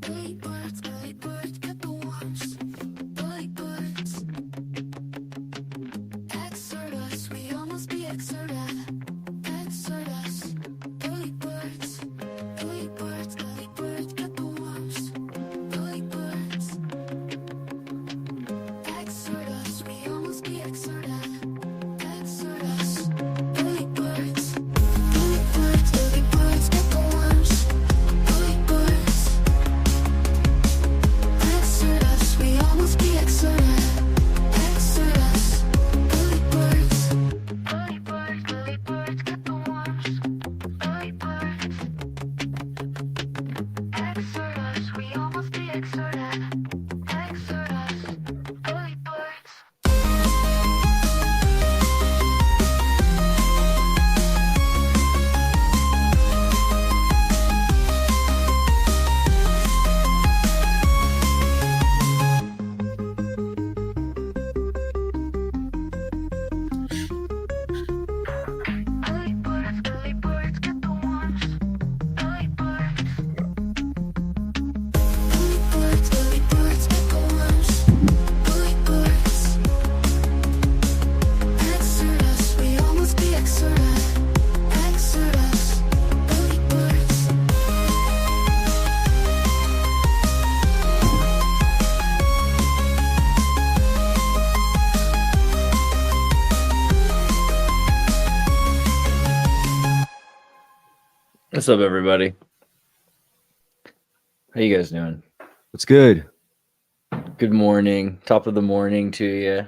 Early birds get the worms. Early birds. Exodus, we all must be exodus. Exodus. Early birds get the worms. Early birds. Exodus, we all must be exodus. Exodus. Early birds get the worms. Early birds. Exodus, we all must be exodus. Exodus. Early birds get the worms. Early birds. Exodus, we all must be exodus. Exodus. Early birds. Early birds get the worms. Early birds. Early birds get the worms. Early birds. Exodus, we all must be exodus. Exodus. Early birds. What's up, everybody? How you guys doing? What's good? Good morning. Top of the morning to you.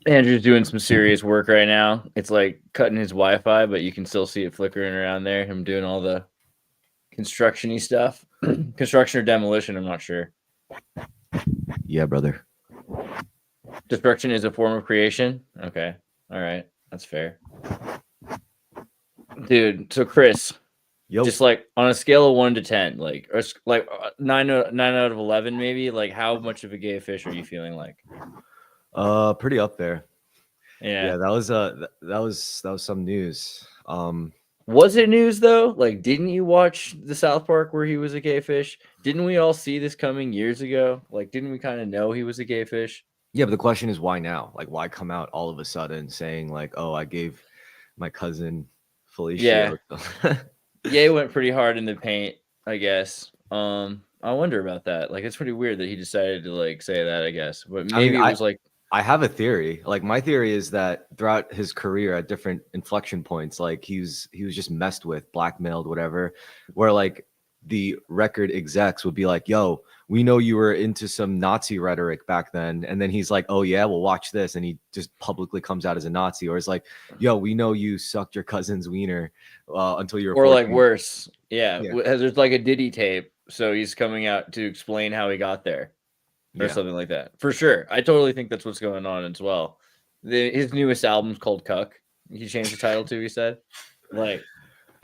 Andrew's doing some serious work right now. It's like cutting his Wi-Fi, but you can still see it flickering around there. Him doing all the construction-y stuff. Construction or demolition, I'm not sure. Yeah, brother. Destruction is a form of creation? Okay. All right. That's fair. Dude, so Chris, Yo, just like on a scale of 1 to 10, like, or like 9 out of 11, maybe, like how much of a gay fish are you feeling like? pretty up there. Yeah. Yeah, that was some news. Was it news though? Like, didn't you watch the South Park where he was a gay fish? Didn't we all see this coming years ago? Like, didn't we kind of know he was a gay fish? Yeah, but the question is why now? Like, why come out all of a sudden saying like, oh, I gave my cousin Felicia. Ye went pretty hard in the paint, I guess. I wonder about that. Like, it's pretty weird that he decided to like say that, I guess. But maybe it was like, I have a theory. Like, my theory is that throughout his career at different inflection points, like he was just messed with, blackmailed, whatever, where like the record execs would be like, yo, we know you were into some Nazi rhetoric back then. And then he's like, oh yeah, well, watch this. And he just publicly comes out as a Nazi. Or it's like, yo, we know you sucked your cousin's wiener until you were or 14. like worse. Yeah. Yeah. There's like a Diddy tape. So he's coming out to explain how he got there. Or Yeah. something like that. For sure. I totally think that's what's going on as well. His newest album's called Cuck. He changed the title to, he said. Like,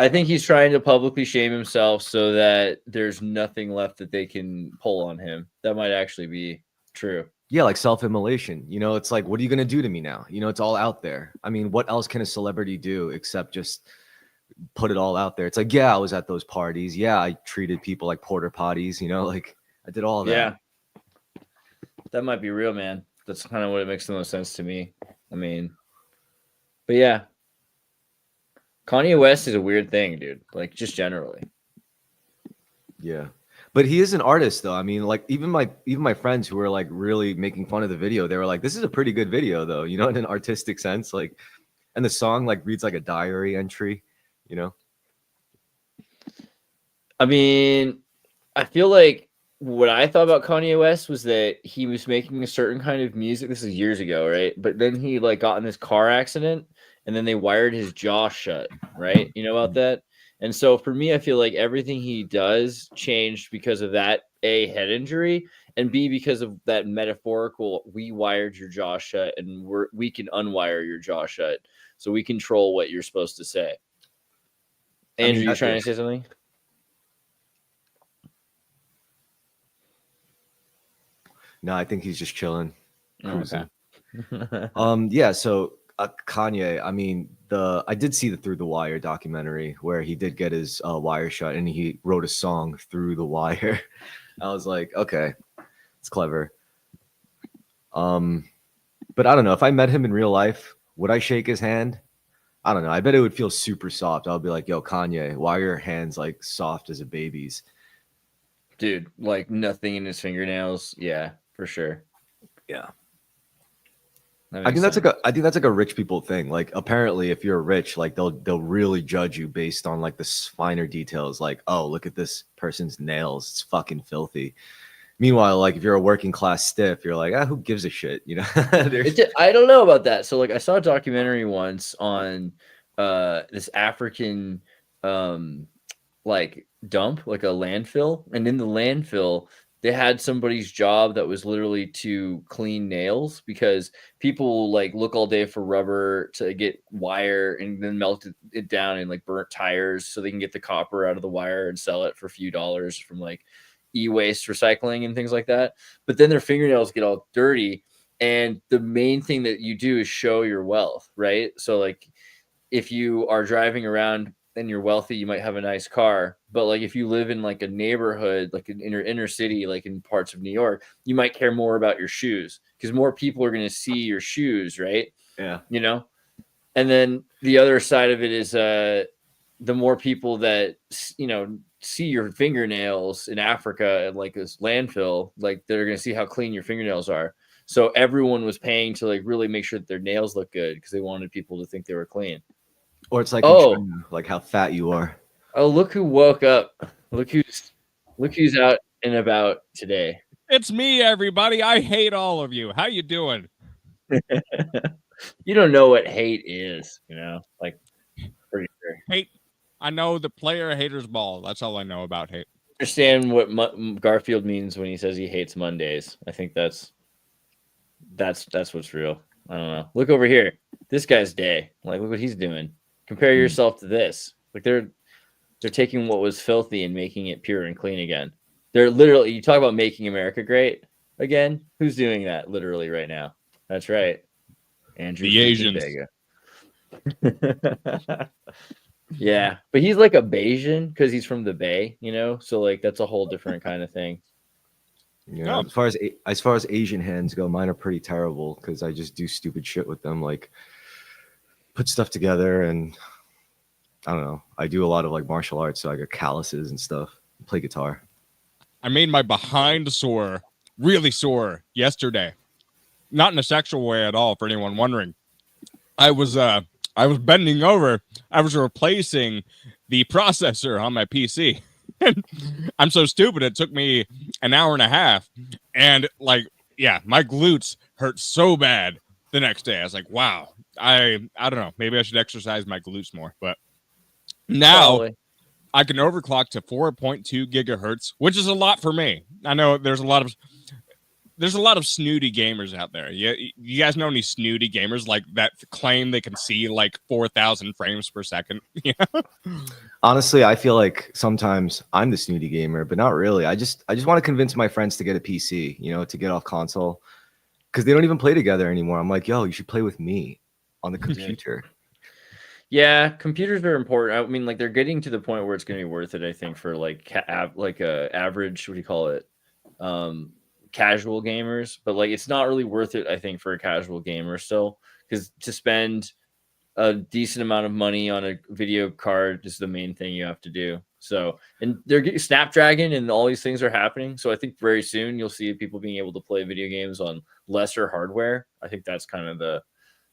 I think he's trying to publicly shame himself so that there's nothing left that they can pull on him. That might actually be true. Yeah, like self-immolation. You know, it's like, what are you going to do to me now? You know, it's all out there. I mean, what else can a celebrity do except just put it all out there? It's like, yeah, I was at those parties. Yeah, I treated people like porter potties, you know, like I did all of that. Yeah. That might be real, man. That's kind of what it makes the most sense to me. I mean, but yeah. Kanye West is a weird thing, dude. Like, just generally. Yeah. But he is an artist though. I mean, like even my friends who were like really making fun of the video, they were like, this is a pretty good video though, you know, in an artistic sense. Like, and the song like reads like a diary entry, you know? I mean, I feel like what I thought about Kanye West was that he was making a certain kind of music. This is years ago, right? But then he like got in this car accident and then they wired his jaw shut, right? You know about that? And so for me, I feel like everything he does changed because of that, A, head injury, and B, because of that metaphorical, we wired your jaw shut and we can unwire your jaw shut. So we control what you're supposed to say. Andrew, you're trying to say something? No, I think he's just chilling. Okay. Yeah, so Kanye, I mean, I did see the Through the Wire documentary where he did get his wire shut and he wrote a song through the wire. I was like, okay, it's clever. But I don't know, if I met him in real life, would I shake his hand? I don't know. I bet it would feel super soft. I'll be like, yo, Kanye, why are your hands like soft as a baby's? Dude, like nothing in his fingernails. Yeah, for sure. Yeah. That I makes think that's sense. like a rich people thing. Like apparently if you're rich, like they'll really judge you based on like the finer details. Like, oh, look at this person's nails. It's fucking filthy. Meanwhile, like if you're a working class stiff, you're like, who gives a shit? You know? I don't know about that. So like I saw a documentary once on this African like dump, like a landfill, and in the landfill they had somebody's job that was literally to clean nails because people like look all day for rubber to get wire and then melt it down in like burnt tires so they can get the copper out of the wire and sell it for a few dollars from like e-waste recycling and things like that. But then their fingernails get all dirty, and the main thing that you do is show your wealth, right? So like if you are driving around and you're wealthy, you might have a nice car. But like if you live in like a neighborhood, like an inner city, like in parts of New York, you might care more about your shoes because more people are going to see your shoes, right? Yeah. You know? And then the other side of it is the more people that, you know, see your fingernails in Africa at like this landfill, like they're going to see how clean your fingernails are. So everyone was paying to like really make sure that their nails look good because they wanted people to think they were clean. Or it's like in China, like how fat you are. Oh, look who woke up. Look who's out and about today. It's me, everybody. I hate all of you. How you doing? You don't know what hate is, you know? Like pretty sure. Hate. I know the player haters ball. That's all I know about hate. Understand what Garfield means when he says he hates Mondays. I think that's what's real. I don't know. Look over here. This guy's day. Like look what he's doing. Compare yourself to this. Like they're taking what was filthy and making it pure and clean again. They're literally, you talk about making America great again. Who's doing that literally right now? That's right. Andrew The Asians. Yeah, but he's like a Bayesian because he's from the Bay, you know. So like that's a whole different kind of thing. Yeah, as far as Asian hands go, mine are pretty terrible because I just do stupid shit with them, like put stuff together, and I don't know. I do a lot of like martial arts, so I got calluses and stuff. Play guitar. I made my behind sore, really sore yesterday. Not in a sexual way at all, for anyone wondering. I was bending over. I was replacing the processor on my PC. I'm so stupid. It took me an hour and a half. And like, yeah, my glutes hurt so bad the next day. I was like, wow, I don't know. Maybe I should exercise my glutes more. But now I can overclock to 4.2 gigahertz, which is a lot for me. I know there's a lot of snooty gamers out there. You guys know any snooty gamers like that claim they can see like 4,000 frames per second? Yeah. Honestly, I feel like sometimes I'm the snooty gamer, but not really. I just want to convince my friends to get a PC, you know, to get off console, because they don't even play together anymore. I'm like, yo, you should play with me on the computer. Yeah, computers are important. I mean, like they're getting to the point where it's going to be worth it. I think for like average, what do you call it? Casual gamers, but like it's not really worth it. I think for a casual gamer still, because to spend a decent amount of money on a video card is the main thing you have to do. So, and they're getting Snapdragon and all these things are happening. So I think very soon you'll see people being able to play video games on lesser hardware. I think that's kind of the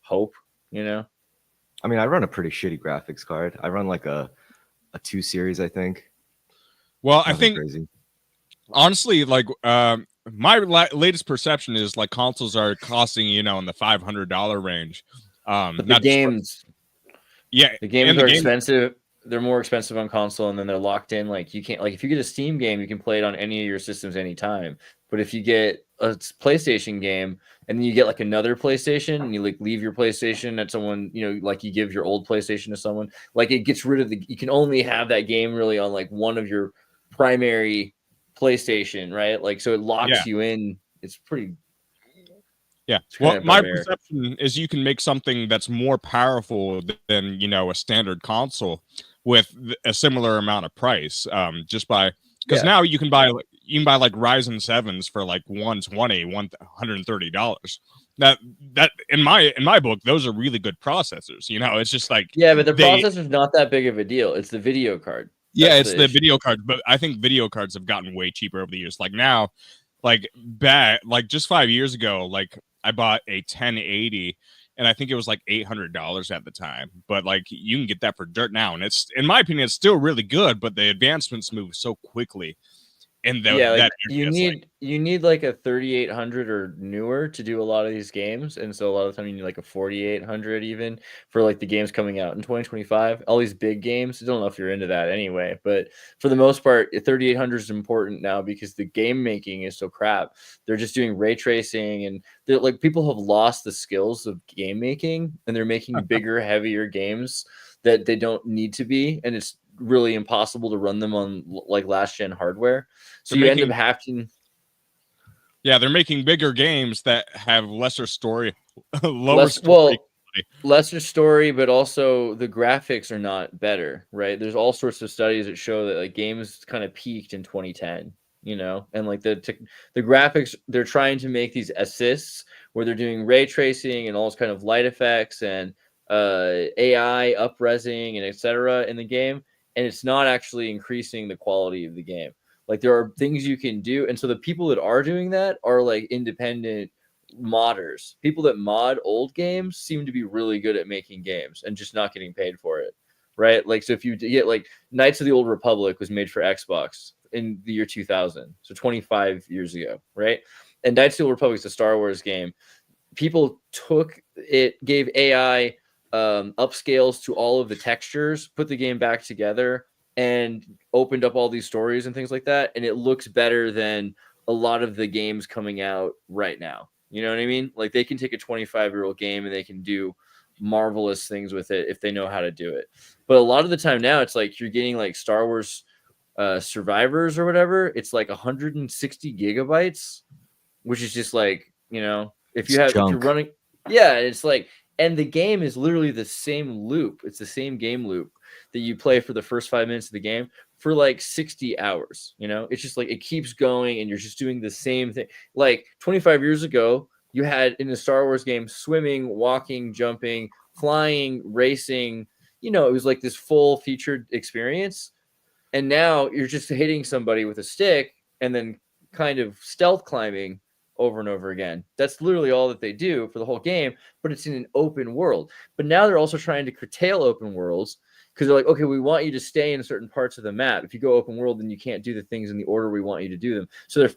hope, you know? I mean, I run a pretty shitty graphics card. I run like a 2 series, I think. Well, Nothing I think crazy. Honestly, like my latest perception is like consoles are costing, you know, in the $500 range. But the games, the games are expensive. They're more expensive on console, and then they're locked in. Like you can't, like if you get a Steam game, you can play it on any of your systems anytime. But if you get a PlayStation game and then you get like another PlayStation and you like leave your PlayStation at someone, you know, like you give your old PlayStation to someone, like it gets rid of you can only have that game really on like one of your primary PlayStation, right? Like so it locks you in. It's pretty Yeah. It's Well, kind of my barbaric. perception is you can make something that's more powerful than, a standard console with a similar amount of price. Just by because Yeah. now you can buy like Ryzen 7s for like $130. That in my book, those are really good processors. It's just like Yeah, but the they processor's not that big of a deal. It's the video card. yeah, That's it's the the issue. video cards, but I think video cards have gotten way cheaper over the years. Like now, like back like just 5 years ago, like I bought a 1080 and I think it was like $800 at the time. But like you can get that for dirt now, and it's, in my opinion, it's still really good, but the advancements move so quickly. And Yeah, like that you area is like, need like a 3800 or newer to do a lot of these games, and so a lot of the time you need like a 4800 even for like the games coming out in 2025. All these big games. I don't know if you're into that anyway, but for the most part, 3800 is important now because the game making is so crap. They're just doing ray tracing, and they're like people have lost the skills of game making, and they're making bigger, heavier games that they don't need to be, and it's really impossible to run them on like last gen hardware. So They're you end up making- having yeah, they're making bigger games that have lesser story, lower less, story. well, lesser story, but also the graphics are not better, right? There's all sorts of studies that show that like games kind of peaked in 2010, and like the graphics, they're trying to make these assists where they're doing ray tracing and all this kind of light effects and AI upresing and etc. in the game, and it's not actually increasing the quality of the game. Like there are things you can do, and so the people that are doing that are like independent modders. People that mod old games seem to be really good at making games and just not getting paid for it, right? Like so if you get like Knights of the Old Republic was made for Xbox in the year 2000, so 25 years ago, right? And Knights of the Old Republic is a Star Wars game. People took it, gave AI upscales to all of the textures, put the game back together, and opened up all these stories and things like that, and it looks better than a lot of the games coming out right now. You know what I mean? Like they can take a 25-year-old game and they can do marvelous things with it if they know how to do it. But a lot of the time now it's like you're getting like Star Wars Survivors or whatever. It's like 160 gigabytes, which is just like, if you It's have if you're junk. running, yeah, it's like, and the game is literally the same loop. It's the same game loop that you play for the first 5 minutes of the game for like 60 hours. It's just like it keeps going and you're just doing the same thing. Like 25 years ago, you had in the Star Wars game swimming, walking, jumping, flying, racing. It was like this full featured experience. And now you're just hitting somebody with a stick and then kind of stealth climbing over and over again. That's literally all that they do for the whole game, but it's in an open world. But now they're also trying to curtail open worlds because they're like, okay, we want you to stay in certain parts of the map. If you go open world, then you can't do the things in the order we want you to do them. So they're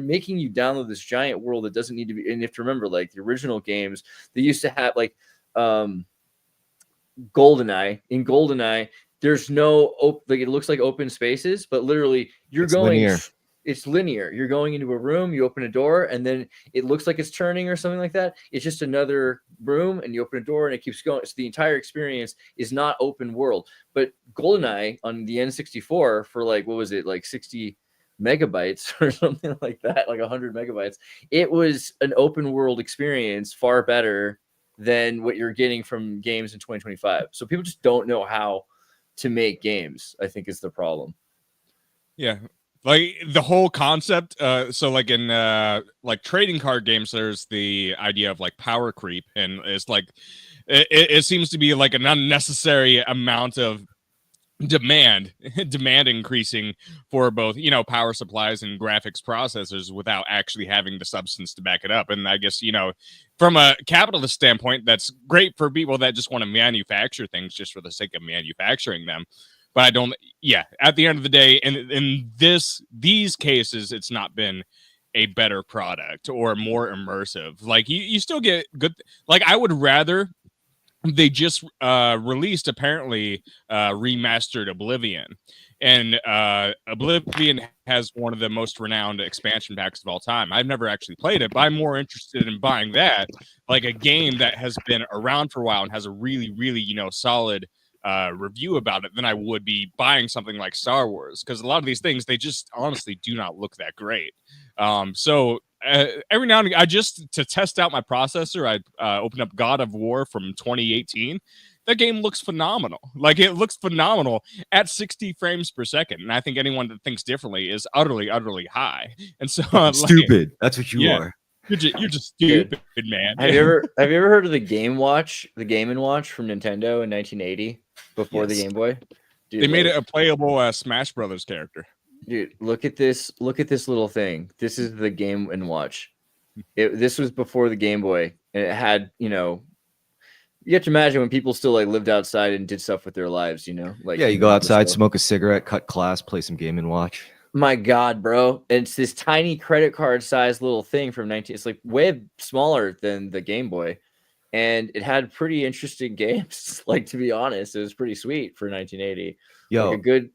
making you download this giant world that doesn't need to be. And you have to remember, like the original games, they used to have like GoldenEye. In GoldenEye, there's no like it looks like open spaces, but literally it's linear. It's linear. You're going into a room, you open a door, and then it looks like it's turning or something like that. It's just another room, and you open a door, and it keeps going. So the entire experience is not open world. But GoldenEye on the N64 for like, what was it, like 60 megabytes or something like that, like 100 megabytes. It was an open world experience, far better than what you're getting from games in 2025. So people just don't know how to make games, I think, is the problem. Yeah. Like the whole concept, so like in like trading card games, there's the idea of like power creep, and it's like it seems to be like an unnecessary amount of demand increasing for both power supplies and graphics processors without actually having the substance to back it up. And I guess from a capitalist standpoint, that's great for people that just want to manufacture things just for the sake of manufacturing them. But I don't, at the end of the day, in these cases, it's not been a better product or more immersive. Like you still get good, like I would rather they just released apparently remastered Oblivion. And Oblivion has one of the most renowned expansion packs of all time. I've never actually played it, but I'm more interested in buying that, like a game that has been around for a while and has a really, really, solid review about it than I would be buying something like Star Wars, because a lot of these things, they just honestly do not look that great. So every now and again, I just to test out my processor, I opened up God of War from 2018. That game looks phenomenal. Like it looks phenomenal at 60 frames per second. And I think anyone that thinks differently is utterly, utterly high. And so Stupid. That's what you yeah. are. You're just stupid, man. Have you ever heard of the Game Watch, the Game and Watch from Nintendo in 1980 before the Yes. Game Boy? Dude, They made it a playable Smash Brothers character. Dude, look at this little thing. This is the Game and Watch. This was before the Game Boy, and it had, you have to imagine when people still like lived outside and did stuff with their lives, like Yeah, you go outside, smoke a cigarette, cut class, play some game and watch. My God, bro. And it's this tiny credit card sized little thing from 19. It's like way smaller than the Game Boy. And it had pretty interesting games. Like, to be honest, it was pretty sweet for 1980. Yo, Like a good.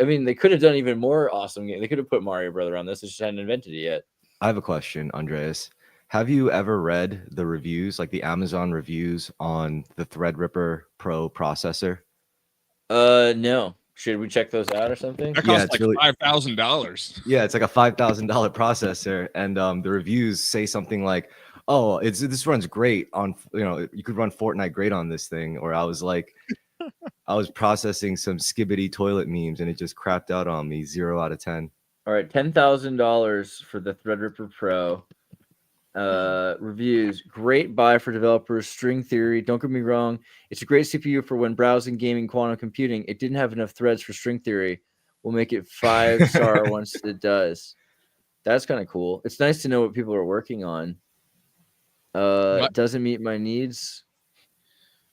I mean, they could have done even more awesome game. They could have put Mario Brother on this. They just hadn't invented it yet. I have a question, Andreas. Have you ever read the reviews, like the Amazon reviews on the Threadripper Pro processor? No. Should we check those out or something? That Yeah, costs it's like really- $5,000. Yeah, it's like a $5,000 processor, and the reviews say something like, "Oh, this runs great on, you could run Fortnite great on this thing." Or I was like, I was processing some skibbity toilet memes, and it just crapped out on me. 0 out of 10. All right, $10,000 for the Threadripper Pro. Reviews: great buy for developers. String theory. Don't get me wrong, it's a great CPU for when browsing, gaming, quantum computing. It didn't have enough threads for string theory. We'll make it 5-star once it does. That's kind of cool. It's nice to know what people are working on. It doesn't meet my needs.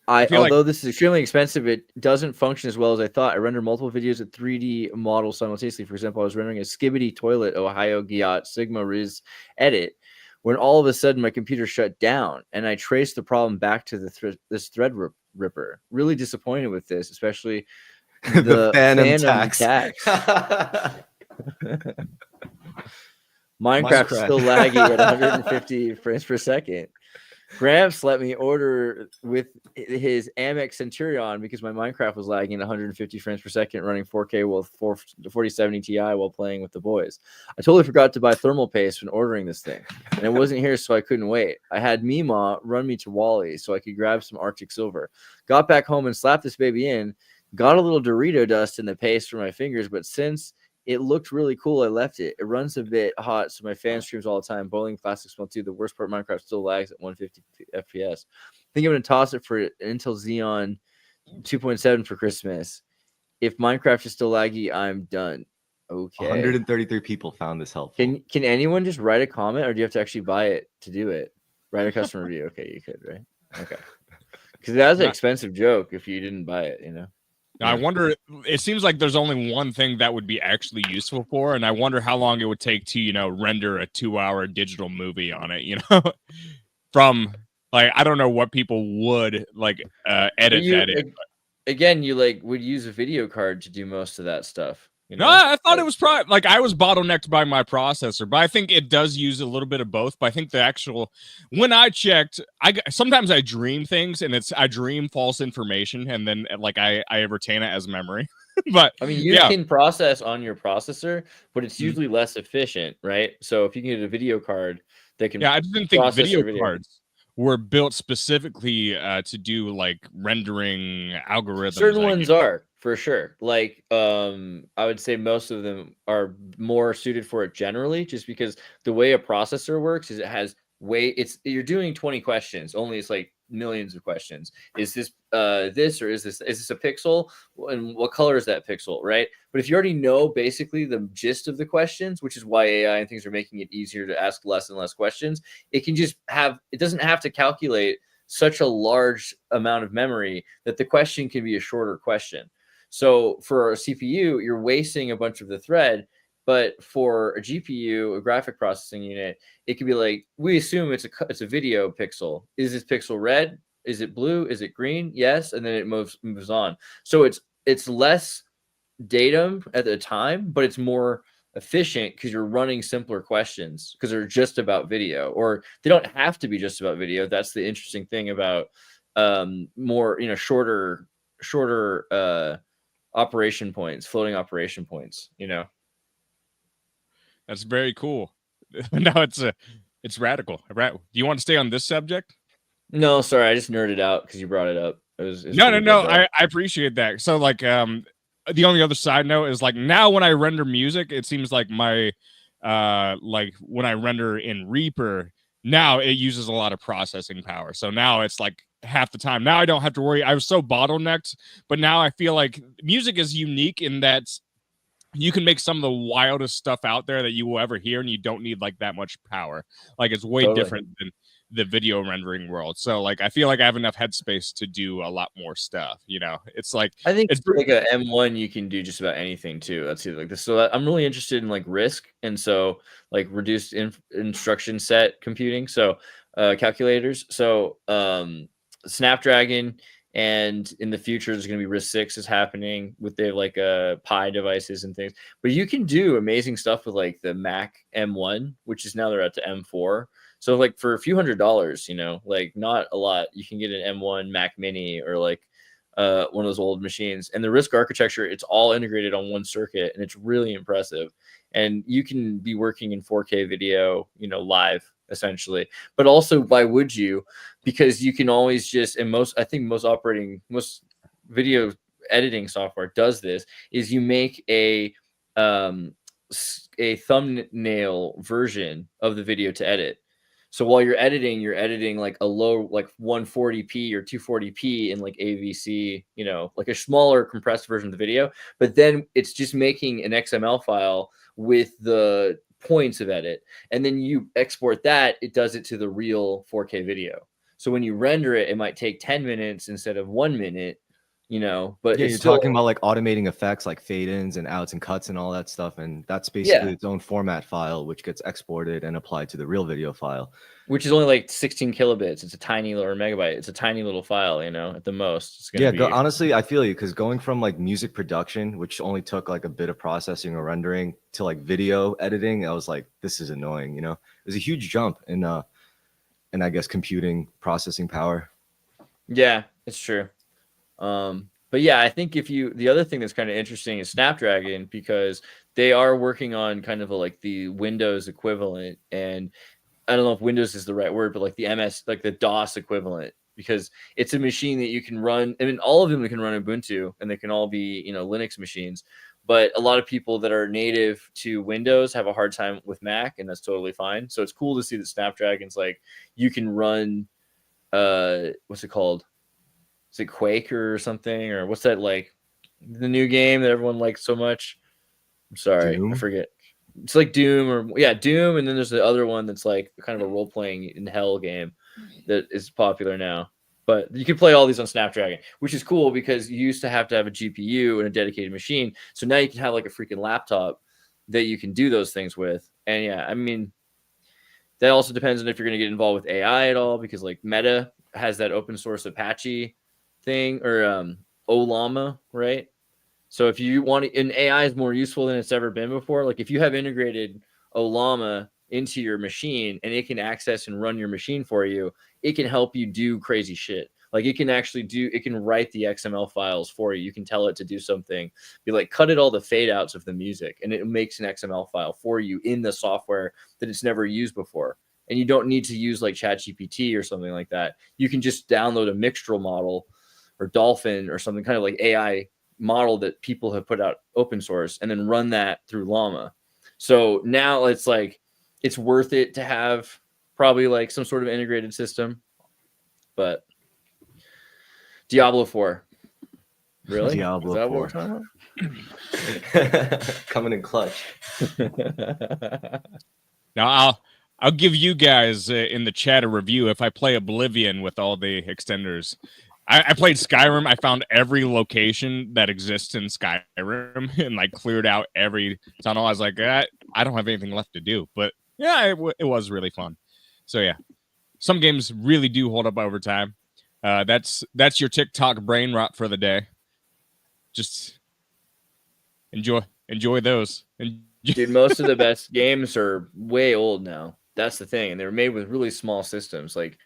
Although this is extremely expensive, it doesn't function as well as I thought. I render multiple videos at 3D models simultaneously. For example, I was rendering a skibbity toilet Ohio Giat Sigma Riz edit when all of a sudden my computer shut down, and I traced the problem back to this thread ripper. Really disappointed with this, especially the Phantom tax. Minecraft is still laggy at 150 frames per second. Gramps let me order with his Amex Centurion because my Minecraft was lagging at 150 frames per second, running 4K with 4070 Ti while playing with the boys. I totally forgot to buy thermal paste when ordering this thing, and it wasn't here, so I couldn't wait. I had Mima run me to Wally so I could grab some Arctic Silver. Got back home and slapped this baby in. Got a little Dorito dust in the paste for my fingers, but since it looked really cool, I left it. It runs a bit hot, so my fan streams all the time. Bowling Classic Smell 2. The worst part, Minecraft still lags at 150 FPS. I think I'm going to toss it for Intel Xeon 2.7 for Christmas. If Minecraft is still laggy, I'm done. Okay. 133 people found this helpful. Can anyone just write a comment, or do you have to actually buy it to do it? Write a customer review. Okay, you could, right? Okay. Because that's an expensive joke if you didn't buy it, Now, I wonder, it seems like there's only one thing that would be actually useful for, and I wonder how long it would take to, render a 2-hour digital movie on it, from, like, I don't know what people would, edit that in. Again, you, would use a video card to do most of that stuff. No, I thought it was probably, I was bottlenecked by my processor, but I think it does use a little bit of both. But I think when I checked, sometimes I dream things, and I dream false information, and then I retain it as memory. But I mean, you can process on your processor, but it's usually less efficient, right? So if you can get a video card that can, I didn't think video cards were built specifically to do rendering algorithms. Certain ones are. For sure. I would say most of them are more suited for it generally, just because the way a processor works is it has you're doing 20 questions, only it's millions of questions. Is this this, or is this a pixel? And what color is that pixel, right? But if you already know basically the gist of the questions, which is why AI and things are making it easier to ask less and less questions, it doesn't have to calculate such a large amount of memory that the question can be a shorter question. So for a CPU, you're wasting a bunch of the thread, but for a GPU, a graphic processing unit, it could be we assume it's a video pixel. Is this pixel red? Is it blue? Is it green? Yes, and then it moves on. So it's less datum at the time, but it's more efficient because you're running simpler questions because they're just about video, or they don't have to be just about video. That's the interesting thing about more shorter operation points, floating operation points. That's very cool. no, it's radical. Do you want to stay on this subject? No, sorry, I just nerded out because you brought it up. It's No. pretty good, though. I appreciate that. So like, the only other side note is like now when I render music, it seems like my, like when I render in Reaper, now it uses a lot of processing power. So now it's like half the time. Now I don't have to worry. I was so bottlenecked, but now I feel like music is unique in that you can make some of the wildest stuff out there that you will ever hear, and you don't need like that much power. Like it's way Totally. different than the video rendering world. So like I feel like I have enough headspace to do a lot more stuff. You know, it's like I think it's it's like a M1, you can do just about anything too. That's either like this. So I'm really interested in like RISC, and so like reduced instruction set computing. So calculators. So Snapdragon, and in the future there's going to be RISC-6 is happening with their like Pi devices and things. But you can do amazing stuff with like the Mac M1, which is now they're at the M4. So like for a few $100s, you know, like not a lot, you can get an M1 Mac Mini or like one of those old machines. And the RISC architecture, it's all integrated on one circuit, and it's really impressive. And you can be working in 4K video, you know, live essentially. But also, why would you? Because you can always just, and I think most video editing software does this, is you make a thumbnail version of the video to edit. So while you're editing like a low, like 140p or 240p in like AVC, you know, like a smaller compressed version of the video. But then it's just making an XML file with the points of edit. And then you export that, it does it to the real 4K video. So when you render it, it might take 10 minutes instead of 1 minute, you know, but Yeah, it's you're still talking about like automating effects like fade-ins and outs and cuts and all that stuff. And that's basically its own format file, which gets exported and applied to the real video file. Which is only like 16 kilobits. It's a tiny little, or megabyte. It's a tiny little file, you know, at the most. It's gonna be... honestly, I feel you, because going from like music production, which only took like a bit of processing or rendering, to like video editing, I was like, this is annoying, you know? It was a huge jump in I guess computing processing power. Yeah, it's true. But yeah, I think the other thing that's kind of interesting is Snapdragon, because they are working on kind of like the Windows equivalent, and I don't know if Windows is the right word, but like the MS, like the DOS equivalent, because it's a machine that you can run. I mean, all of them can run Ubuntu, and they can all be, you know, Linux machines. But a lot of people that are native to Windows have a hard time with Mac, and that's totally fine. So it's cool to see that Snapdragon's like, you can run, what's it called? Is it Quake or something? Or what's that, like the new game that everyone likes so much? I'm sorry, Doom? I forget. It's like Doom, or Doom, and then there's the other one that's like kind of a role-playing in hell game that is popular now. But you can play all these on Snapdragon, which is cool because you used to have a GPU and a dedicated machine. So now you can have like a freaking laptop that you can do those things with. And yeah, I mean, that also depends on if you're going to get involved with AI at all, because like Meta has that open source Apache thing, or Ollama, right? So if you want to, and AI is more useful than it's ever been before. Like if you have integrated Ollama into your machine and it can access and run your machine for you, it can help you do crazy shit. Like it can write the XML files for you. You can tell it to do something. Be like, cut it all the fade outs of the music, and it makes an XML file for you in the software that it's never used before. And you don't need to use like ChatGPT or something like that. You can just download a Mixtral model or Dolphin or something, kind of like AI model that people have put out open source, and then run that through Llama. So now it's like, it's worth it to have probably like some sort of integrated system. But Diablo 4. Really? Diablo Is that 4. what we're talking about? Coming in clutch. Now I'll give you guys in the chat a review if I play Oblivion with all the extenders. I played Skyrim. I found every location that exists in Skyrim and like cleared out every tunnel. I was like, I don't have anything left to do. But yeah, it was really fun. So yeah, some games really do hold up over time. That's your TikTok brain rot for the day. Just enjoy those. Dude, most of the best games are way old now. That's the thing, and they were made with really small systems. Like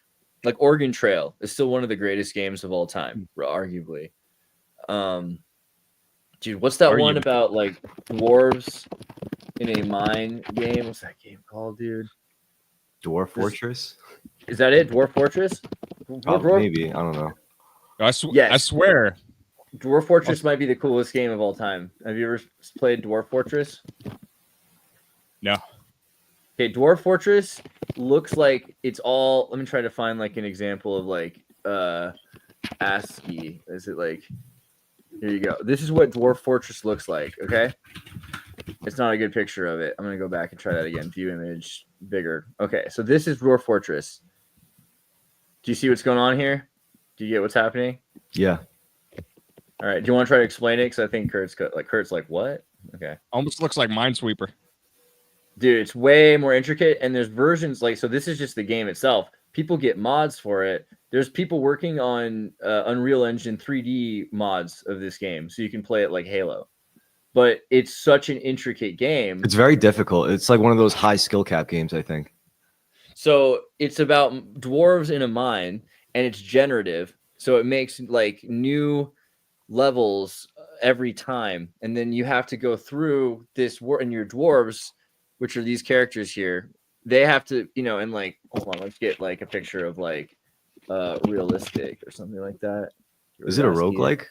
Oregon Trail is still one of the greatest games of all time, arguably. Dude, what's that one about like dwarves in a mine game. What's that game called, dude? Dwarf Fortress? Is that it? Dwarf Fortress? Maybe. I don't know. I Yes. swear. Dwarf Fortress might be the coolest game of all time. Have you ever played Dwarf Fortress? No. Okay, Dwarf Fortress looks like it's all. Let me try to find like an example of like ASCII. Is it like? Here you go. This is what Dwarf Fortress looks like. Okay, it's not a good picture of it. I'm gonna go back and try that again. View image bigger. Okay, so this is Dwarf Fortress. Do you see what's going on here? Do you get what's happening? Yeah. All right. Do you want to try to explain it? Because I think Kurt's like, what? Okay. Almost looks like Minesweeper. Dude, it's way more intricate, and there's versions like so. This is just the game itself. People get mods for it. There's people working on Unreal Engine 3D mods of this game, so you can play it like Halo. But it's such an intricate game. It's very difficult. It's like one of those high skill cap games, I think. So it's about dwarves in a mine, and it's generative. So it makes like new levels every time, and then you have to go through this and your dwarves, which are these characters here, they have to, and like, hold on, let's get like a picture of like realistic or something like that. Is it a roguelike?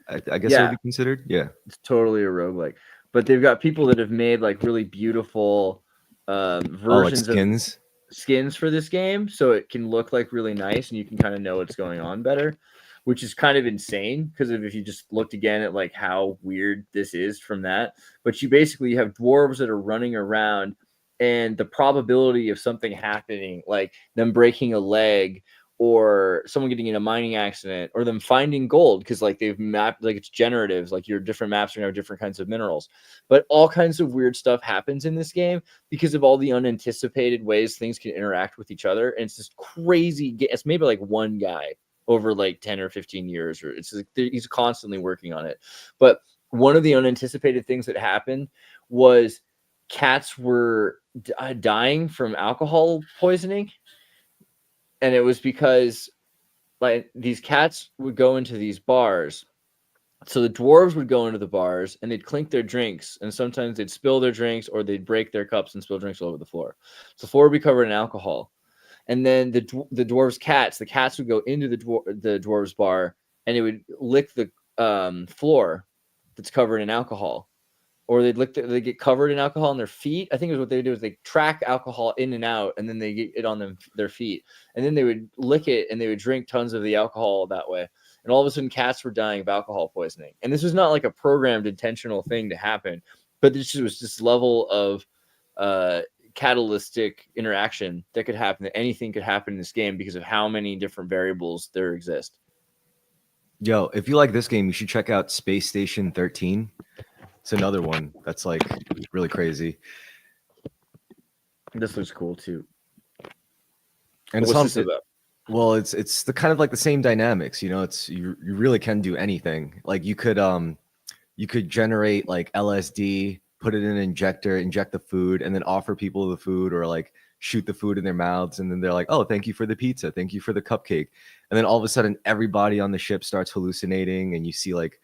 I guess it would be considered. Yeah. It's totally a roguelike. But they've got people that have made like really beautiful versions skins. Of skins for this game, so it can look like really nice and you can kind of know what's going on better, which is kind of insane because if you just looked again at like how weird this is from that. But you basically have dwarves that are running around, and the probability of something happening, like them breaking a leg or someone getting in a mining accident or them finding gold, because like they've mapped, like it's generatives, like your different maps are going to have different kinds of minerals, but all kinds of weird stuff happens in this game because of all the unanticipated ways things can interact with each other. And it's this crazy, it's maybe like one guy over like 10 or 15 years, or it's like he's constantly working on it. But one of the unanticipated things that happened was cats were dying from alcohol poisoning. And it was because like these cats would go into these bars. So the dwarves would go into the bars and they'd clink their drinks, and sometimes they'd spill their drinks or they'd break their cups and spill drinks all over the floor. So the floor would be covered in alcohol. And then the dwarves' cats, the cats would go into the dwarves' bar and it would lick the floor that's covered in alcohol. Or they'd they get covered in alcohol on their feet. I think it was what they would do is they track alcohol in and out, and then they get it on their feet. And then they would lick it and they would drink tons of the alcohol that way. And all of a sudden cats were dying of alcohol poisoning. And this was not like a programmed intentional thing to happen, but this was this level of catalytic interaction that could happen, that anything could happen in this game because of how many different variables there exist. Yo, if you like this game, you should check out Space Station 13. It's another one that's like really crazy. This looks cool too. And what's this about? Well, it's the kind of like the same dynamics, it's you really can do anything. Like you could generate like LSD, put it in an injector, inject the food, and then offer people the food, or like shoot the food in their mouths, and then they're like, oh, thank you for the pizza, thank you for the cupcake. And then all of a sudden everybody on the ship starts hallucinating, and you see like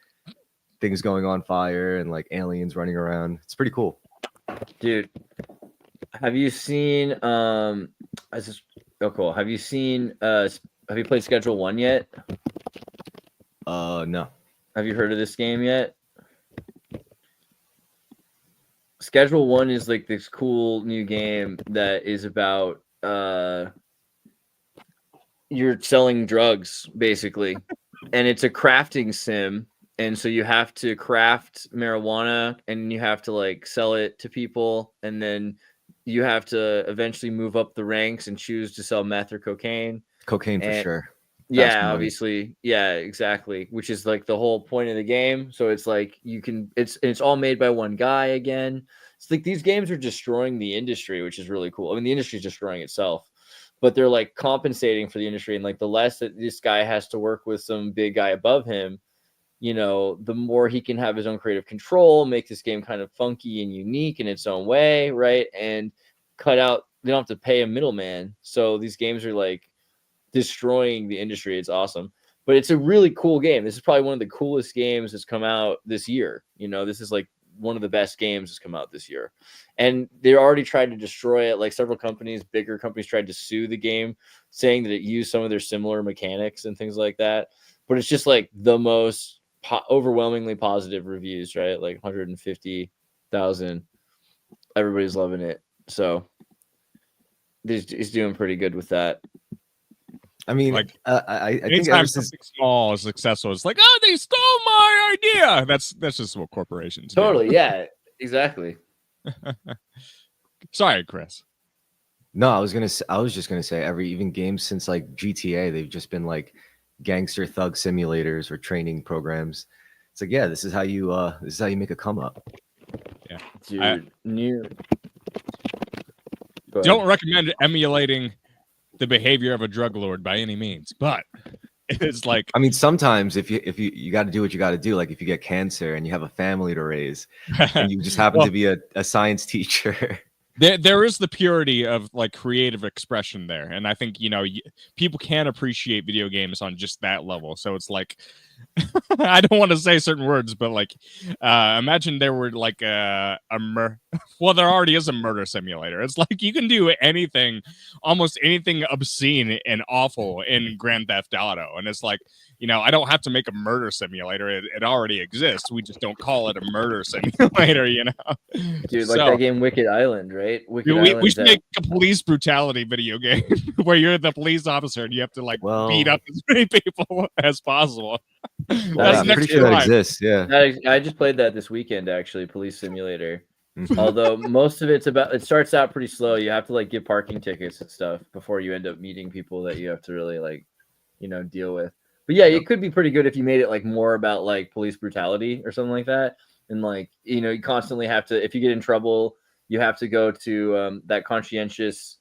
things going on fire and like aliens running around. It's pretty cool. Dude, have you seen cool. Have you seen have you played Schedule 1 yet? No. Have you heard of this game yet? Schedule 1 is like this cool new game that is about you're selling drugs basically. And it's a crafting sim. And so you have to craft marijuana and you have to like sell it to people. And then you have to eventually move up the ranks and choose to sell meth or cocaine. Cocaine for sure. Yeah, obviously. Yeah, exactly. Which is like the whole point of the game. So it's like it's all made by one guy again. It's like these games are destroying the industry, which is really cool. I mean, the industry is destroying itself, but they're like compensating for the industry. And like the less that this guy has to work with some big guy above him, the more he can have his own creative control, make this game kind of funky and unique in its own way, right? And cut out, they don't have to pay a middleman. So these games are like destroying the industry. It's awesome. But it's a really cool game. This is probably one of the coolest games that's come out this year. This is like one of the best games has come out this year. And they already tried to destroy it. Like several companies, bigger companies tried to sue the game, saying that it used some of their similar mechanics and things like that. But it's just like the most overwhelmingly positive reviews, right? Like 150,000. Everybody's loving it. So he's doing pretty good with that. I mean, Like, I think anytime ever since something small is successful, it's like, oh, they stole my idea. That's just what corporations do. Totally. Yeah, exactly. Sorry, Chris. no, I was just gonna say even games since like GTA, they've just been like gangster thug simulators or training programs. It's like, yeah, this is how you make a come up. Dude, Don't recommend emulating the behavior of a drug lord by any means, but it's like, I mean, sometimes if you got to do what you got to do, like if you get cancer and you have a family to raise, and you just happen to be a science teacher. there is the purity of like creative expression there, and I think people can appreciate video games on just that level. So it's like, I don't want to say certain words, but like, imagine there were like well, there already is a murder simulator. It's like you can do anything, almost anything obscene and awful in Grand Theft Auto, and it's like, I don't have to make a murder simulator. It already exists. We just don't call it a murder simulator, Dude, like that game Wicked Island, right? We should make a police brutality video game where you're the police officer and you have to like beat up as many people as possible. That's I'm pretty sure that exists. Yeah, I just played that this weekend, actually, Police Simulator. Although most of it starts out pretty slow. You have to like get parking tickets and stuff before you end up meeting people that you have to really like, deal with. But yeah, it could be pretty good if you made it like more about like police brutality or something like that. And like, you constantly have to, if you get in trouble, you have to go to that conscientious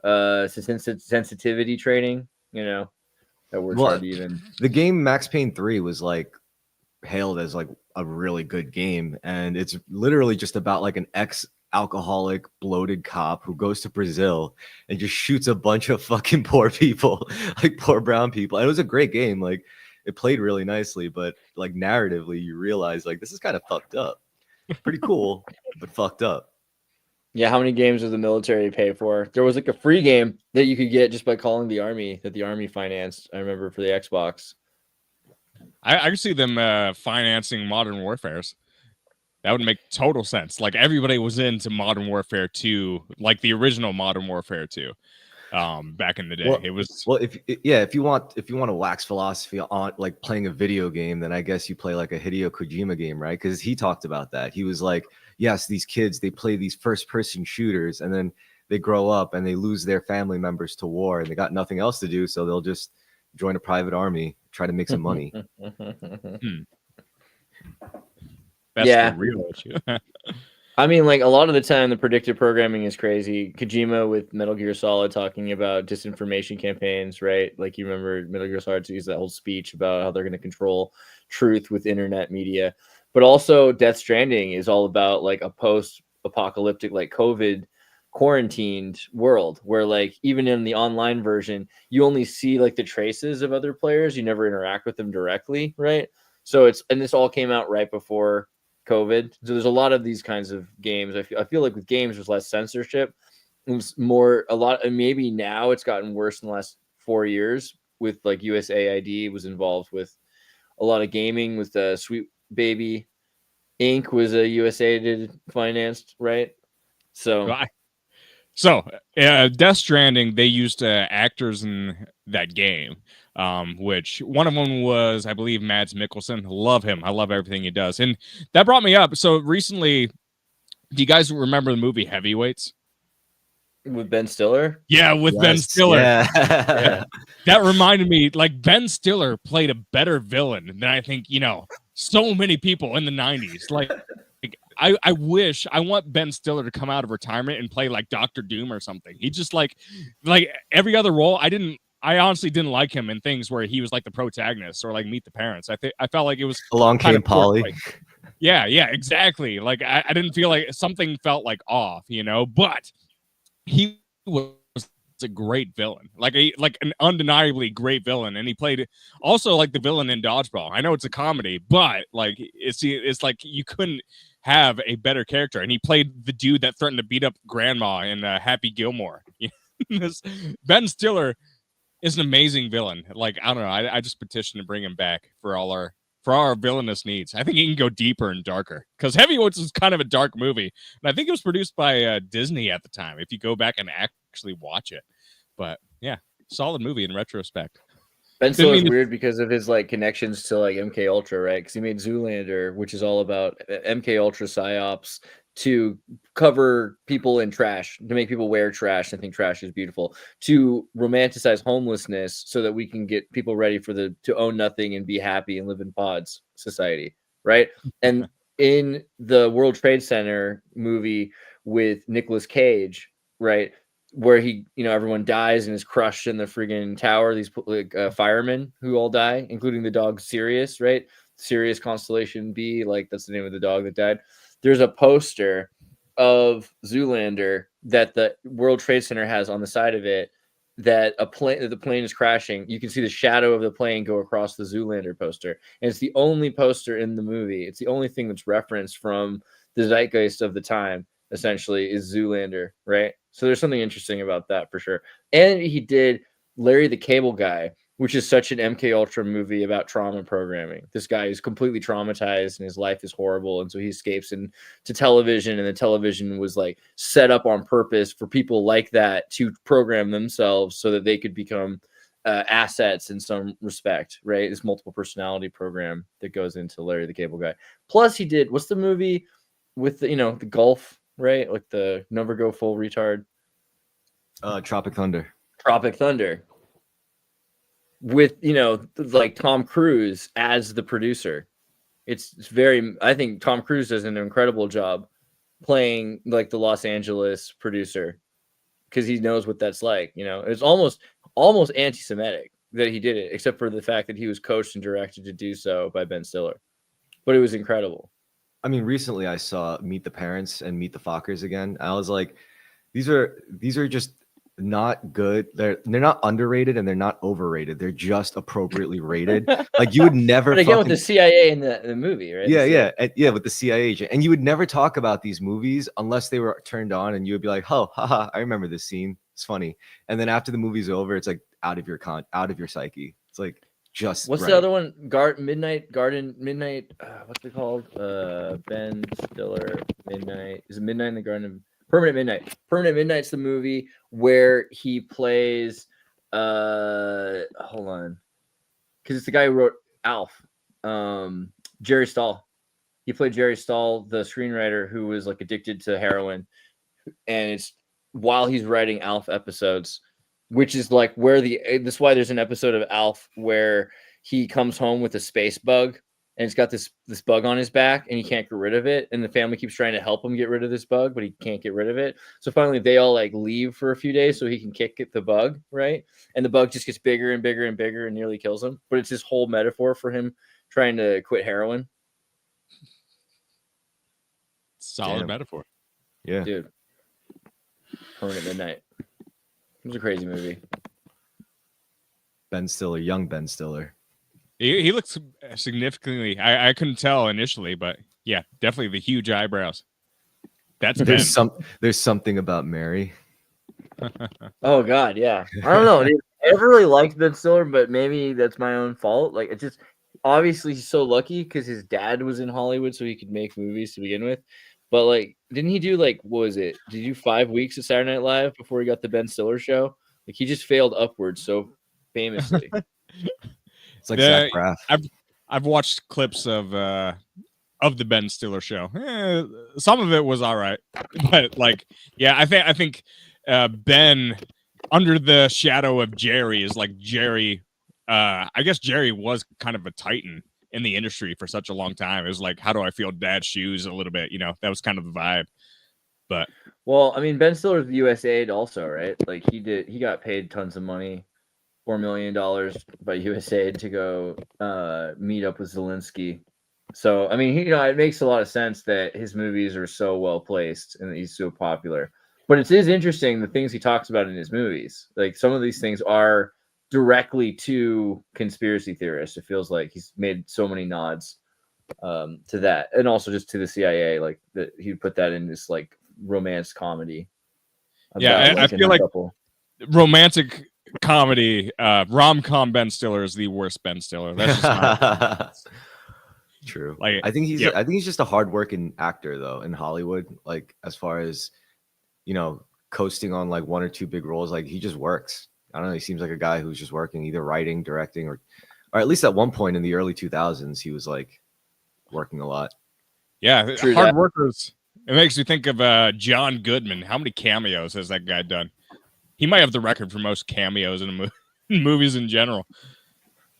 sensitivity training, that works hard even. The game Max Payne 3 was like hailed as like a really good game. And it's literally just about like an ex-alcoholic bloated cop who goes to Brazil and just shoots a bunch of fucking poor people, like poor brown people. And it was a great game. Like it played really nicely, but like narratively you realize like this is kind of fucked up. Pretty cool, but fucked up. Yeah, how many games does the military pay for? There was like a free game that you could get just by calling the army that the army financed. I remember for the Xbox. I can see them financing Modern Warfares. That would make total sense. Like everybody was into Modern Warfare 2, like the original Modern Warfare 2, back in the day. If you want to wax philosophy on like playing a video game, then I guess you play like a Hideo Kojima game, right? Because he talked about that. He was like, yes, these kids, they play these first-person shooters, and then they grow up and they lose their family members to war, and they got nothing else to do, so they'll just join a private army, try to make some money. That's the real issue. I mean, like a lot of the time, the predictive programming is crazy. Kojima with Metal Gear Solid talking about disinformation campaigns, right? Like you remember Metal Gear Solid used that whole speech about how they're going to control truth with internet media. But also Death Stranding is all about like a post-apocalyptic, like COVID quarantined world where like even in the online version, you only see like the traces of other players. You never interact with them directly, right? So this all came out right before COVID. So there's a lot of these kinds of games. I feel like with games there's less censorship. It was maybe now it's gotten worse in the last 4 years with like USAID was involved with a lot of gaming with the Sweet Baby Inc. was a USAID financed, right? So Death Stranding, they used actors in that game, which one of them was, I believe, Mads Mikkelsen. Love him. I love everything he does. And that brought me up. So recently, do you guys remember the movie Heavyweights? With Ben Stiller? Yeah, with Ben Stiller. Yeah. That reminded me, like, Ben Stiller played a better villain than I think, so many people in the 90s. Like I want Ben Stiller to come out of retirement and play like Dr. Doom or something. He just like every other role. I honestly didn't like him in things where he was like the protagonist or like Meet the Parents. I felt like it was Along Came Polly. Like, yeah, exactly. Like I didn't feel like something felt like off, but he was a great villain, like an undeniably great villain, and he played also like the villain in Dodgeball. I know it's a comedy, but like it's like you couldn't have a better character. And he played the dude that threatened to beat up grandma in Happy Gilmore. Ben Stiller is an amazing villain. Like, I don't know. I just petition to bring him back for our villainous needs. I think he can go deeper and darker because Heavyweights is kind of a dark movie. And I think it was produced by Disney at the time, if you go back and actually watch it. But yeah, solid movie in retrospect. Ben Stiller's weird because of his like connections to like MK Ultra, right? Because he made Zoolander, which is all about MK Ultra psyops to cover people in trash, to make people wear trash. I think trash is beautiful. To romanticize homelessness so that we can get people ready for to own nothing and be happy and live in pods society, right? And in the World Trade Center movie with Nicolas Cage, right, where he, everyone dies and is crushed in the friggin' tower. These firemen who all die, including the dog Sirius, right? Sirius Constellation B, like that's the name of the dog that died. There's a poster of Zoolander that the World Trade Center has on the side of it. That the plane is crashing. You can see the shadow of the plane go across the Zoolander poster, and it's the only poster in the movie. It's the only thing that's referenced from the zeitgeist of the time. Essentially, is Zoolander, right? So there's something interesting about that for sure. And he did Larry the Cable Guy, which is such an MK Ultra movie about trauma programming. This guy is completely traumatized and his life is horrible. And so he escapes into television, and the television was like set up on purpose for people like that to program themselves so that they could become assets in some respect, right? This multiple personality program that goes into Larry the Cable Guy. Plus he did, what's the movie with the golf, right? Like the Never Go Full Retard. Tropic Thunder. Tropic Thunder. With, like Tom Cruise as the producer. It's very, I think Tom Cruise does an incredible job playing like the Los Angeles producer because he knows what that's like. It's almost anti-Semitic that he did it, except for the fact that he was coached and directed to do so by Ben Stiller. But it was incredible. I mean, recently I saw Meet the Parents and Meet the Fockers again. I was like, these are just not good. They're not underrated and they're not overrated. They're just appropriately rated. Like you would never. But again, with the CIA in the movie, right? Yeah, with the CIA agent, and you would never talk about these movies unless they were turned on, and you would be like, "Oh, haha, I remember this scene. It's funny." And then after the movie's over, it's like out of your psyche. It's like. Just what's right. The other one? Midnight. What's it called? Ben Stiller. Midnight. Is it Midnight in the Garden of Permanent Midnight? Permanent Midnight's the movie where he plays. Hold on, because it's the guy who wrote Alf. Jerry Stahl. He played Jerry Stahl, the screenwriter who was like addicted to heroin, and it's while he's writing Alf episodes. Which is like that's why there's an episode of Alf where he comes home with a space bug and it's got this bug on his back and he can't get rid of it. And the family keeps trying to help him get rid of this bug, but he can't get rid of it. So finally they all like leave for a few days so he can kick at the bug, right? And the bug just gets bigger and bigger and bigger and nearly kills him. But it's this whole metaphor for him trying to quit heroin. Solid metaphor. Yeah. Dude. Permanent Midnight. It was a crazy movie. Ben Stiller, young Ben Stiller. He looks significantly. I couldn't tell initially, but yeah, definitely the huge eyebrows. That's there's something about Mary. Oh God, yeah. I don't know. I never really liked Ben Stiller, but maybe that's my own fault. Like, it's just obviously he's so lucky because his dad was in Hollywood, so he could make movies to begin with. But like, didn't he do like, what was it? Did he do 5 weeks of Saturday Night Live before he got the Ben Stiller show? Like, he just failed upwards so famously. It's like Zach Braff. I've watched clips of the Ben Stiller show. Some of it was all right, but like, yeah, I think Ben under the shadow of Jerry is like Jerry. I guess Jerry was kind of a titan in the industry for such a long time. It was like, how do I feel dad's shoes a little bit? That was kind of the vibe. But well, I mean, Ben Stiller's USAID also, right? Like he got paid tons of money, $4 million by USAID to go meet up with Zelensky. So, I mean, it makes a lot of sense that his movies are so well placed and that he's so popular. But it is interesting the things he talks about in his movies. Like some of these things are directly to conspiracy theorists. It feels like he's made so many nods to that, and also just to the CIA, like that he'd put that in this like romance comedy. Yeah, about, I a feel like couple. romantic comedy, rom-com Ben Stiller is the worst Ben Stiller. That's just my True. like. I think he's yeah. I think he's just a hardworking actor though in Hollywood. Like as far as coasting on like one or two big roles, like he just works. I don't know. He seems like a guy who's just working, either writing, directing, or at least at one point in the early 2000s, he was like working a lot. Yeah, True hard that. workers. It makes me think of John Goodman. How many cameos has that guy done? He might have the record for most cameos in movies in general.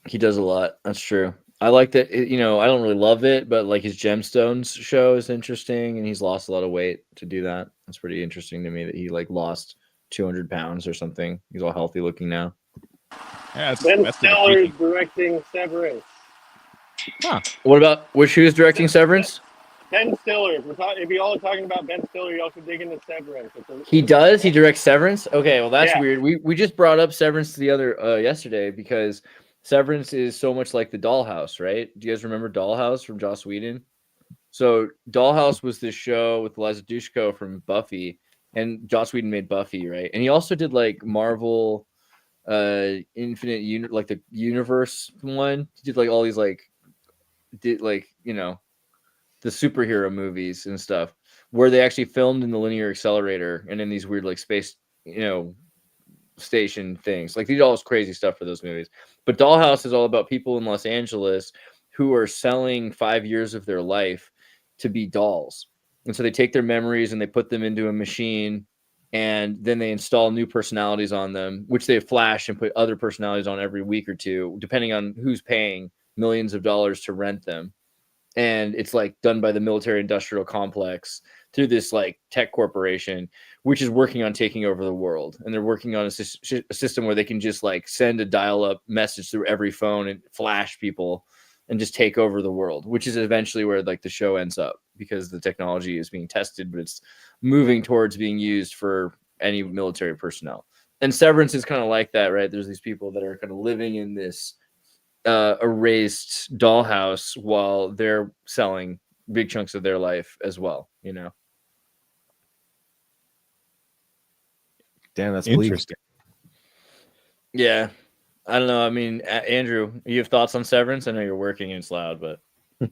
He does a lot. That's true. I like that. I don't really love it, but like his Gemstones show is interesting, and he's lost a lot of weight to do that. That's pretty interesting to me that he like lost 200 pounds or something. He's all healthy looking now. Yeah, Ben that's Stiller is directing Severance. What about who's directing Severance? Ben Stiller. If you all are talking about Ben Stiller, you also dig into Severance. He does. He directs Severance. Okay, well that's Yeah. weird. We just brought up Severance the other yesterday because Severance is so much like the Dollhouse, right? Do you guys remember Dollhouse from Joss Whedon? So Dollhouse was this show with Eliza Dushku from Buffy, and Joss Whedon made Buffy, right? And he also did like Marvel, Infinite like the Universe one. He did like all these the superhero movies and stuff where they actually filmed in the linear accelerator and in these weird like space, station things. Like they did all this crazy stuff for those movies. But Dollhouse is all about people in Los Angeles who are selling 5 years of their life to be dolls. And so they take their memories and they put them into a machine, and then they install new personalities on them, which they flash and put other personalities on every week or two, depending on who's paying millions of dollars to rent them. And it's like done by the military industrial complex through this like tech corporation, which is working on taking over the world. And they're working on a system where they can just like send a dial-up message through every phone and flash people and just take over the world, which is eventually where like the show ends up, because the technology is being tested, but it's moving towards being used for any military personnel. And Severance is kind of like that, right? There's these people that are kind of living in this erased dollhouse while they're selling big chunks of their life as well, Damn, that's bleak. interesting. Yeah, I don't know. I mean, Andrew, you have thoughts on Severance? I know you're working and it's loud, but Yeah,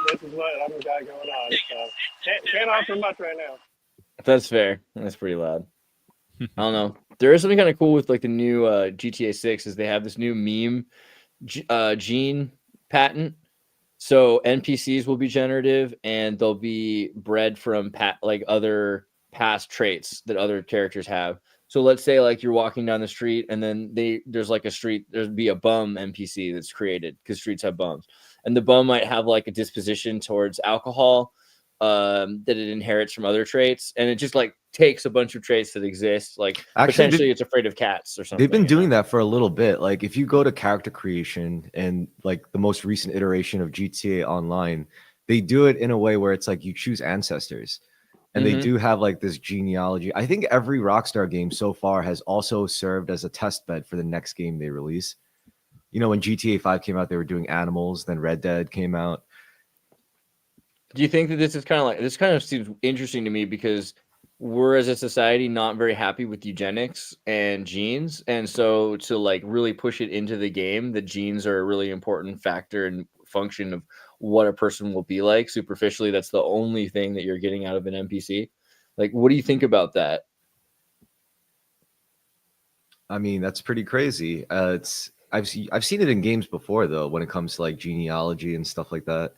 this is what I'm the guy going on. So can't offer much right now. that's fair. That's pretty loud. I don't know. There is something kind of cool with like the new GTA 6 is they have this new meme gene patent. So NPCs will be generative and they'll be bred from other past traits that other characters have. So let's say like you're walking down the street and then there'd be a bum NPC that's created because streets have bums. And the bum might have like a disposition towards alcohol that it inherits from other traits. And it just like takes a bunch of traits that exist. Like Actually, potentially it's afraid of cats or something. They've been doing that for a little bit. Like if you go to character creation and like the most recent iteration of GTA Online, they do it in a way where it's like you choose ancestors. And they do have like this genealogy. I think every Rockstar game so far has also served as a test bed for the next game they release. When GTA 5 came out, they were doing animals. Then Red Dead came out. Do you think that this kind of seems interesting to me because we're as a society not very happy with eugenics and genes, and so to like really push it into the game, the genes are a really important factor and function of what a person will be like. Superficially, that's the only thing that you're getting out of an NPC. Like, what do you think about that? I mean, that's pretty crazy. I've seen it in games before though, when it comes to like genealogy and stuff like that.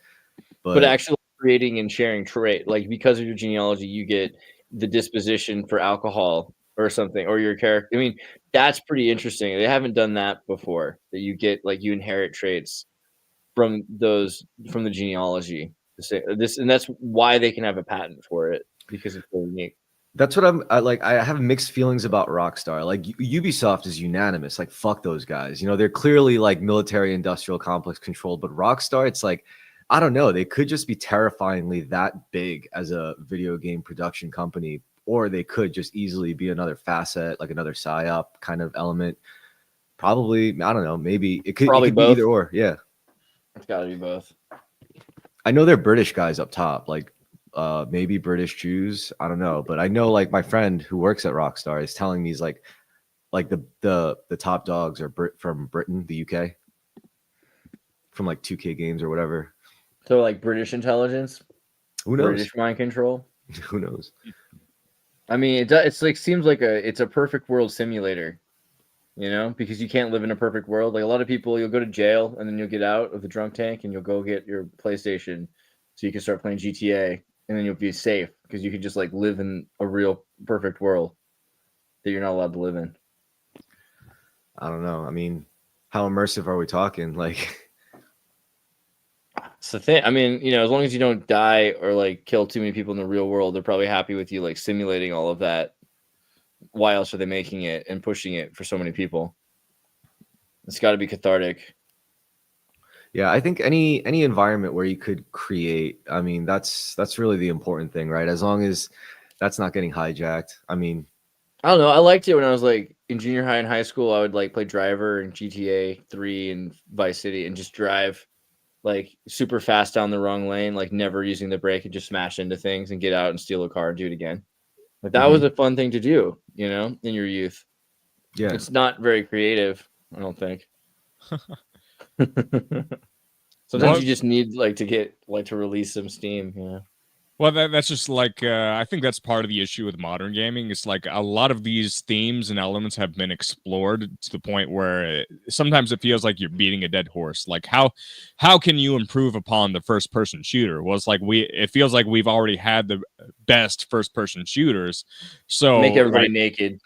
But actually creating and sharing trait, like because of your genealogy, you get the disposition for alcohol or something, or your character. I mean, that's pretty interesting. They haven't done that before. That you get like you inherit traits from the genealogy. And that's why they can have a patent for it, because it's so unique. That's what I have mixed feelings about Rockstar. Like Ubisoft is unanimous. Like fuck those guys. They're clearly like military industrial complex controlled, but Rockstar, it's like, I don't know. They could just be terrifyingly that big as a video game production company, or they could just easily be another facet, like another psyop kind of element. Probably, I don't know, maybe it could Probably be both. either or. Yeah, It's got to be both. I know they're British guys up top, like maybe British Jews. I don't know, but I know like my friend who works at Rockstar is telling me he's like the top dogs are from Britain, the UK, from like 2K games or whatever. So like British intelligence, Who knows? British mind control. Who knows? I mean, it's like seems like it's a perfect world simulator, you know, because you can't live in a perfect world. Like a lot of people, you'll go to jail and then you'll get out of the drunk tank and you'll go get your PlayStation so you can start playing GTA and then you'll be safe because you can just like live in a real perfect world that you're not allowed to live in. I don't know. I mean, how immersive are we talking? Like, It's the thing. I mean, you know, as long as you don't die or like kill too many people in the real world, they're probably happy with you like simulating all of that. Why else are they making it and pushing it for so many people? It's got to be cathartic. yeah, I think any environment where you could create, I mean, that's really the important thing, right? As long as that's not getting hijacked. I mean, I don't know. I liked it when I was like in junior high and high school. I would like play driver in GTA 3 and Vice City and just drive like super fast down the wrong lane, like never using the brake and just smash into things and get out and steal a car and do it again. Like that was a fun thing to do, you know, in your youth. yeah. It's not very creative, I don't think. Sometimes you just need like to get like to release some steam, you know. Well, that's just like I think that's part of the issue with modern gaming. It's like a lot of these themes and elements have been explored to the point where sometimes it feels like you're beating a dead horse. Like how can you improve upon the first person shooter? Well, it's like it feels like we've already had the best first person shooters. So Make everybody like, naked.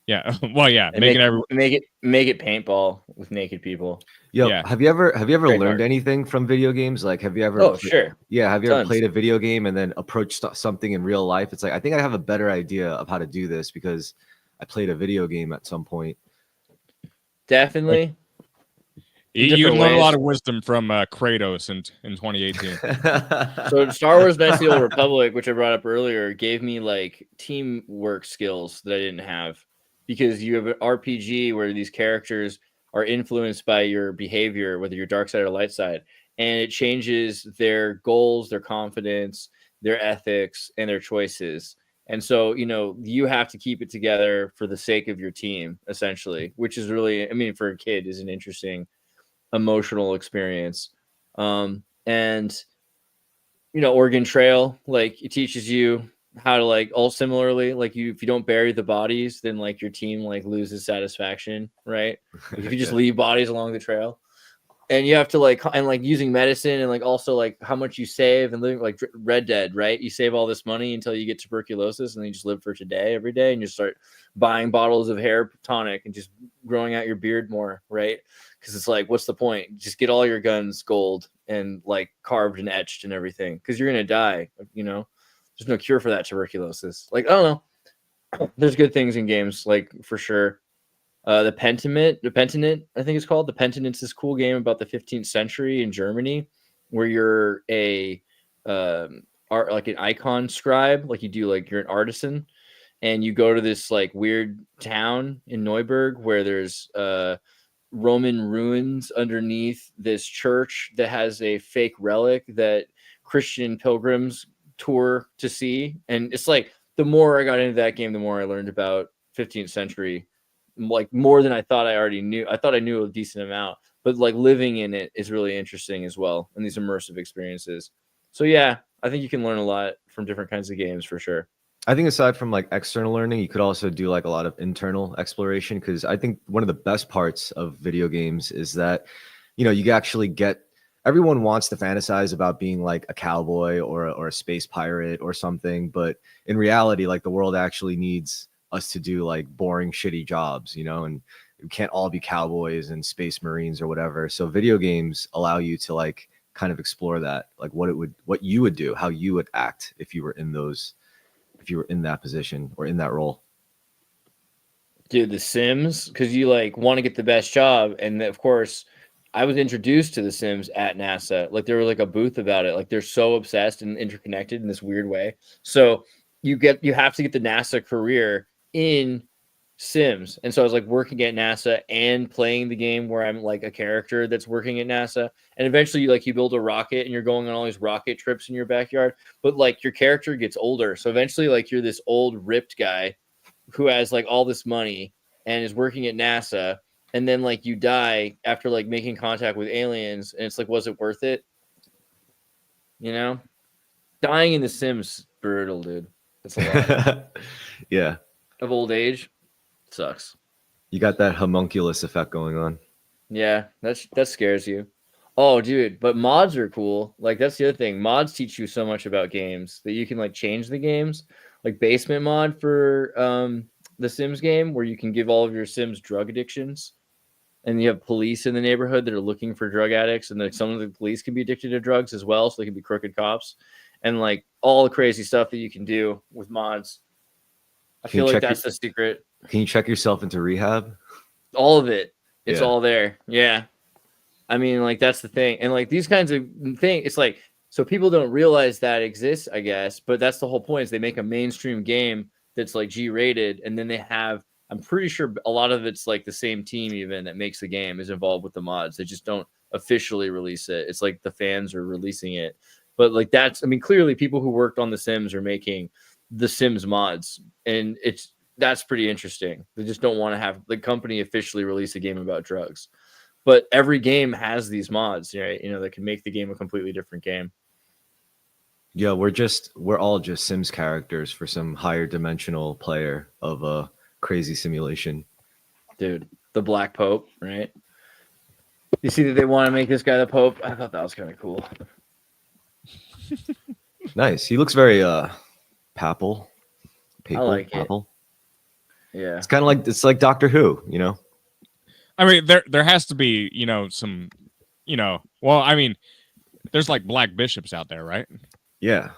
yeah, well, yeah, And make it paintball with naked people. Yo, Yeah. have you ever Trademark. learned anything from video games? Like, have you ever? Oh, sure. Yeah, have you ever Tons. played a video game and then approached something in real life? It's like I think I have a better idea of how to do this because I played a video game at some point. Definitely. you can learn a ways. lot of wisdom from Kratos in 2018. So Star Wars Knights of the Old Republic, which I brought up earlier, gave me like teamwork skills that I didn't have because you have an RPG where these characters are influenced by your behavior, whether you're dark side or light side, and it changes their goals, their confidence, their ethics, and their choices. And so, you know, you have to keep it together for the sake of your team, essentially, which is really, I mean, for a kid is an interesting emotional experience. And you know, Oregon Trail, like it teaches you how to like all similarly, like if you don't bury the bodies, then like your team like loses satisfaction, right? Like if you just leave bodies along the trail. And you have to like and like using medicine and like also like how much you save and living like Red Dead, right? You save all this money until you get tuberculosis and then you just live for today every day and you start buying bottles of hair tonic and just growing out your beard more, right? Because it's like, what's the point? Just get all your guns gold and like carved and etched and everything because you're gonna die, you know. There's no cure for that tuberculosis. Like I don't know. There's good things in games, like for sure. The Pentinent, I think it's called. The Pentinent's this cool game about the 15th century in Germany, where you're a art like an icon scribe, like you do like you're an artisan, and you go to this like weird town in Neuburg where there's Roman ruins underneath this church that has a fake relic that Christian pilgrims tour to see, and it's like the more I got into that game, the more I learned about 15th century. Like more than I thought I already knew. I thought I knew a decent amount, but like living in it is really interesting as well. And these immersive experiences. So yeah, I think you can learn a lot from different kinds of games for sure. I think aside from like external learning, you could also do like a lot of internal exploration because I think one of the best parts of video games is that, you know, you actually get everyone wants to fantasize about being like a cowboy or a space pirate or something. But in reality, like the world actually needs us to do like boring, shitty jobs, you know, and we can't all be cowboys and space marines or whatever. So video games allow you to like kind of explore that, like what you would do, how you would act if you were in that position or in that role. Dude, The Sims, because you like want to get the best job. And of course, I was introduced to The Sims at NASA. Like there was like a booth about it. Like they're so obsessed and interconnected in this weird way. So you have to get the NASA career in Sims. And so I was like working at NASA and playing the game where I'm like a character that's working at NASA. And eventually you build a rocket and you're going on all these rocket trips in your backyard, but like your character gets older. So eventually like you're this old ripped guy who has like all this money and is working at NASA. And then like you die after like making contact with aliens. And it's like, was it worth it? You know, dying in the Sims, brutal, dude. That's a lot Yeah. of old age. Sucks. You got that homunculus effect going on. Yeah, that scares you. Oh, dude, but mods are cool. Like that's the other thing. Mods teach you so much about games that you can like change the games. Like basement mod for the Sims game where you can give all of your Sims drug addictions. And you have police in the neighborhood that are looking for drug addicts, and like some of the police can be addicted to drugs as well, so they can be crooked cops. And like all the crazy stuff that you can do with mods. I feel like that's the secret. Can you check yourself into rehab? All of it. It's Yeah. all there. Yeah. I mean, like, that's the thing. And like these kinds of things, it's like, so people don't realize that exists, I guess, but that's the whole point is they make a mainstream game that's like G-rated. And then they have, I'm pretty sure a lot of it's like the same team even that makes the game is involved with the mods. They just don't officially release it. It's like the fans are releasing it. But like that's, I mean, clearly people who worked on the Sims are making the Sims mods. And that's pretty interesting. They just don't want to have the company officially release a game about drugs. But every game has these mods, right? You know, that can make the game a completely different game. Yeah, we're all just Sims characters for some higher dimensional player of a crazy simulation. Dude, the Black Pope, right? You see that they want to make this guy the Pope? I thought that was kind of cool. Nice. He looks very papal. I like it. papal. Yeah. It's kind of like it's like Doctor Who, you know? I mean, there has to be, you know, some, you know, well, I mean, there's like black bishops out there, right? Yeah.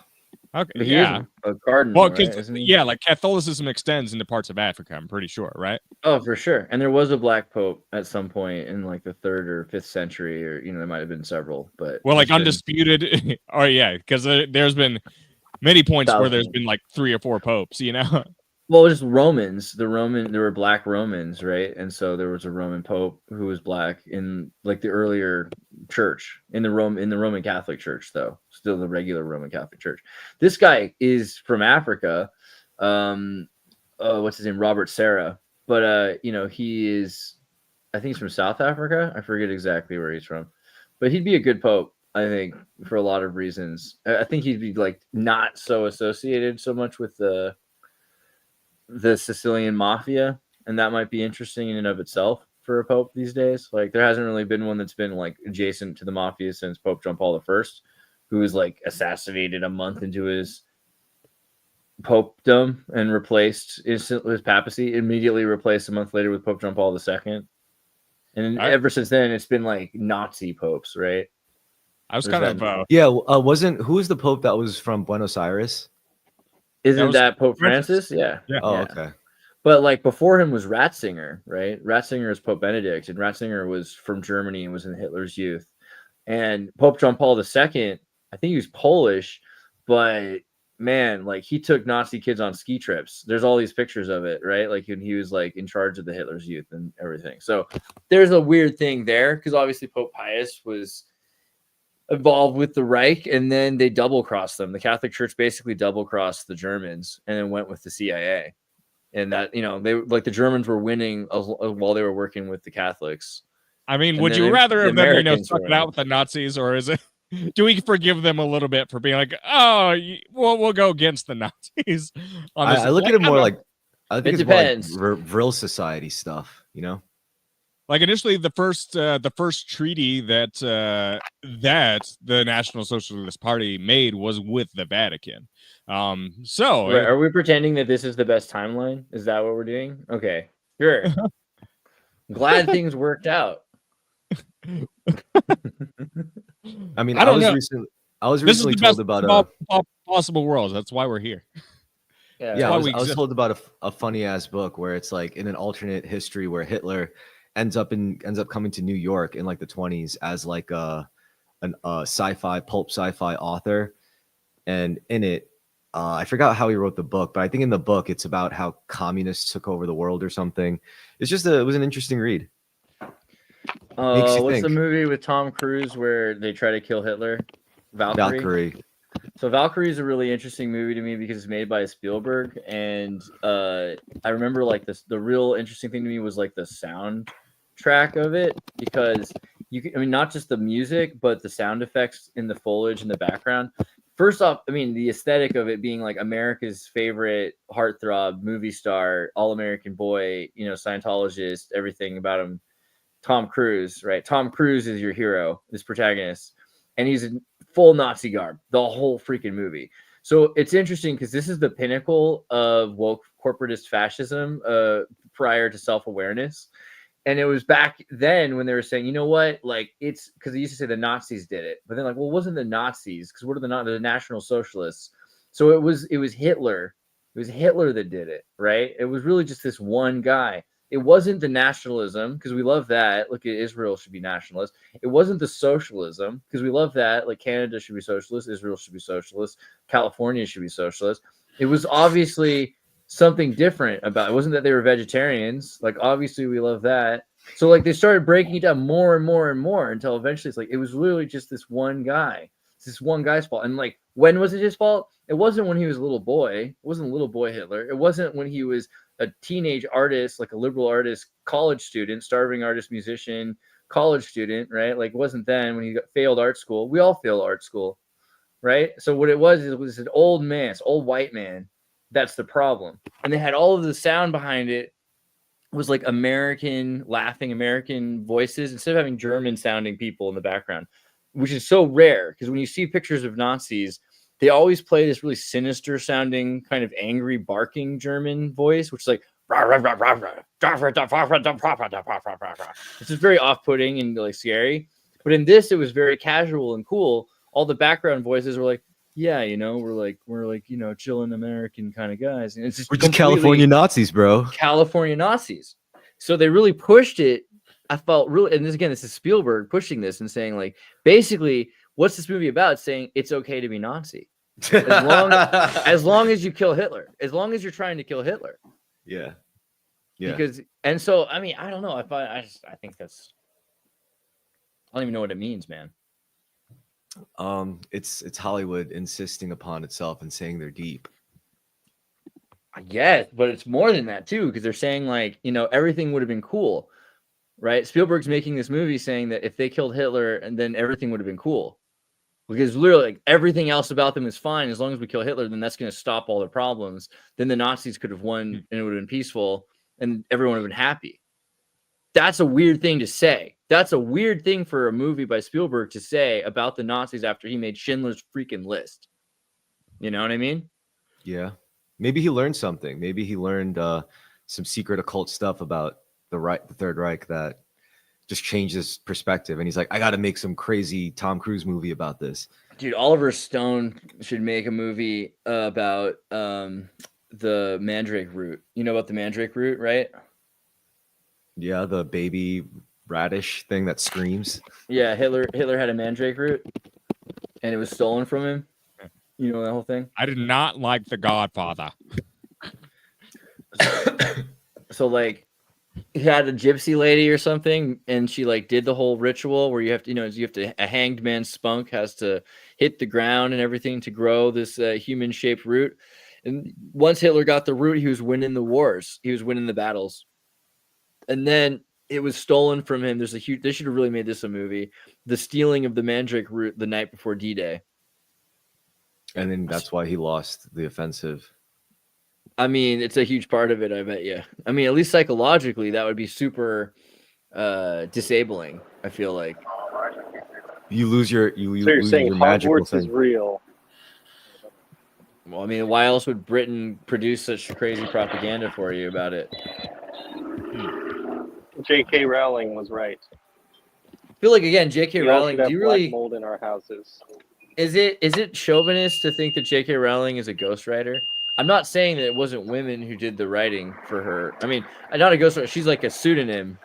Okay, But he yeah. is a cardinal, Well, right? because Isn't he? yeah, like Catholicism extends into parts of Africa. I'm pretty sure, right? Oh, for sure. And there was a Black Pope at some point in like the 3rd or 5th century, or, you know, there might have been several, but Well, like there's been undisputed. Oh yeah, because there's been many points where there's thousands. been like 3 or 4 popes. You know. Well, just Romans. There were black Romans, right? And so there was a Roman Pope who was black in like the earlier church in the Roman Catholic Church, though still the regular Roman Catholic Church. This guy is from Africa. What's his name? Robert Serra. But you know, he is. I think he's from South Africa. I forget exactly where he's from, but he'd be a good Pope. I think for a lot of reasons. I think he'd be like not so associated so much with the Sicilian mafia, and that might be interesting in and of itself for a pope these days. Like there hasn't really been one that's been like adjacent to the mafia since Pope John Paul I, who was like assassinated a month into his popedom and replaced his papacy, immediately replaced a month later with Pope John Paul II. And ever since then it's been like Nazi popes, right? I was kind of Yeah, who was the Pope that was from Buenos Aires? Isn't that Pope Francis? Yeah. Oh, Yeah. okay. But like before him was Ratzinger, right? Ratzinger is Pope Benedict, and Ratzinger was from Germany and was in Hitler's youth. And Pope John Paul II, I think he was Polish, but man, like he took Nazi kids on ski trips. There's all these pictures of it, right? Like when he was like in charge of the Hitler's youth and everything. So there's a weird thing there because obviously Pope Pius was involved with the Reich, and then they double crossed them. The Catholic Church basically double crossed the Germans and then went with the CIA. And that, you know, they like the Germans were winning while they were working with the Catholics. I mean, And would then you rather the have them, you know, Americans stuck were it out with the Nazis, or is it? Do we forgive them a little bit for being like, oh, we'll go against the Nazis? On this? I look at it more like I think It it's more like depends. Vril Society stuff, you know? Like initially, the first treaty that the National Socialist Party made was with the Vatican. So Right, are we pretending that this is the best timeline? Is that what we're doing? Okay, sure. Glad things worked out. I mean, I don't know. I was This is recently the told best about of all possible worlds. That's why we're here. yeah, why I we was exist. told about a funny ass book where it's like in an alternate history where Hitler ends up coming to New York in like the 1920s as like a pulp sci-fi author, and in it I forgot how he wrote the book, but I think in the book it's about how communists took over the world or something. It was an interesting read. Makes you What's the think. movie with Tom Cruise where they try to kill Hitler? Valkyrie. Valkyrie. So Valkyrie is a really interesting movie to me because it's made by Spielberg, and I remember like the real interesting thing to me was like the soundtrack of it, because I mean, not just the music, but the sound effects in the foliage in the background. First off, I mean, the aesthetic of it being like America's favorite heartthrob, movie star, all-American boy, you know, Scientologist, everything about him, Tom Cruise, right? Tom Cruise is your hero, this protagonist, and he's in full Nazi garb the whole freaking movie. So it's interesting because this is the pinnacle of woke corporatist fascism prior to self-awareness. And it was back then when they were saying, you know what, like it's because they used to say the Nazis did it, but then like, well, it wasn't the Nazis, because what are the National Socialists? So it was Hitler. It was Hitler that did it, right? It was really just this one guy. It wasn't the nationalism, because we love that. Look, at Israel should be nationalist. It wasn't the socialism, because we love that. Like Canada should be socialist, Israel should be socialist, California should be socialist. It was obviously something different about it. Wasn't that they were vegetarians? Like obviously we love that. So like they started breaking it down more and more and more until eventually it's like it was literally just this one guy. It's this one guy's fault. And like, when was it his fault? It wasn't when he was a little boy. It wasn't little boy Hitler. It wasn't when he was a teenage artist, like a liberal artist, college student, starving artist, musician, college student, right? Like it wasn't then when he failed art school. We all fail art school, right? So what it was an old man, this old white man. That's the problem. And they had all of the sound behind it was like American laughing American voices instead of having German sounding people in the background, which is so rare because when you see pictures of Nazis, they always play this really sinister sounding kind of angry barking German voice, which is like it's just very off-putting and like scary. But in this, it was very casual and cool. All the background voices were like, yeah, you know, we're like, you know, chilling American kind of guys. And it's just We're just California Nazis, bro. California Nazis. So they really pushed it. I felt really, and this is Spielberg pushing this and saying like, basically, what's this movie about? It's saying it's okay to be Nazi. As long as you kill Hitler, as long as you're trying to kill Hitler. Yeah. Because, and so, I mean, I don't know. I think that's, I don't even know what it means, man. It's Hollywood insisting upon itself and saying they're deep. I guess, but it's more than that too, because they're saying like, you know, everything would have been cool, right? Spielberg's making this movie saying that if they killed Hitler, and then everything would have been cool, because literally like everything else about them is fine as long as we kill Hitler. Then that's going to stop all the problems. Then the Nazis could have won, and it would have been peaceful, and everyone would have been happy. That's a weird thing to say. That's a weird thing for a movie by Spielberg to say about the Nazis after he made Schindler's freaking List. You know what I mean? Yeah. Maybe he learned something. Maybe he learned some secret occult stuff about the Third Reich that just changed his perspective. And he's like, I got to make some crazy Tom Cruise movie about this. Dude, Oliver Stone should make a movie about the Mandrake root. You know about the Mandrake root, right? Yeah, the baby radish thing that screams. Yeah, Hitler had a Mandrake root, and it was stolen from him. You know that whole thing? I did not like The Godfather. So like, he had a gypsy lady or something, and she like did the whole ritual where you have to, a hanged man's spunk has to hit the ground and everything to grow this human shaped root. And once Hitler got the root, he was winning the wars. He was winning the battles. And then it was stolen from him. They should have really made this a movie. The stealing of the Mandrake root the night before D-Day. And then that's why he lost the offensive. I mean, it's a huge part of it, I bet you. I mean, at least psychologically, that would be super disabling, I feel like. You lose your So you're saying your magical Hogwarts is thing. real? Well, I mean, why else would Britain produce such crazy propaganda for you about it? J.K. Rowling was right. I feel like, again, J.K. We all Rowling, should have do you black really... mold in our houses. Is it chauvinist to think that J.K. Rowling is a ghostwriter? I'm not saying that it wasn't women who did the writing for her. I mean, not a ghostwriter. She's like a pseudonym.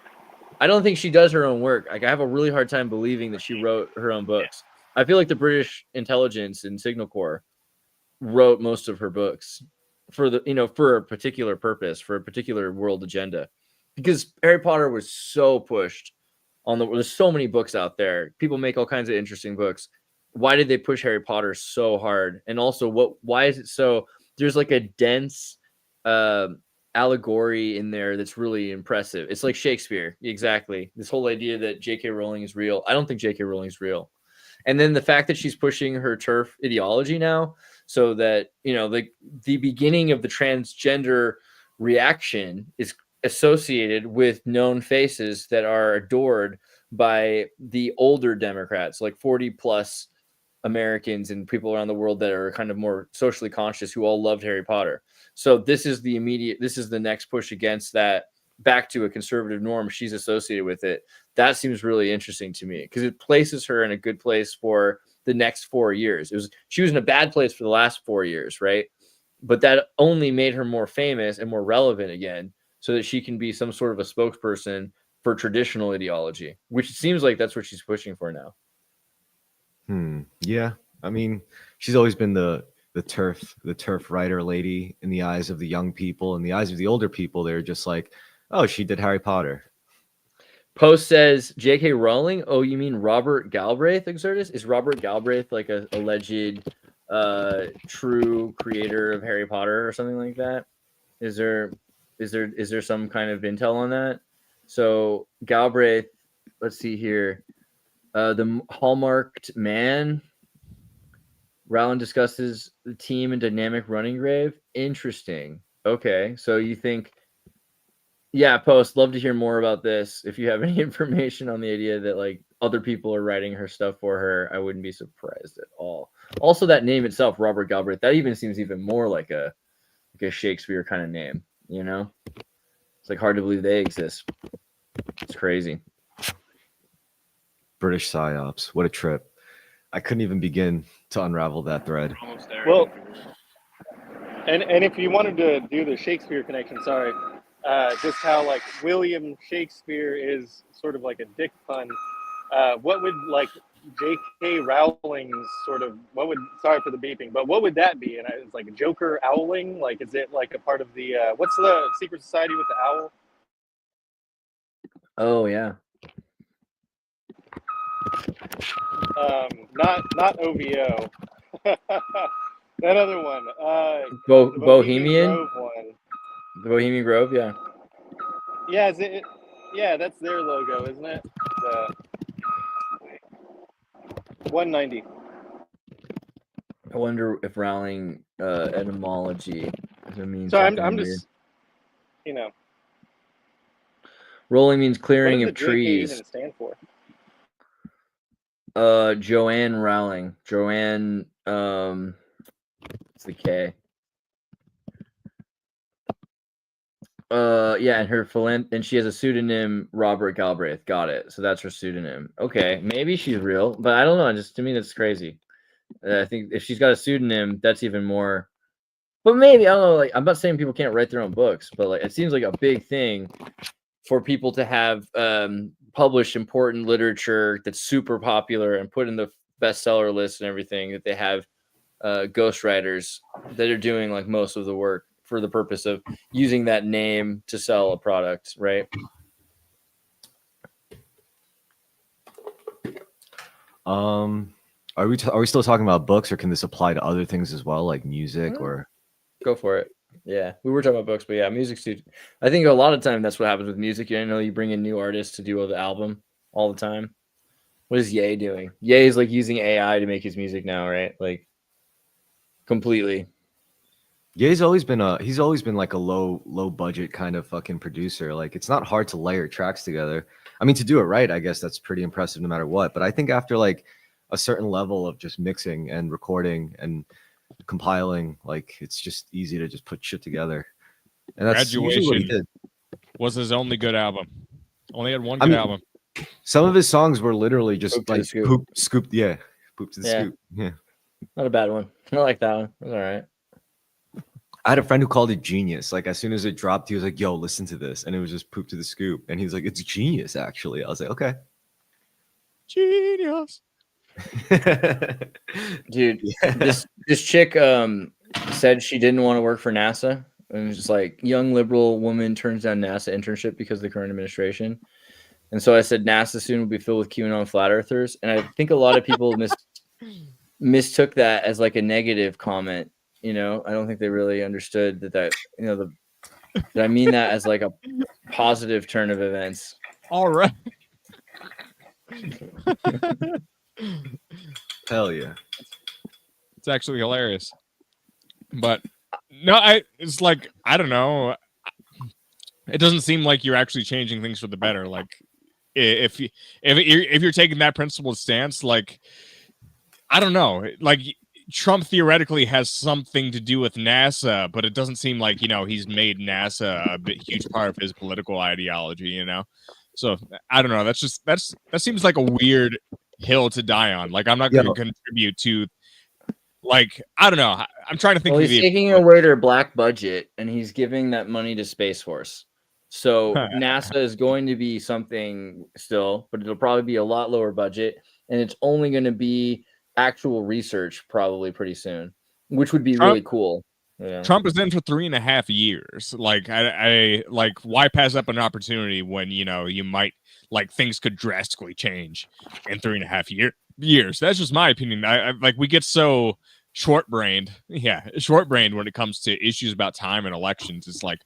I don't think she does her own work. Like, I have a really hard time believing that she wrote her own books. I feel like the British intelligence and Signal Corps wrote most of her books for for a particular purpose, for a particular world agenda, because Harry Potter was so pushed there's so many books out there. People make all kinds of interesting books. Why did they push Harry Potter so hard? And also why is it so, there's like a dense allegory in there that's really impressive. It's like Shakespeare. Exactly. This whole idea that J.K. Rowling is real. I don't think J.K. Rowling is real. And then the fact that she's pushing her TERF ideology now, so that, the beginning of the transgender reaction is associated with known faces that are adored by the older Democrats, like 40 plus Americans and people around the world that are kind of more socially conscious, who all loved Harry Potter. So this is the next push against that, back to a conservative norm. She's associated with it. That seems really interesting to me, because it places her in a good place for the next 4 years. She was in a bad place for the last 4 years, right? But that only made her more famous and more relevant again, so that she can be some sort of a spokesperson for traditional ideology, which it seems like that's what she's pushing for now. Yeah. I mean, she's always been the TERF writer lady in the eyes of the young people. In the eyes of the older people, they're just like, oh, she did Harry Potter. Post says J.K. Rowling. Oh, you mean Robert Galbraith? Xirtus? Is Robert Galbraith like a alleged true creator of Harry Potter or something like that? Is there some kind of intel on that? So Galbraith, let's see here. The hallmarked man. Rowling discusses the team and dynamic running grave. Interesting. Okay, so you think, yeah, Post, love to hear more about this. If you have any information on the idea that like other people are writing her stuff for her, I wouldn't be surprised at all. Also, that name itself, Robert Galbraith, that even seems even more like a Shakespeare kind of name, It's like hard to believe they exist. It's crazy. British psyops. What a trip. I couldn't even begin to unravel that thread. Well, and if you wanted to do the Shakespeare connection, sorry, just how like William Shakespeare is sort of like a dick pun. What would like J.K. Rowling's sorry for the beeping, but what would that be? And it's like Joker owling. Like, is it like a part of the what's the secret society with the owl? Oh yeah. Not OVO. That other one. Bohemian. Bohemian Grove one. The Bohemian Grove, yeah. Yeah, yeah, that's their logo, isn't it? The 190. I wonder if Rowling etymology means. So I'm just, Rolling means clearing what of does the JK trees. even stand for? Joanne Rowling. Joanne, it's the K. Yeah, and her and she has a pseudonym, Robert Galbraith. Got it. So that's her pseudonym. Okay, maybe she's real, but I don't know. Just to me, that's crazy. I think if she's got a pseudonym, that's even more. But maybe, I don't know. Like, I'm not saying people can't write their own books, but like, it seems like a big thing for people to have published important literature that's super popular and put in the bestseller list and everything, that they have ghostwriters that are doing like most of the work for the purpose of using that name to sell a product, right? Are we still talking about books, or can this apply to other things as well, like music? Or go for it. Yeah, we were talking about books, but yeah, music's too. I think a lot of time that's what happens with music. You bring in new artists to do the album all the time. What is Ye doing? Ye is like using AI to make his music now, right? Like completely. Yeah, he's always been like a low budget kind of fucking producer. Like, it's not hard to layer tracks together. I mean, to do it right, I guess that's pretty impressive no matter what. But I think after like a certain level of just mixing and recording and compiling, like, it's just easy to just put shit together. And that's usually what he did. Was his only good album. Only had one good album. Some of his songs were literally just Poop to like the scoop. poop to the scoop. Yeah. Not a bad one. I like that one. It was all right. I had a friend who called it genius. Like, as soon as it dropped, he was like, yo, listen to this. And it was just poop to the scoop. And he was like, it's genius, actually. I was like, okay. Genius. Dude, Yeah. this chick said she didn't want to work for NASA. And it was just like young liberal woman turns down NASA internship because of the current administration. And so I said NASA soon will be filled with QAnon flat earthers. And I think a lot of people mistook that as like a negative comment. You know, I don't think they really understood that you know that I mean that as like a positive turn of events. All right. Hell yeah. It's actually hilarious. But no, it's like, I don't know. It doesn't seem like you're actually changing things for the better. Like if you're taking that principled stance, like, I don't know, like Trump theoretically has something to do with NASA, but it doesn't seem like, you know, he's made NASA a huge part of his political ideology, you know? So I don't know. That seems like a weird hill to die on. Like, I'm not going to contribute to, like, I don't know. I'm trying to think. Well, he's taking away their black budget and he's giving that money to Space Force. So NASA is going to be something still, but it'll probably be a lot lower budget, and it's only going to be actual research probably pretty soon, which would be really cool. Yeah. Trump is in for 3.5 years. Like, I like, why pass up an opportunity when, you know, you might, like, things could drastically change in 3.5 years. That's just my opinion. I like, we get so short-brained when it comes to issues about time and elections. It's like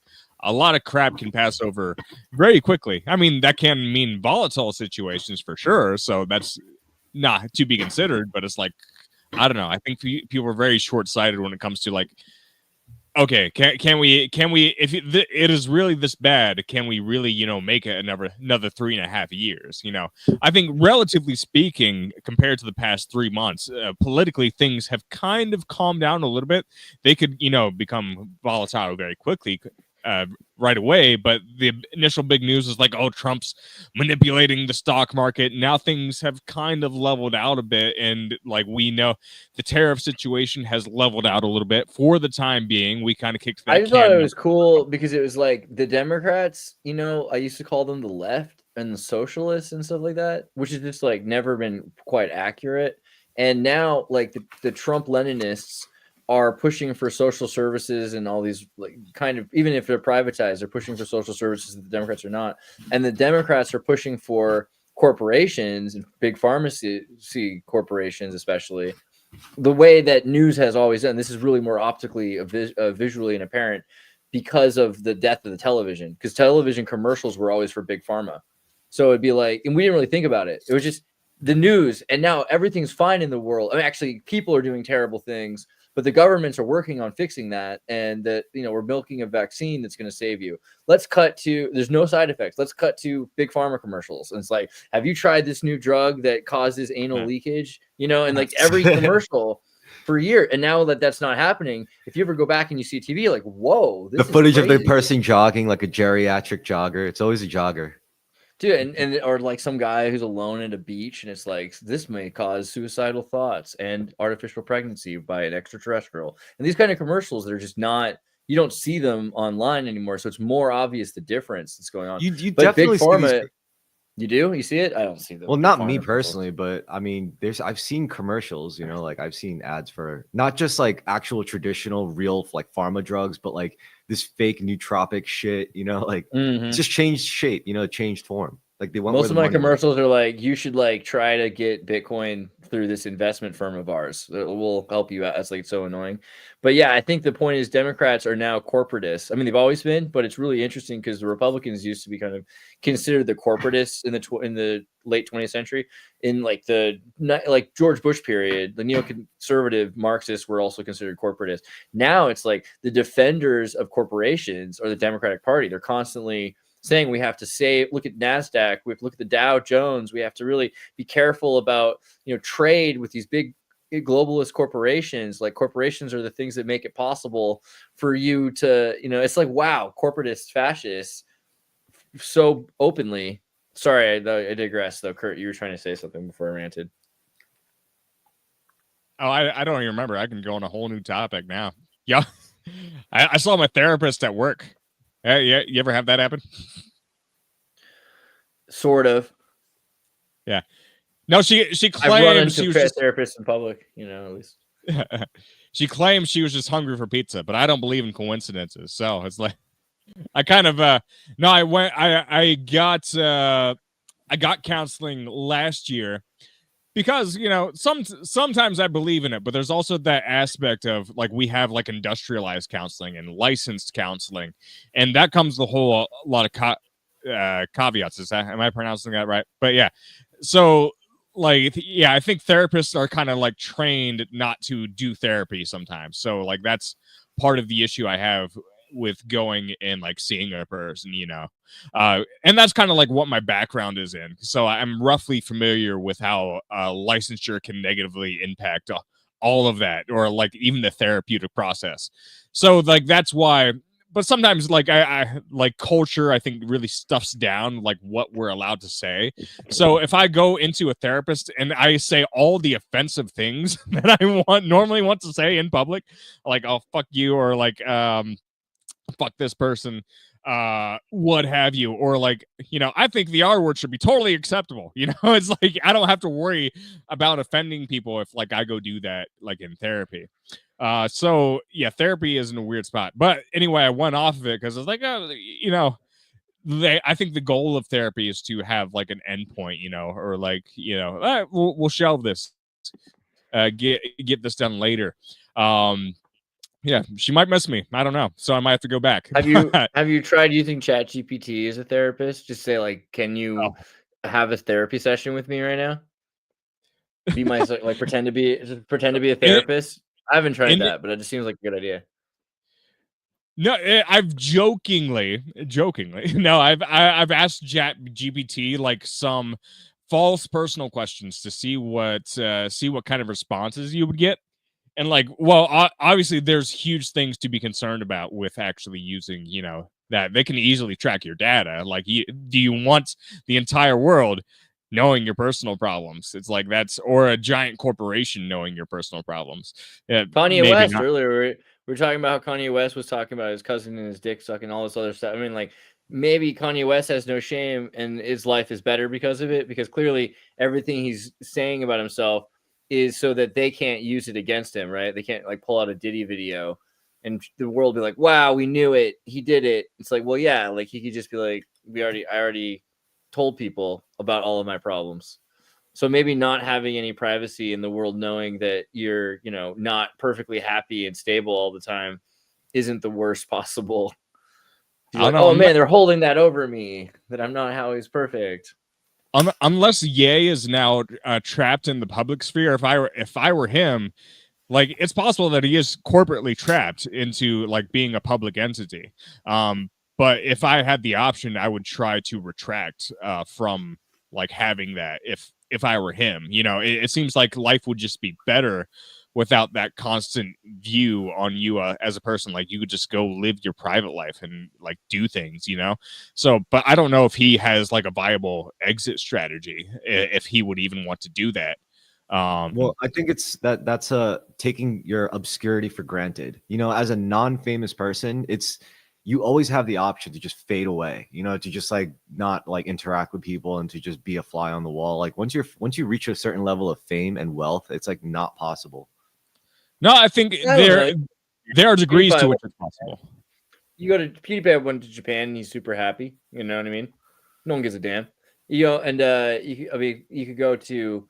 a lot of crap can pass over very quickly. I mean, that can mean volatile situations for sure. So that's not to be considered, but it's like, I don't know. I think people are very short-sighted when it comes to, like, okay, can we if it is really this bad, can we really, you know, make it another 3.5 years? You know, I think relatively speaking, compared to the past 3 months, politically things have kind of calmed down a little bit. They could, you know, become volatile very quickly. Right away, but the initial big news is like, oh, Trump's manipulating the stock market. Now things have kind of leveled out a bit, and like, we know the tariff situation has leveled out a little bit for the time being. We kind of kicked that. I just thought it was cool because it was like the Democrats, you know, I used to call them the left and the socialists and stuff like that, which is just like never been quite accurate. And now like the Trump Leninists are pushing for social services and all these, like, kind of, even if they're privatized, they're pushing for social services that the Democrats are not. And the Democrats are pushing for corporations and big pharmacy corporations, especially the way that news has always done. This is really more optically visually and apparent because of the death of the television, because television commercials were always for big pharma. So it'd be like, and we didn't really think about it. It was just the news. And now everything's fine in the world. I mean, actually, people are doing terrible things, but the governments are working on fixing that, and that, you know, we're milking a vaccine that's going to save you. Let's cut to, there's no side effects. Let's cut to big pharma commercials. And it's like, have you tried this new drug that causes anal leakage? You know, and like every commercial for a year. And now that that's not happening, if you ever go back and you see TV, like, whoa, this the footage is of the person jogging, like a geriatric jogger. It's always a jogger. Dude, and or like some guy who's alone at a beach, and it's like, this may cause suicidal thoughts and artificial pregnancy by an extraterrestrial. And these kind of commercials, they're just not, you don't see them online anymore. So it's more obvious the difference that's going on. You but definitely big pharma, you do? You see it? I don't see them. Well, not me personally, but I mean, I've seen commercials, you know, like I've seen ads for not just like actual traditional real like pharma drugs, but like this fake nootropic shit, you know, like it's just changed shape, you know, changed form. Like they went most of my commercials are like, you should like try to get Bitcoin through this investment firm of ours. It will help you out. It's like so annoying. But yeah, I think the point is Democrats are now corporatists. I mean, they've always been, but it's really interesting because the Republicans used to be kind of considered the corporatists in the late 20th century. In like the George Bush period, the neoconservative Marxists were also considered corporatists. Now it's like the defenders of corporations are the Democratic Party. They're constantly saying we have to look at NASDAQ, we have to look at the Dow Jones, we have to really be careful about, you know, trade with these big globalist corporations. Like, corporations are the things that make it possible for you to, you know, it's like, wow, corporatists, fascists, so openly. Sorry, I digress though. Kurt, you were trying to say something before I ranted. Oh, I don't even remember. I can go on a whole new topic now. Yeah, I saw my therapist at work. Yeah, you ever have that happen? Sort of. Yeah. No, she I've run claimed into she was a just therapist in public, at least. she claimed she was just hungry for pizza, but I don't believe in coincidences. So it's like I kind of no, I got counseling last year because sometimes I believe in it, but there's also that aspect of like we have like industrialized counseling and licensed counseling, and that comes the whole lot of caveats. Am I pronouncing that right? But yeah, so like I think therapists are kind of like trained not to do therapy sometimes. So like that's part of the issue I have with going and like seeing a person, and that's kind of like what my background is in. So I'm roughly familiar with how licensure can negatively impact all of that, or like even the therapeutic process. So like that's why. But sometimes like I like culture, I think really stuffs down like what we're allowed to say. So if I go into a therapist and I say all the offensive things that I normally want to say in public, like "oh fuck you" or like fuck this person, what have you, or like I think the R word should be totally acceptable. It's like I don't have to worry about offending people if like I go do that like in therapy. So yeah, therapy is in a weird spot, but anyway, I went off of it because I was like, I think the goal of therapy is to have like an endpoint, or like we'll shelve this, get this done later. Yeah, she might miss me. I don't know. So I might have to go back. Have you tried using ChatGPT as a therapist? Just say like, can you have a therapy session with me right now? Be my like pretend to be a therapist. I haven't tried that, but it just seems like a good idea. No, I've jokingly. No, I've asked ChatGPT like some false personal questions to see what kind of responses you would get. And like, well, obviously there's huge things to be concerned about with actually using, that they can easily track your data. Like, do you want the entire world knowing your personal problems? It's like or a giant corporation knowing your personal problems. Kanye West earlier, we were talking about how Kanye West was talking about his cousin and his dick sucking, all this other stuff. I mean, like, maybe Kanye West has no shame and his life is better because of it, because clearly everything he's saying about himself is so that they can't use it against him, right? They can't like pull out a Diddy video and the world be like, wow, we knew it, he did it. It's like, well, yeah, like he could just be like, I already told people about all of my problems. So maybe not having any privacy in the world, knowing that you're, not perfectly happy and stable all the time isn't the worst possible. Like, oh man, they're holding that over me, that I'm not always perfect. Unless Ye is now trapped in the public sphere, if I were him, like it's possible that he is corporately trapped into like being a public entity. But if I had the option, I would try to retract from like having that. If I were him, it seems like life would just be better without that constant view on you as a person. Like you could just go live your private life and like do things, So, but I don't know if he has like a viable exit strategy, if he would even want to do that. Well, I think it's that's taking your obscurity for granted. As a non-famous person, you always have the option to just fade away, to just like not like interact with people and to just be a fly on the wall. Like once you reach a certain level of fame and wealth, it's like not possible. No, I think there are degrees to which it's possible. You go to PewDiePie went to Japan and he's super happy. You know what I mean? No one gives a damn. And you could go to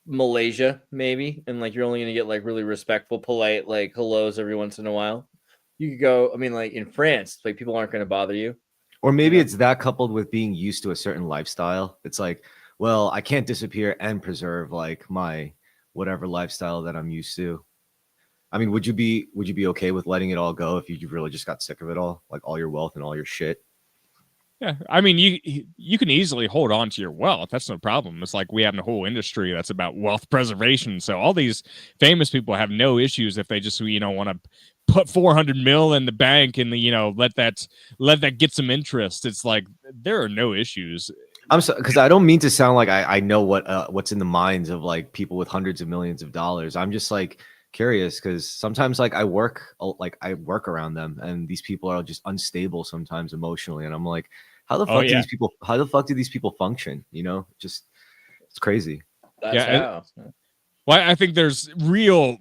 Malaysia maybe, and like you're only gonna get like really respectful, polite like hellos every once in a while. You could go, like in France, like people aren't gonna bother you. Or maybe it's that coupled with being used to a certain lifestyle. It's like, well, I can't disappear and preserve like my whatever lifestyle that I'm used to. I mean, would you be okay with letting it all go if you really just got sick of it all, like all your wealth and all your shit? Yeah, I mean, you can easily hold on to your wealth. That's no problem. It's like we have a whole industry that's about wealth preservation. So all these famous people have no issues if they just want to put 400 mil in the bank and let that get some interest. It's like there are no issues. I'm sorry, because I don't mean to sound like I know what's in the minds of like people with hundreds of millions of dollars. I'm just like curious because sometimes like I work around them and these people are just unstable sometimes emotionally, and I'm like, how the fuck do these people function? Just it's crazy. That's Yeah, how. well, I think there's real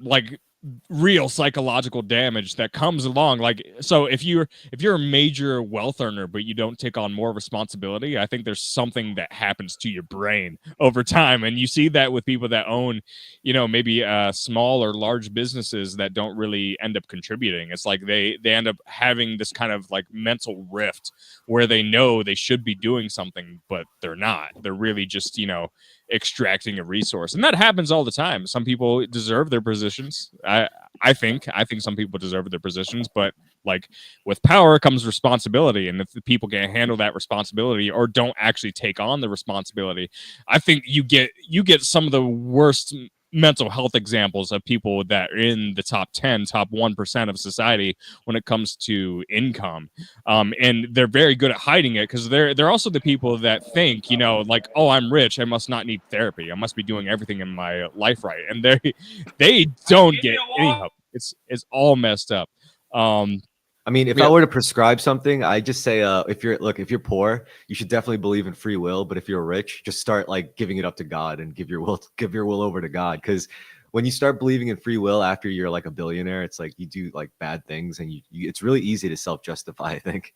psychological damage that comes along. Like, so if you're a major wealth earner but you don't take on more responsibility, I think there's something that happens to your brain over time. And you see that with people that own, maybe small or large businesses that don't really end up contributing. It's like they end up having this kind of like mental rift where they know they should be doing something but they're not. They're really just extracting a resource, and that happens all the time. Some people deserve their positions. I think some people deserve their positions, but like with power comes responsibility, and if the people can't handle that responsibility or don't actually take on the responsibility, I think you get some of the worst mental health examples of people that are in the top 10, top 1% of society when it comes to income. And they're very good at hiding it because they're also the people that think, like, oh, I'm rich, I must not need therapy, I must be doing everything in my life right. And they don't get any help. It's all messed up. I mean, if I were to prescribe something, I just say, if you're poor, you should definitely believe in free will. But if you're rich, just start like giving it up to God and give your will over to God. Because when you start believing in free will after you're like a billionaire, it's like you do like bad things, and it's really easy to self-justify, I think.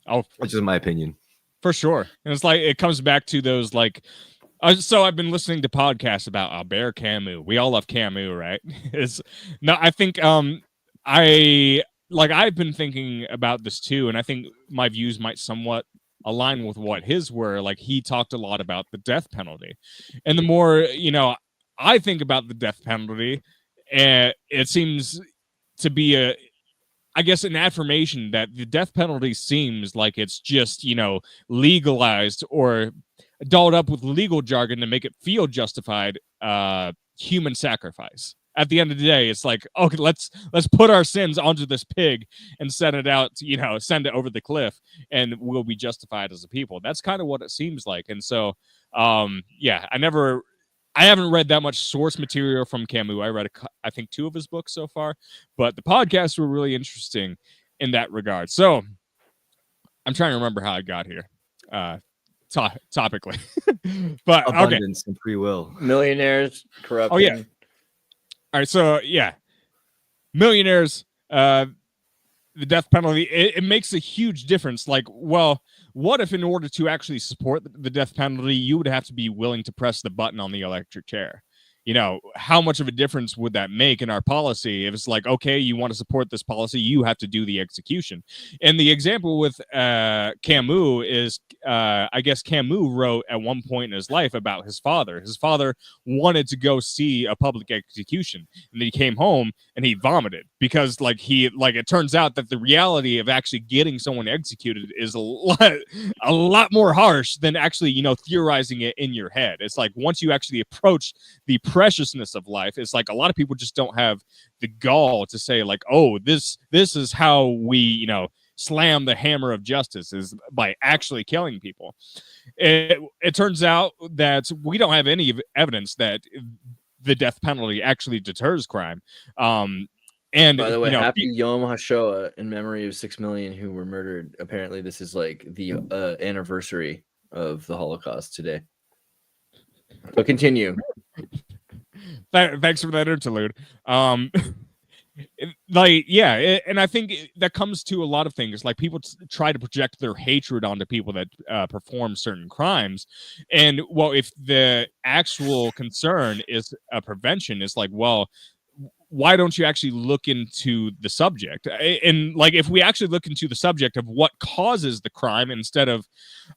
Oh, which is my opinion. For sure. And it's like it comes back to those like. So I've been listening to podcasts about Albert Camus. We all love Camus, right? I think I've been thinking about this too, and I think my views might somewhat align with what his were. Like, he talked a lot about the death penalty, and the more I think about the death penalty, and it seems to be an affirmation that the death penalty seems like it's just legalized or dolled up with legal jargon to make it feel justified human sacrifice. At the end of the day, it's like, okay, let's put our sins onto this pig and send it out, send it over the cliff, and we'll be justified as a people. That's kind of what it seems like. And so, I haven't read that much source material from Camus. I read, I think, 2 of his books so far, but the podcasts were really interesting in that regard. So I'm trying to remember how I got here. Topically, but abundance and free will, millionaires, corruption. Oh yeah. All right, so millionaires, the death penalty. It makes a huge difference. Like, well, what if in order to actually support the death penalty, you would have to be willing to press the button on the electric chair? How much of a difference would that make in our policy if it's like, okay, you want to support this policy, you have to do the execution? And the example with Camus is, I guess Camus wrote at one point in his life about his father. His father wanted to go see a public execution, and then he came home and he vomited because it turns out that the reality of actually getting someone executed is a lot more harsh than actually, theorizing it in your head. It's like once you actually approach the preciousness of life, it's like a lot of people just don't have the gall to say like, oh, this is how we slam the hammer of justice, is by actually killing people. It turns out that we don't have any evidence that the death penalty actually deters crime. And by the way, happy Yom HaShoah in memory of 6 million who were murdered. Apparently this is like the anniversary of the Holocaust today. So continue. Thanks for that interlude. And I think that comes to a lot of things. Like, people try to project their hatred onto people that perform certain crimes. And well, if the actual concern is a prevention, it's like, well, why don't you actually look into the subject? And like, if we actually look into the subject of what causes the crime instead of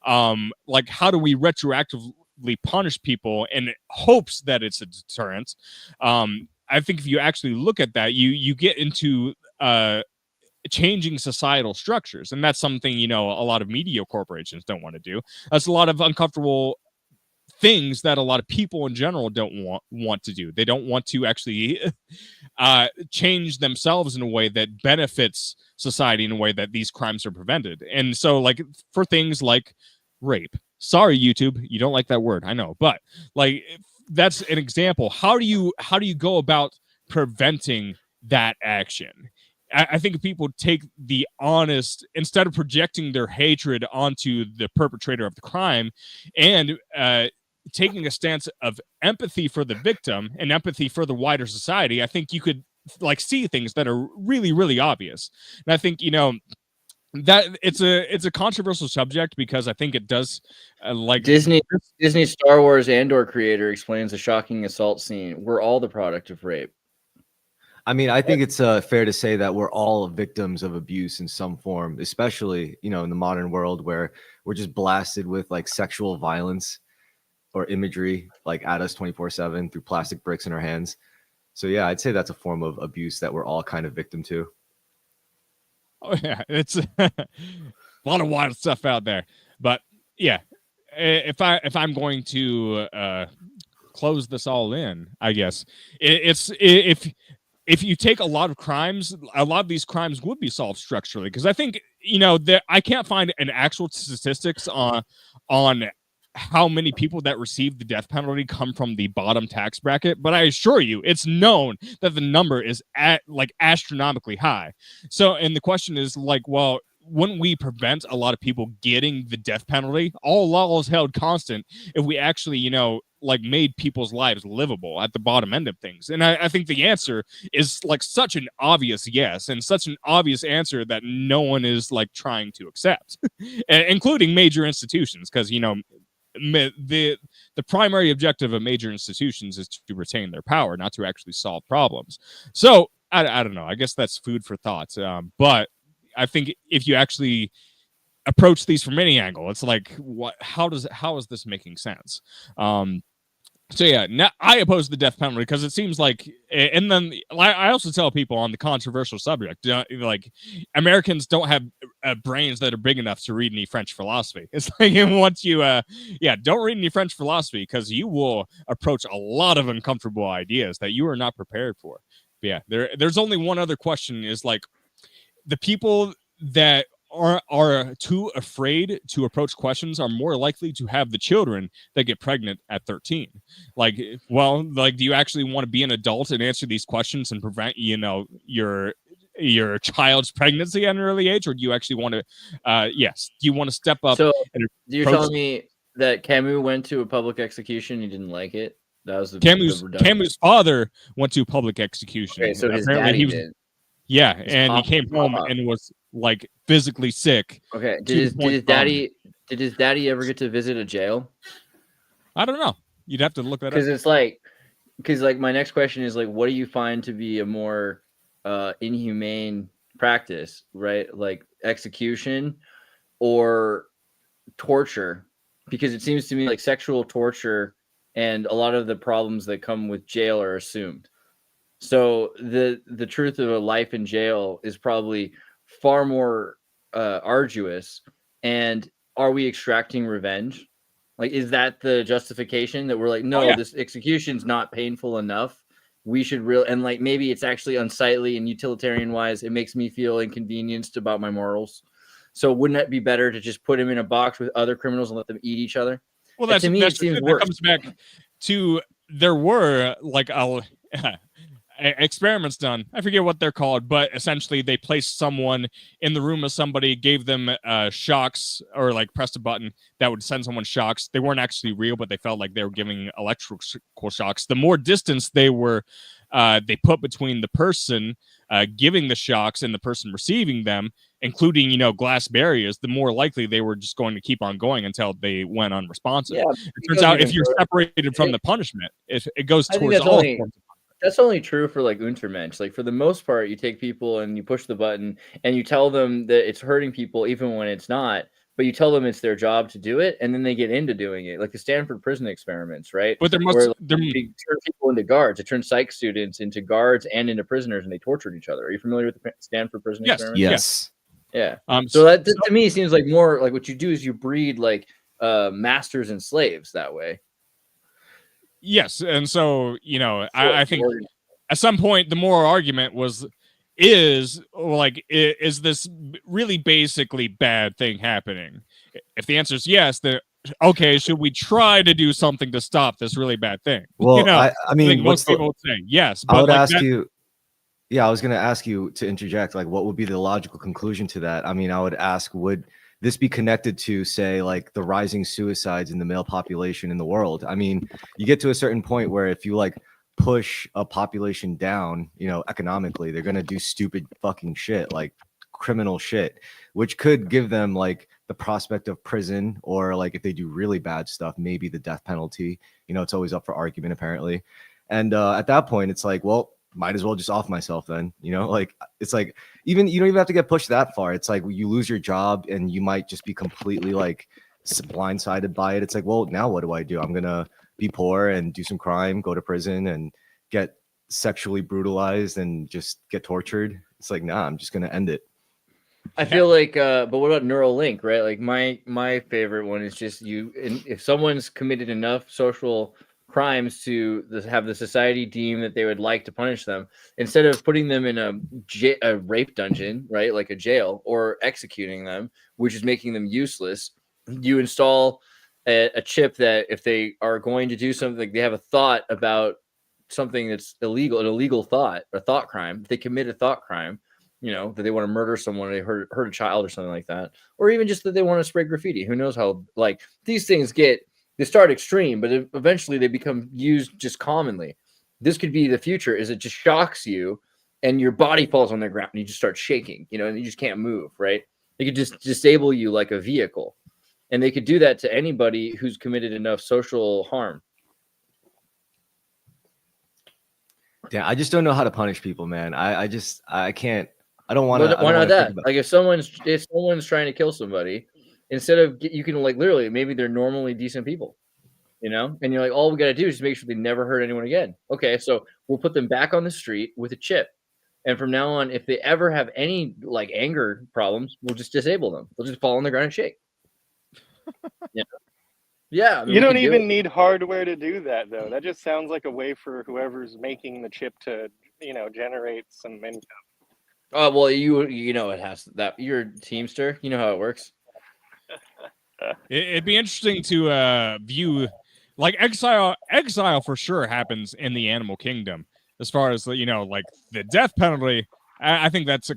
how do we retroactively punish people in hopes that it's a deterrent, I think if you actually look at that, you get into changing societal structures, and that's something a lot of media corporations don't want to do. That's a lot of uncomfortable things that a lot of people in general don't want to do. They don't want to actually change themselves in a way that benefits society in a way that these crimes are prevented. And so, like, for things like rape, sorry YouTube, you don't like that word, I know, but like, that's an example. How do you go about preventing that action? I think if people take the honest, instead of projecting their hatred onto the perpetrator of the crime and taking a stance of empathy for the victim and empathy for the wider society, I think you could like see things that are really, really obvious. And I think, that it's a controversial subject because I think it does like Disney Star Wars Andor creator explains the shocking assault scene. We're all the product of rape. I mean, I think it's fair to say that we're all victims of abuse in some form, especially, in the modern world where we're just blasted with like sexual violence or imagery like at us 24/7 through plastic bricks in our hands. So yeah, I'd say that's a form of abuse that we're all kind of victim to. Oh yeah, it's a lot of wild stuff out there. But yeah, if I'm going to close this all in, I guess it's if you take a lot of crimes, a lot of these crimes would be solved structurally. Because I think, I can't find an actual statistics on how many people that receive the death penalty come from the bottom tax bracket. But I assure you, it's known that the number is astronomically high. So, and the question is like, well, wouldn't we prevent a lot of people getting the death penalty? All laws held constant if we actually, made people's lives livable at the bottom end of things. And I think the answer is like such an obvious yes, and such an obvious answer that no one is like trying to accept, including major institutions. Because, the primary objective of major institutions is to retain their power, not to actually solve problems. So I don't know. I guess that's food for thought. But I think if you actually approach these from any angle, it's like, how is this making sense? So yeah, now I oppose the death penalty because it seems like, and then I also tell people on the controversial subject, like Americans don't have brains that are big enough to read any French philosophy. It's like once you, don't read any French philosophy because you will approach a lot of uncomfortable ideas that you are not prepared for. But yeah, there's only one other question: is like the people that are too afraid to approach questions are more likely to have the children that get pregnant at 13. Like, well, like, do you actually want to be an adult and answer these questions and prevent, your child's pregnancy at an early age, or do you actually want to, do you want to step up? So you're telling me that Camus went to a public execution, he didn't like it? That was Camus' father went to public execution. Okay, so his daddy did. Yeah, and he came home and was like physically sick. Okay, did his daddy ever get to visit a jail? I don't know. You'd have to look that up. Because my next question is like, what do you find to be a more inhumane practice, right? Like execution or torture? Because it seems to me like sexual torture and a lot of the problems that come with jail are assumed. So the truth of a life in jail is probably far more arduous. And are we extracting revenge? Like, is that the justification that we're like, no, this execution's not painful enough? We should and like maybe it's actually unsightly and utilitarian wise, it makes me feel inconvenienced about my morals. So wouldn't it be better to just put him in a box with other criminals and let them eat each other? Well, to me, it seems worse. That comes back to there were like experiments done. I forget what they're called, but essentially they placed someone in the room of somebody, gave them shocks, or like pressed a button that would send someone shocks. They weren't actually real, but they felt like they were giving electrical shocks. The more distance they put between the person giving the shocks and the person receiving them, including, glass barriers, the more likely they were just going to keep on going until they went unresponsive. Yeah, it turns out if you're separated from the punishment, it goes towards all forms of. That's only true for like Untermensch. Like for the most part, you take people and you push the button and you tell them that it's hurting people even when it's not, but you tell them it's their job to do it, and then they get into doing it. Like the Stanford prison experiments, right? But they turn people into guards. They turn psych students into guards and into prisoners, and they tortured each other. Are you familiar with the Stanford prison experiments? Yes. Yeah. So that to me seems like more like what you do is you breed like masters and slaves that way. Yes, and so I think at some point the moral argument is this really basically bad thing happening? If the answer is yes, then okay, should we try to do something to stop this really bad thing? Well, I mean, most people would say yes. But I would ask you. Yeah, I was going to ask you to interject. Like, what would be the logical conclusion to that? I mean, I would ask, would this be connected to, say, like the rising suicides in the male population in the world? I mean, you get to a certain point where if you like push a population down, you know, economically, they're going to do stupid fucking shit, like criminal shit, which could give them like the prospect of prison, or like if they do really bad stuff, maybe the death penalty. You know, it's always up for argument apparently. And at that point, it's like, well, might as well just off myself then, you know, like it's like, even you don't even have to get pushed that far. It's like you lose your job and you might just be completely like blindsided by it. It's like, well, now what do? I'm gonna be poor and do some crime, go to prison and get sexually brutalized and just get tortured. It's like, nah, I'm just gonna end it. I feel like, but what about Neuralink, right? Like my favorite one is just if someone's committed enough social crimes to have the society deem that they would like to punish them, instead of putting them in a rape dungeon, right, like a jail, or executing them, which is making them useless, you install a chip that if they are going to do something, they have a thought about something that's illegal, an illegal thought, a thought crime. If they commit a thought crime, you know, that they want to murder someone, they hurt a child or something like that, or even just that they want to spray graffiti. Who knows how, like, these things they start extreme, but eventually they become used just commonly. This could be the future, is it just shocks you and your body falls on the ground and you just start shaking, you know, and you just can't move, right? They could just disable you like a vehicle. And they could do that to anybody who's committed enough social harm. Yeah, I just don't know how to punish people, man. I can't. I don't want to. Why not that? Like if someone's trying to kill somebody, instead of you can like literally, maybe they're normally decent people, you know, and you're like, all we got to do is just make sure they never hurt anyone again. Okay, so we'll put them back on the street with a chip, and from now on, if they ever have any like anger problems, we'll just disable them. They'll just fall on the ground and shake. Yeah. Yeah, I mean, You don't even need hardware to do that, though. That just sounds like a way for whoever's making the chip to, you know, generate some income. Oh well, you know it has that. You're a Teamster. You know how it works. It'd be interesting to view, like exile for sure happens in the animal kingdom. As far as, you know, like the death penalty, I think that's a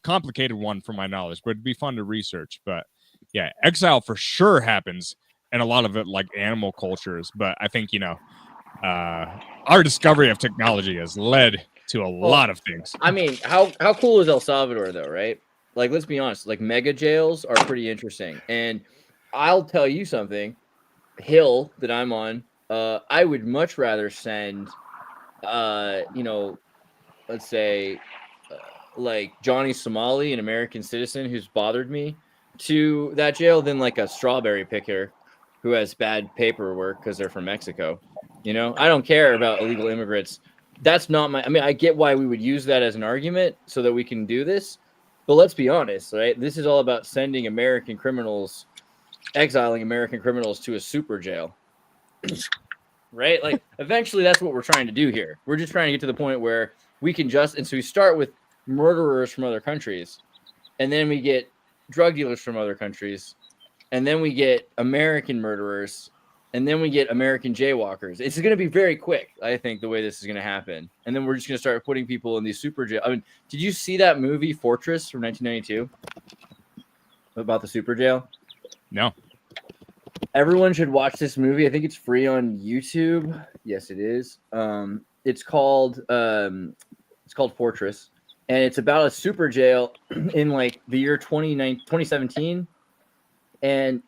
complicated one from my knowledge, but it'd be fun to research. But yeah, exile for sure happens. And a lot of it like animal cultures, but I think, you know, our discovery of technology has led to a lot of things. I mean, how cool is El Salvador though, right? Like, let's be honest, like mega jails are pretty interesting. And I'll tell you something, Hill that I'm on, I would much rather send, you know, let's say, like Johnny Somali, an American citizen who's bothered me, to that jail than like a strawberry picker who has bad paperwork because they're from Mexico. You know, I don't care about illegal immigrants. That's not my, I mean, I get why we would use that as an argument so that we can do this, but let's be honest, right? This is all about sending American criminals, exiling American criminals to a super jail, right? Like, eventually that's what we're trying to do here. We're just trying to get to the point where we can and so we start with murderers from other countries, and then we get drug dealers from other countries, and then we get American murderers, and then we get American jaywalkers. It's going to be very quick, I think, the way this is going to happen. And then we're just going to start putting people in these super jail. I mean, did you see that movie Fortress from 1992 about the super jail? No. Everyone should watch this movie. I think it's free on YouTube. Yes, it is. It's called Fortress, and it's about a super jail in like the year 2017. And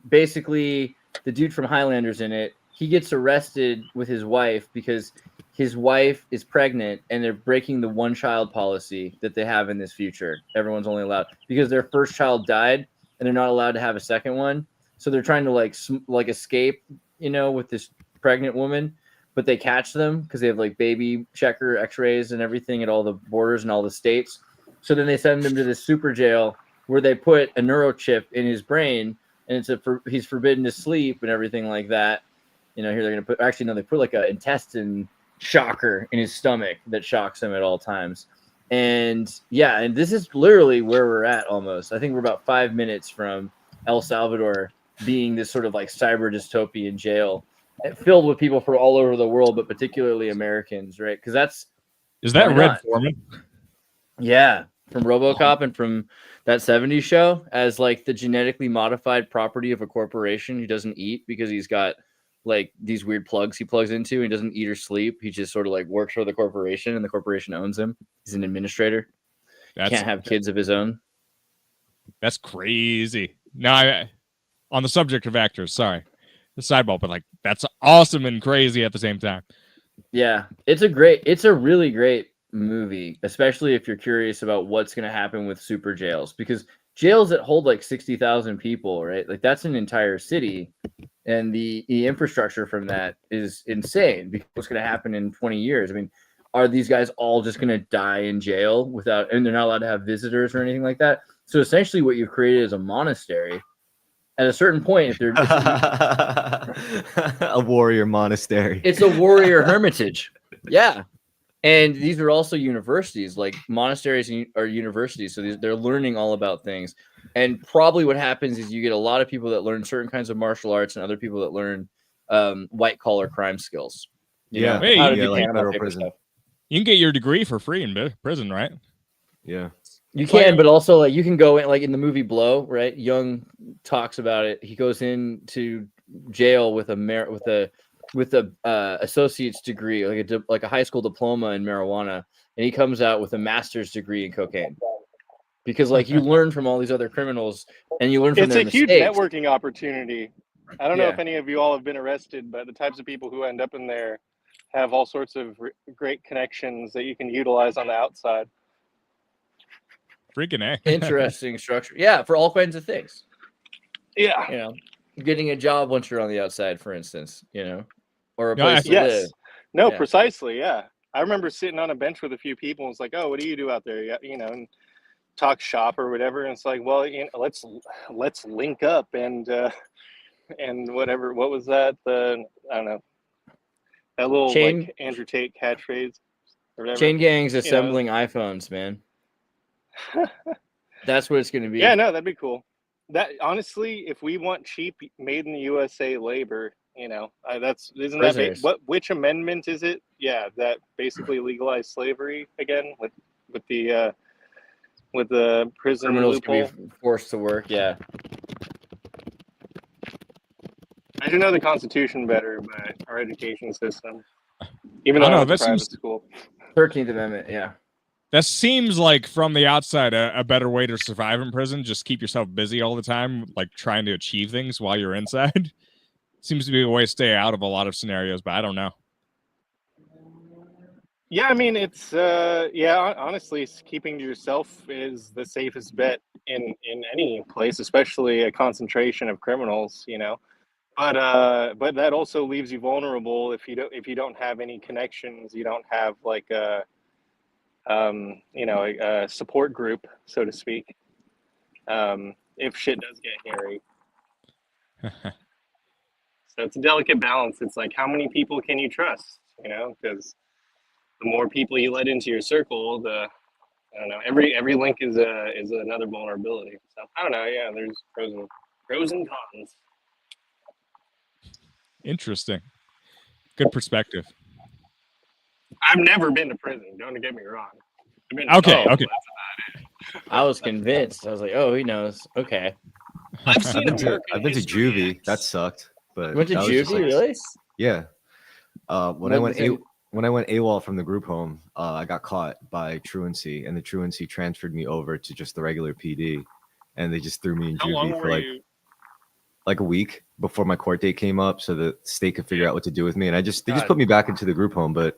basically, the dude from Highlander's in it. He gets arrested with his wife because his wife is pregnant, and they're breaking the one-child policy that they have in this future. Everyone's only allowed because their first child died, and they're not allowed to have a second one. So they're trying to like escape, you know, with this pregnant woman, but they catch them because they have like baby checker X-rays and everything at all the borders and all the states. So then they send him to this super jail where they put a neurochip in his brain, and he's forbidden to sleep and everything like that. You know, here they're going to they put like an intestine shocker in his stomach that shocks him at all times. And yeah, and this is literally where we're at almost. I think we're about 5 minutes from El Salvador being this sort of like cyber dystopian jail filled with people from all over the world, but particularly Americans, right? Because is that Red Foreman? Yeah. from RoboCop and from that 70s show as like the genetically modified property of a corporation who doesn't eat because he's got like these weird plugs he plugs into and he doesn't eat or sleep. He just sort of like works for the corporation and the corporation owns him. He's an administrator. Can't have kids of his own. That's crazy. Now, on the subject of actors, sorry, the sideball, but like that's awesome and crazy at the same time. Yeah, it's a really great movie, especially if you're curious about what's going to happen with super jails, because jails that hold like 60,000 people, right? Like that's an entire city, and the infrastructure from that is insane. Because what's going to happen in 20 years? I mean, are these guys all just going to die in jail without, and they're not allowed to have visitors or anything like that? So essentially, what you've created is a monastery. At a certain point, if they're a warrior monastery, it's a warrior hermitage. Yeah. And these are also universities, like monasteries are universities. So they're learning all about things. And probably what happens is you get a lot of people that learn certain kinds of martial arts and other people that learn white collar crime skills. You know, Hey, how to you do like Panama federal paper prison. stuff. You can get your degree for free in prison, right? Yeah. You can, but also like you can go in, like in the movie Blow, right? Young talks about it. He goes into jail with a associate's degree, like a high school diploma in marijuana, and he comes out with a master's degree in cocaine. Because like you learn from all these other criminals, and you learn from It's their a huge mistakes. networking opportunity. I don't know Yeah. if any of you all have been arrested, but the types of people who end up in there have all sorts of great connections that you can utilize on the outside. Freaking A. Interesting structure. Yeah, for all kinds of things. Yeah. You know, getting a job once you're on the outside, for instance, you know, or a No, place to Yes. live. No, Yeah. precisely. Yeah. I remember sitting on a bench with a few people and it's like, oh, what do you do out there? Yeah, you know, and talk shop or whatever. And it's like, well, you know, let's link up and whatever. What was that? I don't know. That little like Andrew Tate catchphrase or whatever. Chain gangs assembling iPhones, man. That's what it's going to be. Yeah, no, that'd be cool. That honestly, if we want cheap, made in the USA labor, you know, which amendment is it? Yeah, that basically legalized slavery again with the prison Criminals loophole. can be forced to work. Yeah. I should know the Constitution better, but our education system, even though I know, I went to that private seems- school. 13th Amendment. Yeah. That seems like from the outside a better way to survive in prison. Just keep yourself busy all the time, like trying to achieve things while you're inside. Seems to be a way to stay out of a lot of scenarios, but I don't know. Yeah, I mean, it's honestly, keeping to yourself is the safest bet in any place, especially a concentration of criminals, you know. But that also leaves you vulnerable if you don't have any connections, you don't have like a support group, so to speak. If shit does get hairy. So it's a delicate balance. It's like, how many people can you trust? You know, because the more people you let into your circle, I don't know. Every link is another vulnerability. So I don't know. Yeah, there's pros and cons. Interesting. Good perspective. I've never been to prison. Don't get me wrong. I've been Okay. I was convinced. I was like, oh, he knows. Okay. I've seen I've been to History juvie. X. That sucked. But You went to that was just, juvie, like, really? Yeah. When What did I went AWOL from the group home, I got caught by truancy, and the truancy transferred me over to just the regular PD, and they just threw me in How long juvie for were like you? a week before my court date came up, so the state could figure out what to do with me. And they just God. put me back into the group home. But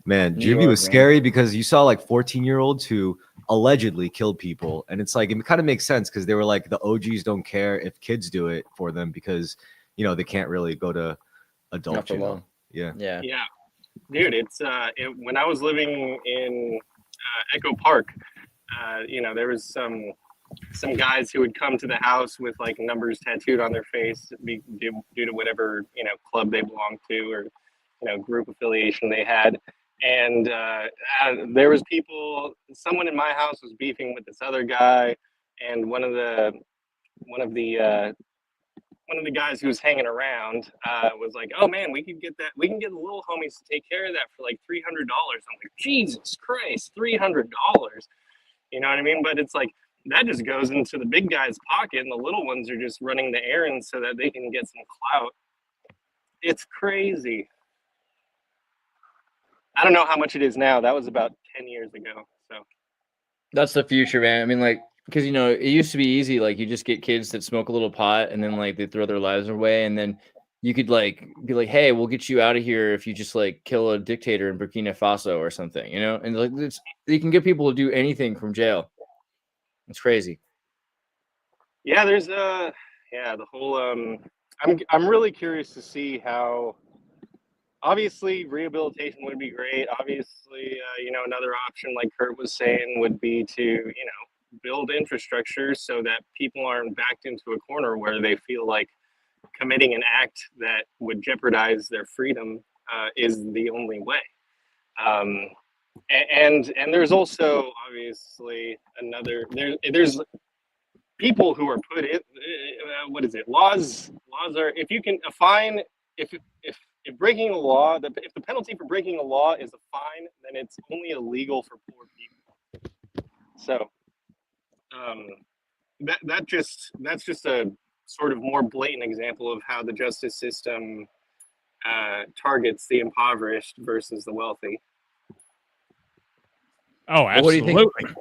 man, New juvie York, was man. scary because you saw like 14-year-olds who allegedly killed people, and it's like it kind of makes sense because they were like the OGs don't care if kids do it for them because you know they can't really go to adult Not for jail. long. Yeah. Yeah, dude, it's when I was living in Echo Park, you know, there was some guys who would come to the house with like numbers tattooed on their face due to whatever, you know, club they belonged to or, you know, group affiliation they had. And there was someone in my house was beefing with this other guy, and one of the guys who was hanging around was like, oh man, we can get the little homies to take care of that for like $300. I'm like, Jesus Christ, $300. You know what I mean? But it's like that just goes into the big guy's pocket, and the little ones are just running the errands so that they can get some clout. It's crazy. I don't know how much it is now. That was about 10 years ago. So That's the future, man. I mean, like, because you know, it used to be easy. Like, you just get kids that smoke a little pot, and then like they throw their lives away, and then you could like be like, "Hey, we'll get you out of here if you just like kill a dictator in Burkina Faso or something," you know. And like, you can get people to do anything from jail. It's crazy. yeah, there's yeah, the whole I'm really curious to see how. Obviously, rehabilitation would be great. Obviously, you know, another option, like Kurt was saying, would be to, you know, build infrastructure so that people aren't backed into a corner where they feel like committing an act that would jeopardize their freedom is the only way. And there's also obviously another there's people who are put in what is it? Laws are, if you can a fine if breaking a law, if the penalty for breaking a law is a fine, then it's only illegal for poor people. So that's just a sort of more blatant example of how the justice system targets the impoverished versus the wealthy. Oh, Well, what do you absolutely. think?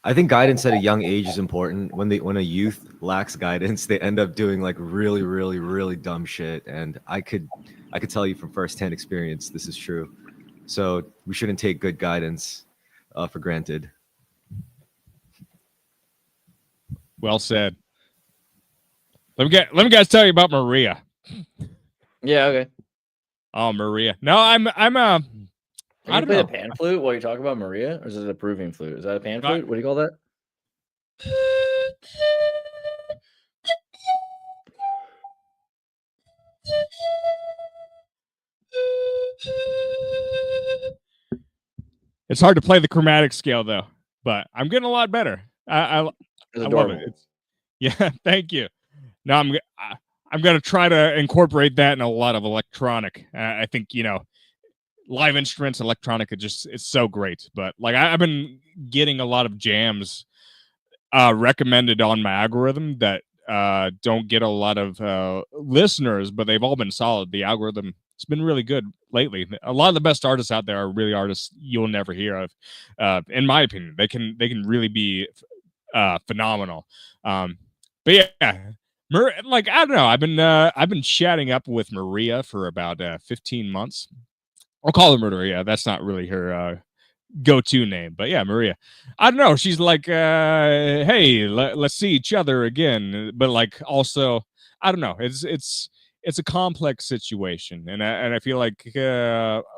I think guidance at a young age is important. When a youth lacks guidance, they end up doing like really, really, really dumb shit. And I could tell you from firsthand experience, this is true. So we shouldn't take good guidance for granted. Well said. Let me guys tell you about Maria. Yeah, okay. Oh, Maria. No, I'm Can I you don't play know. the pan flute while you talk about Maria, or is it a proving flute? Is that a pan No, flute? What do you call that? It's hard to play the chromatic scale though, but I'm getting a lot better. I It's love adorable. it. Yeah, thank you. Now I'm gonna try to incorporate that in a lot of electronic. I think, you know, live instruments, electronic, it's so great. But like I've been getting a lot of jams recommended on my algorithm that don't get a lot of listeners, but they've all been solid. The algorithm has been really good lately. A lot of the best artists out there are really artists you'll never hear of. In my opinion, they can really be phenomenal. But yeah, like I don't know. I've been chatting up with Maria for about 15 months. I'll call her Maria. That's not really her go-to name, but yeah, Maria. I don't know. She's like, hey, let's see each other again. But like, also, I don't know. It's a complex situation, and I feel like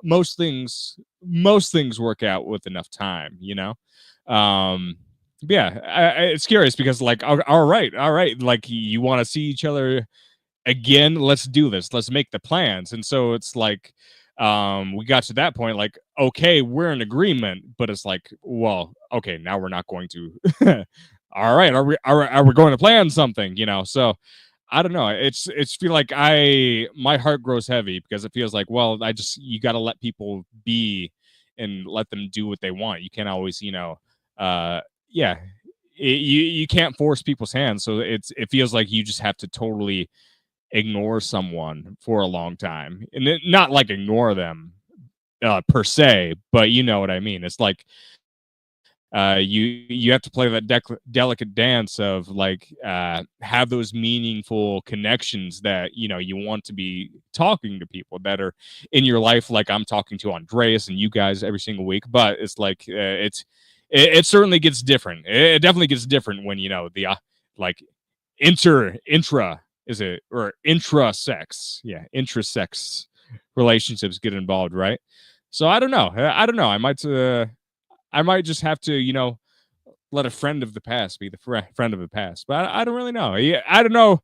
most things work out with enough time, you know. Yeah, it's curious because like, all right, like you want to see each other again, let's do this, let's make the plans. And so it's like we got to that point, like, okay, we're in agreement, but it's like, well, okay, now we're not going to all right, are we going to plan something, you know? So I don't know, it's feel like my heart grows heavy because it feels like, well, you got to let people be and let them do what they want. You can't always, you know, yeah, you can't force people's hands. So it feels like you just have to totally ignore someone for a long time, and not like ignore them per se, but you know what I mean. It's like you have to play that delicate dance of like have those meaningful connections that, you know, you want to be talking to people that are in your life, like I'm talking to Andreas and you guys every single week. But it's like it certainly gets different. It definitely gets different when, you know, the like intra is it, or intra-sex, yeah, intra-sex relationships get involved, right? So I don't know. I might just have to, you know, let a friend of the past be the friend of the past. But I don't really know. Yeah, I don't know.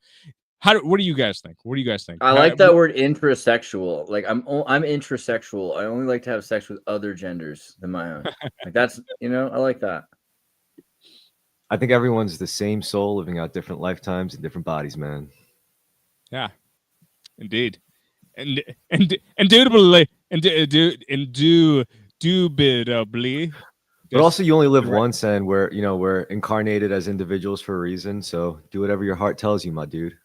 What do you guys think? What do you guys think? I like that word intrasexual. Like I'm intrasexual. I only like to have sex with other genders than my own. Like that's, you know, I like that. I think everyone's the same soul living out different lifetimes in different bodies, man. Yeah, indeed, and indubitably, indubitably. But Just also, you only live right. once, and we're incarnated as individuals for a reason. So do whatever your heart tells you, my dude.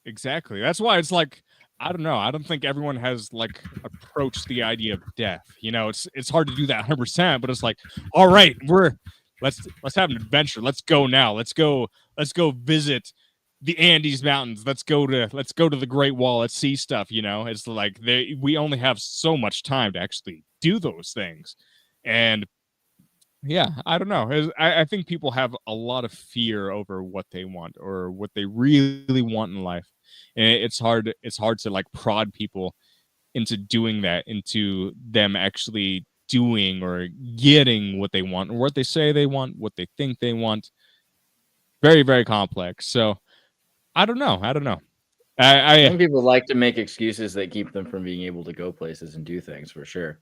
Exactly. That's why it's like, I don't know. I don't think everyone has like approached the idea of death. You know, it's hard to do that 100%, but it's like, all right, let's have an adventure. Let's go now. Let's go visit the Andes Mountains. Let's go to the Great Wall. Let's see stuff, you know. It's like we only have so much time to actually do those things. And yeah, I don't know. I think people have a lot of fear over what they want or what they really want in life. And it's hard to like prod people into doing that, into them actually doing or getting what they want or what they say they want, what they think they want. Very, very complex. So I don't know. Some people like to make excuses that keep them from being able to go places and do things for sure.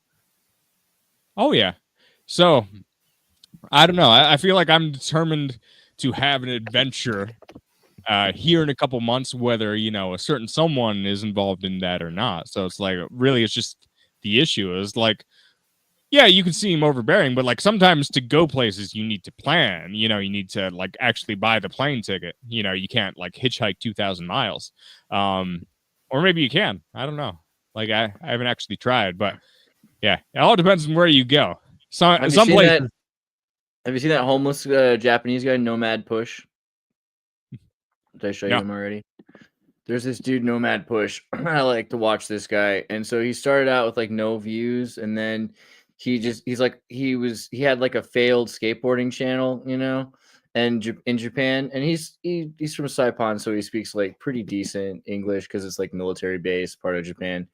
Oh yeah. So I don't know. I feel like I'm determined to have an adventure here in a couple months, whether a certain someone is involved in that or not. So it's like really, it's just the issue is like, yeah, you can seem overbearing, but like sometimes to go places you need to plan. You need to like actually buy the plane ticket. You can't like hitchhike 2,000 miles, or maybe you can. I don't know. Like I haven't actually tried, but yeah, it all depends on where you go. Some places. Have you seen that homeless Japanese guy, Nomad Push? Did I show you No. him already? There's this dude, Nomad Push. I like to watch this guy. And so he started out with like no views, and then he had like a failed skateboarding channel, and in Japan. And he's from Saipan, so he speaks like pretty decent English because it's like military base part of Japan.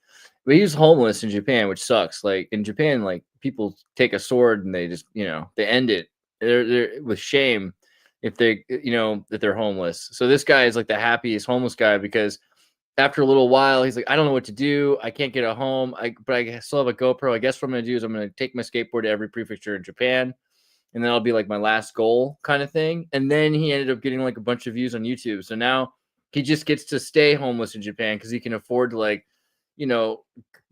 But he was homeless in Japan, which sucks. Like in Japan, like people take a sword and they just, they end it. They're with shame if that they're homeless. So this guy is like the happiest homeless guy because after a little while, he's like, I don't know what to do. I can't get a home. But I still have a GoPro. I guess what I'm going to do is I'm going to take my skateboard to every prefecture in Japan. And then I'll be like my last goal kind of thing. And then he ended up getting like a bunch of views on YouTube. So now he just gets to stay homeless in Japan because he can afford to like,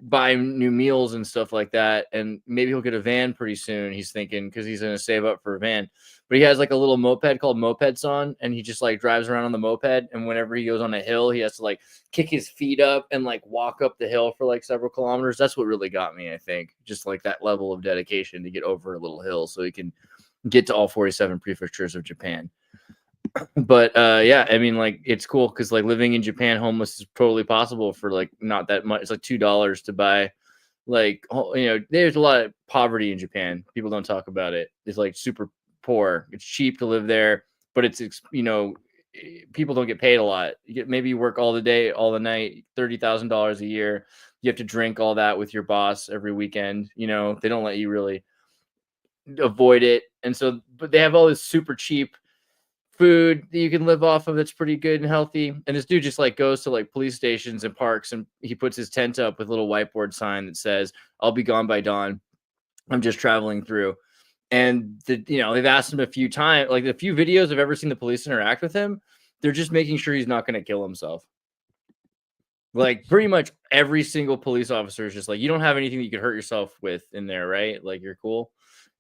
buy new meals and stuff like that. And maybe he'll get a van pretty soon, he's thinking, because he's going to save up for a van. But he has like a little moped called Moped-san, and he just like drives around on the moped. And whenever he goes on a hill, he has to like kick his feet up and like walk up the hill for like several kilometers. That's what really got me, I think. Just like that level of dedication to get over a little hill so he can get to all 47 prefectures of Japan. But yeah, I mean, like it's cool because like living in Japan homeless is totally possible for like not that much. It's like $2 to buy, like, there's a lot of poverty in Japan. People don't talk about it. It's like super poor. It's cheap to live there, but it's people don't get paid a lot. Maybe you work all the day, all the night, $30,000 a year. You have to drink all that with your boss every weekend. They don't let you really avoid it. And so, but they have all this super cheap food that you can live off of that's pretty good and healthy. And this dude just like goes to like police stations and parks, and he puts his tent up with a little whiteboard sign that says, I'll be gone by dawn. I'm just traveling through. And they've asked him a few times, like the few videos I've ever seen the police interact with him, they're just making sure he's not going to kill himself. Like pretty much every single police officer is just like, you don't have anything that you could hurt yourself with in there, right? Like you're cool.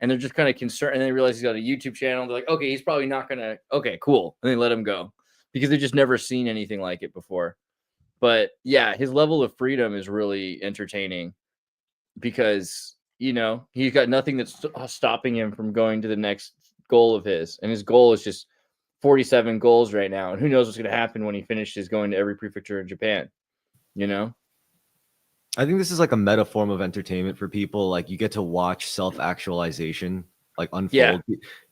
And they're just kind of concerned. And they realize he's got a YouTube channel. They're like, okay, he's probably not going to. Okay, cool. And they let him go because they've just never seen anything like it before. But yeah, his level of freedom is really entertaining because, he's got nothing that's stopping him from going to the next goal of his. And his goal is just 47 goals right now. And who knows what's going to happen when he finishes going to every prefecture in Japan, I think this is like a meta form of entertainment for people. Like you get to watch self-actualization like unfold. Yeah.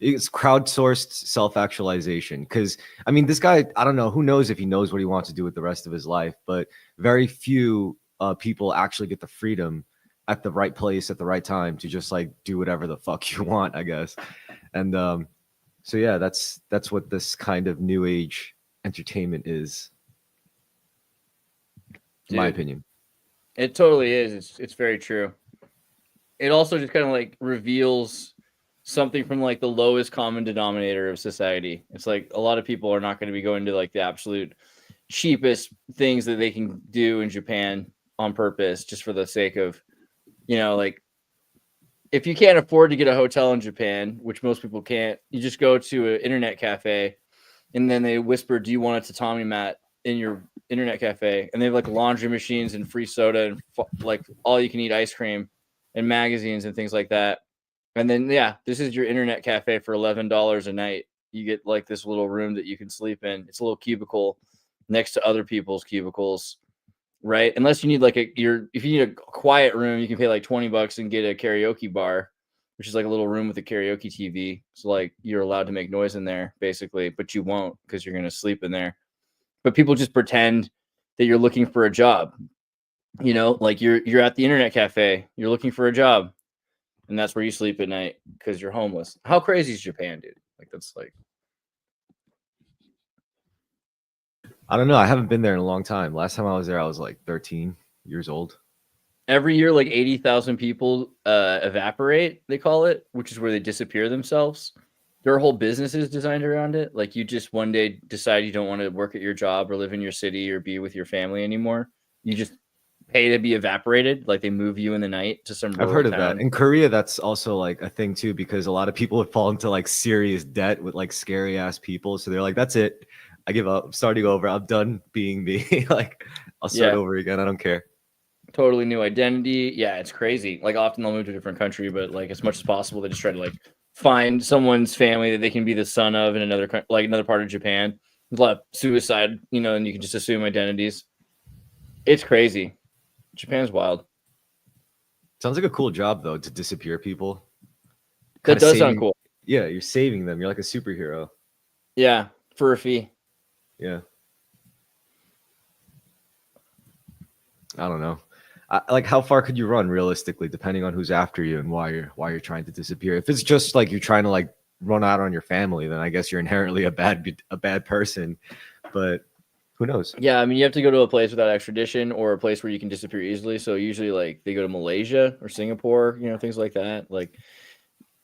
It's crowdsourced self-actualization. Because I mean, this guy, I don't know, who knows if he knows what he wants to do with the rest of his life, but very few people actually get the freedom at the right place at the right time to just like do whatever the fuck you want, I guess. And so yeah, that's what this kind of new age entertainment is, in my opinion. It totally is. It's very true. It also just kind of like reveals something from like the lowest common denominator of society. It's like a lot of people are not going to be going to like the absolute cheapest things that they can do in Japan on purpose, just for the sake of, like if you can't afford to get a hotel in Japan, which most people can't, you just go to an internet cafe, and then they whisper, "Do you want a tatami mat in your internet cafe?" And they have like laundry machines and free soda and like all you can eat ice cream and magazines and things like that. And then this is your internet cafe for $11 a night. You get like this little room that you can sleep in. It's a little cubicle next to other people's cubicles, right? Unless you need like if you need a quiet room, you can pay like $20 and get a karaoke bar, which is like a little room with a karaoke TV. So like you're allowed to make noise in there basically, but you won't because you're going to sleep in there. But people just pretend that you're looking for a job. You know, like you're at the internet cafe, you're looking for a job, and that's where you sleep at night because you're homeless. How crazy is Japan, dude? Like that's like, I don't know. I haven't been there in a long time. Last time I was there, I was like 13 years old. every year like 80,000 people evaporate, they call it, which is where they disappear themselves. Their whole business is designed around it. Like you just one day decide you don't want to work at your job or live in your city or be with your family anymore. You just pay to be evaporated. Like they move you in the night to some I've rural heard of town. that. In Korea, that's also like a thing too, because a lot of people would fall into like serious debt with like scary ass people. So they're like, that's it. I give up. I'm starting over. I'm done being me. Like I'll start Yeah. over again. I don't care. Totally new identity. Yeah, it's crazy. Like often they'll move to a different country, but like as much as possible, they just try to like find someone's family that they can be the son of in another like another part of Japan. There's a lot of suicide, you know, and you can just assume identities. It's crazy. Japan's wild. Sounds like a cool job though, to disappear people. That Kinda does sound saving- cool. Yeah, you're saving them. You're like a superhero. Yeah, for a fee. Yeah. I don't know. Like how far could you run realistically, depending on who's after you and why you're trying to disappear? If it's just like you're trying to like run out on your family, then I guess you're inherently a bad person. But who knows? Yeah, I mean, you have to go to a place without extradition or a place where you can disappear easily. So usually, like they go to Malaysia or Singapore, you know, things like that. Like,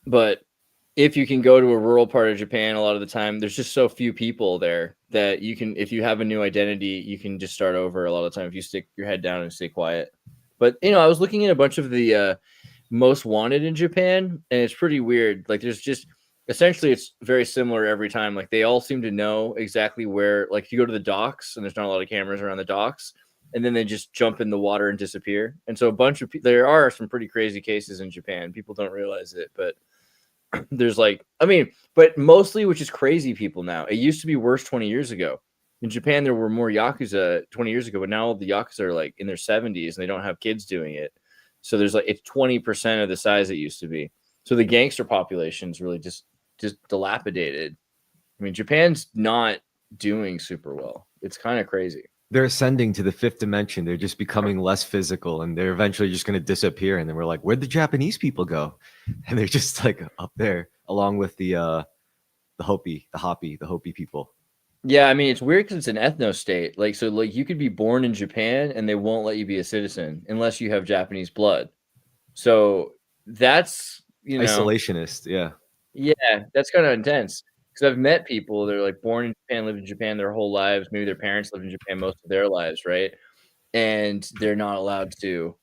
but if you can go to a rural part of Japan, a lot of the time there's just so few people there that you can, if you have a new identity, you can just start over a lot of the time if you stick your head down and stay quiet. But you know, I was looking at a bunch of the most wanted in Japan, and it's pretty weird. Like, there's just essentially it's very similar every time. Like, they all seem to know exactly where. Like, if you go to the docks, and there's not a lot of cameras around the docks, and then they just jump in the water and disappear. And so a bunch of there are some pretty crazy cases in Japan. People don't realize it, but there's like, I mean, but mostly, which is crazy people now. It used to be worse 20 years ago. In Japan, there were more Yakuza 20 years ago, but now the Yakuza are like in their 70s and they don't have kids doing it. So there's like, it's 20% of the size it used to be. So the gangster population is really just dilapidated. I mean, Japan's not doing super well. It's kind of crazy. They're ascending to the fifth dimension. They're just becoming less physical, and they're eventually just going to disappear. And then we're like, where'd the Japanese people go? And they're just like up there, along with the Hopi people. Yeah, I mean, it's weird because it's an ethno state. Like, so like you could be born in Japan and they won't let you be a citizen unless you have Japanese blood. So that's, you know, Isolationist, yeah. yeah, that's kind of intense. Because I've met people that are like born in Japan, lived in Japan their whole lives. Maybe their parents lived in Japan most of their lives, right? And they're not allowed to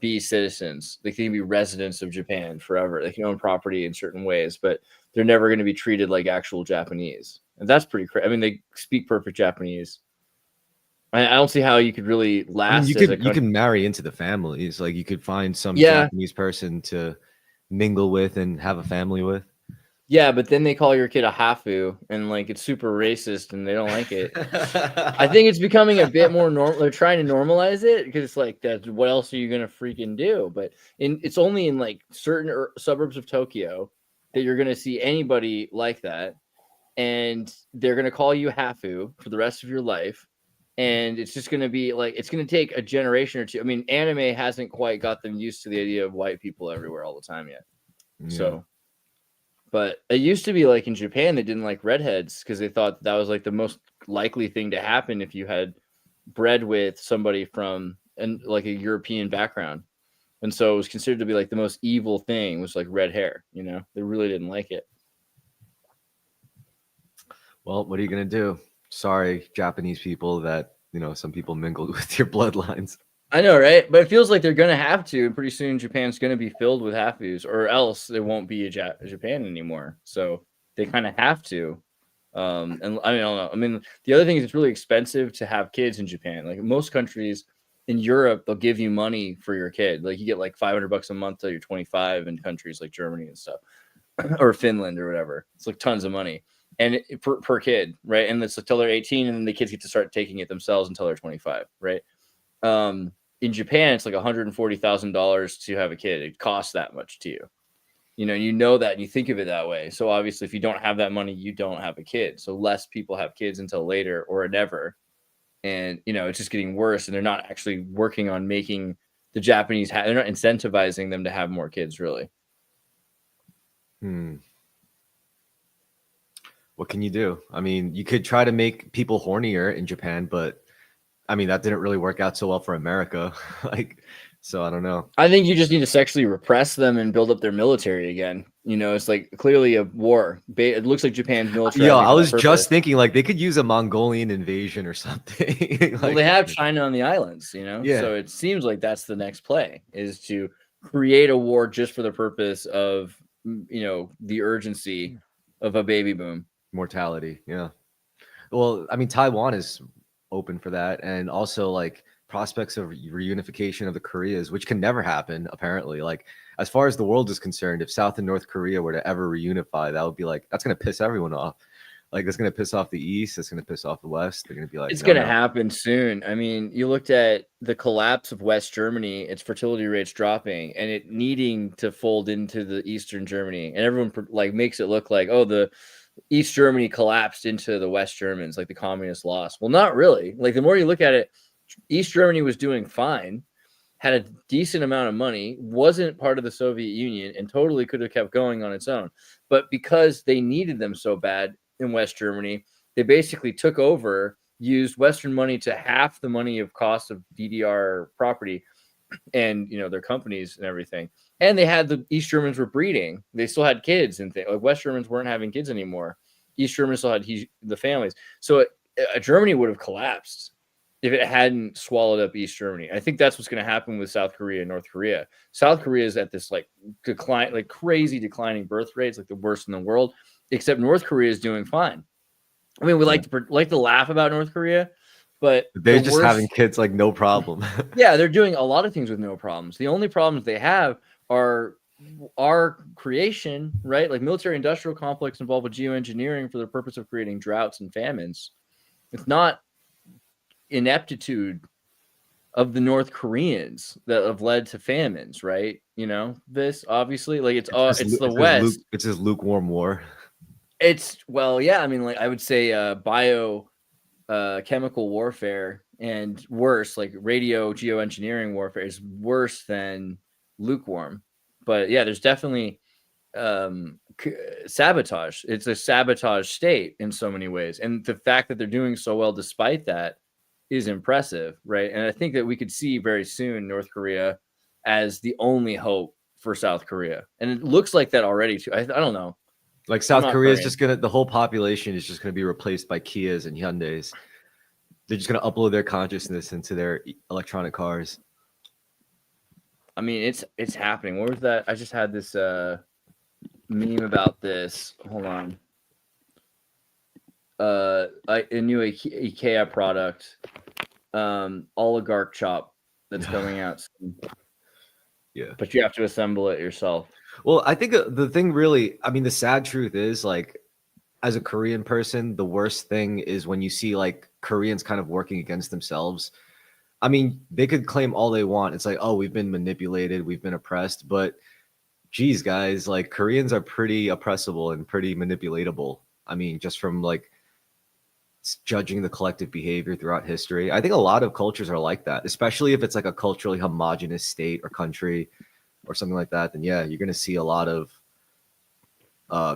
be citizens. They can be residents of Japan forever. They can own property in certain ways, but they're never going to be treated like actual Japanese. And that's pretty crazy. I mean, they speak perfect Japanese. I don't see how you could really last. I mean, you can marry into the families. Like you could find some Japanese person to mingle with and have a family with. Yeah, but then they call your kid a hafu, and like it's super racist, and they don't like it. I think it's becoming a bit more normal. They're trying to normalize it because it's like, that's what else are you gonna freaking do? But it's only in like certain suburbs of Tokyo that you're gonna see anybody like that, and they're gonna call you hafu for the rest of your life, and it's just gonna be like, it's gonna take a generation or two. I mean, anime hasn't quite got them used to the idea of white people everywhere all the time yet. Yeah. So. But it used to be like in Japan, they didn't like redheads because they thought that was like the most likely thing to happen if you had bred with somebody from like a European background. And so it was considered to be like the most evil thing was like red hair. You know, they really didn't like it. Well, what are you going to do? Sorry, Japanese people, that, you know, some people mingled with your bloodlines. I know, right? But it feels like they're gonna have to, and pretty soon Japan's gonna be filled with hafus, or else it won't be a Japan anymore. So they kind of have to. And I don't know. I mean, the other thing is it's really expensive to have kids in Japan. Like most countries in Europe, they'll give you money for your kid. Like you get like $500 a month till you're 25 in countries like Germany and stuff, or Finland or whatever. It's like tons of money and per kid, right? And it's until they're 18, and then the kids get to start taking it themselves until they're 25, right? In Japan, it's like $140,000 to have a kid. It costs that much to you. You know that, and you think of it that way. So obviously, if you don't have that money, you don't have a kid. So less people have kids until later or never. And, it's just getting worse. And they're not actually working on making the Japanese, they're not incentivizing them to have more kids, really. What can you do? I mean, you could try to make people hornier in Japan, but I mean, that didn't really work out so well for America. So I don't know. I think you just need to sexually repress them and build up their military again. It's like clearly a war. It looks like Japan's military. Yeah, I was just thinking like they could use a Mongolian invasion or something. Well, they have China on the islands, Yeah. So it seems like that's the next play, is to create a war just for the purpose of, the urgency of a baby boom. Mortality. Yeah. Well, I mean, Taiwan is open for that, and also like prospects of reunification of the Koreas, which can never happen apparently. Like as far as the world is concerned, if South and North Korea were to ever reunify, that would be like, that's going to piss everyone off. Like it's going to piss off the East, it's going to piss off the West. They're going to be like, it's going to happen soon. I mean, you looked at the collapse of West Germany, its fertility rates dropping, and it needing to fold into the Eastern Germany, and everyone like makes it look like, oh, the East Germany collapsed into the West Germans, like the communists lost. Well, not really. Like the more you look at it, East Germany was doing fine, had a decent amount of money, wasn't part of the Soviet Union, and totally could have kept going on its own. But because they needed them so bad in West Germany, they basically took over, used Western money to half the money of cost of DDR property and, their companies and everything. And they had the East Germans were breeding. They still had kids and things. Like West Germans weren't having kids anymore. East Germans still had the families. So Germany would have collapsed if it hadn't swallowed up East Germany. I think that's what's going to happen with South Korea and North Korea. South Korea is at this like decline, like crazy declining birth rates, like the worst in the world, except North Korea is doing fine. I mean, we like to laugh about North Korea, but they're just having kids like no problem. Yeah, they're doing a lot of things with no problems. The only problems they have are our creation, right? Like military industrial complex involved with geoengineering for the purpose of creating droughts and famines. It's not ineptitude of the North Koreans that have led to famines, right? This obviously, like it's the West. It's this lukewarm war. Yeah. I mean, like I would say, chemical warfare and worse, like radio geoengineering warfare is worse than lukewarm. But yeah, there's definitely sabotage. It's a sabotage state in so many ways, and the fact that they're doing so well despite that is impressive, right? And I think that we could see very soon North Korea as the only hope for South Korea, and it looks like that already too. I don't know. Like South Korea is just the whole population is just gonna be replaced by Kias and Hyundais. They're just gonna upload their consciousness into their electronic cars. I mean, it's happening. What was that? I just had this meme about this. Hold on. A new IKEA product, oligarch chop that's coming out soon. Yeah, but you have to assemble it yourself. Well, I think the thing really, I mean, the sad truth is, like, as a Korean person, the worst thing is when you see like Koreans kind of working against themselves. I mean, they could claim all they want. It's like, oh, we've been manipulated, we've been oppressed, but geez, guys, like Koreans are pretty oppressible and pretty manipulatable. I mean, just from like judging the collective behavior throughout history. I think a lot of cultures are like that, especially if it's like a culturally homogenous state or country or something like that. Then yeah, you're going to see a lot of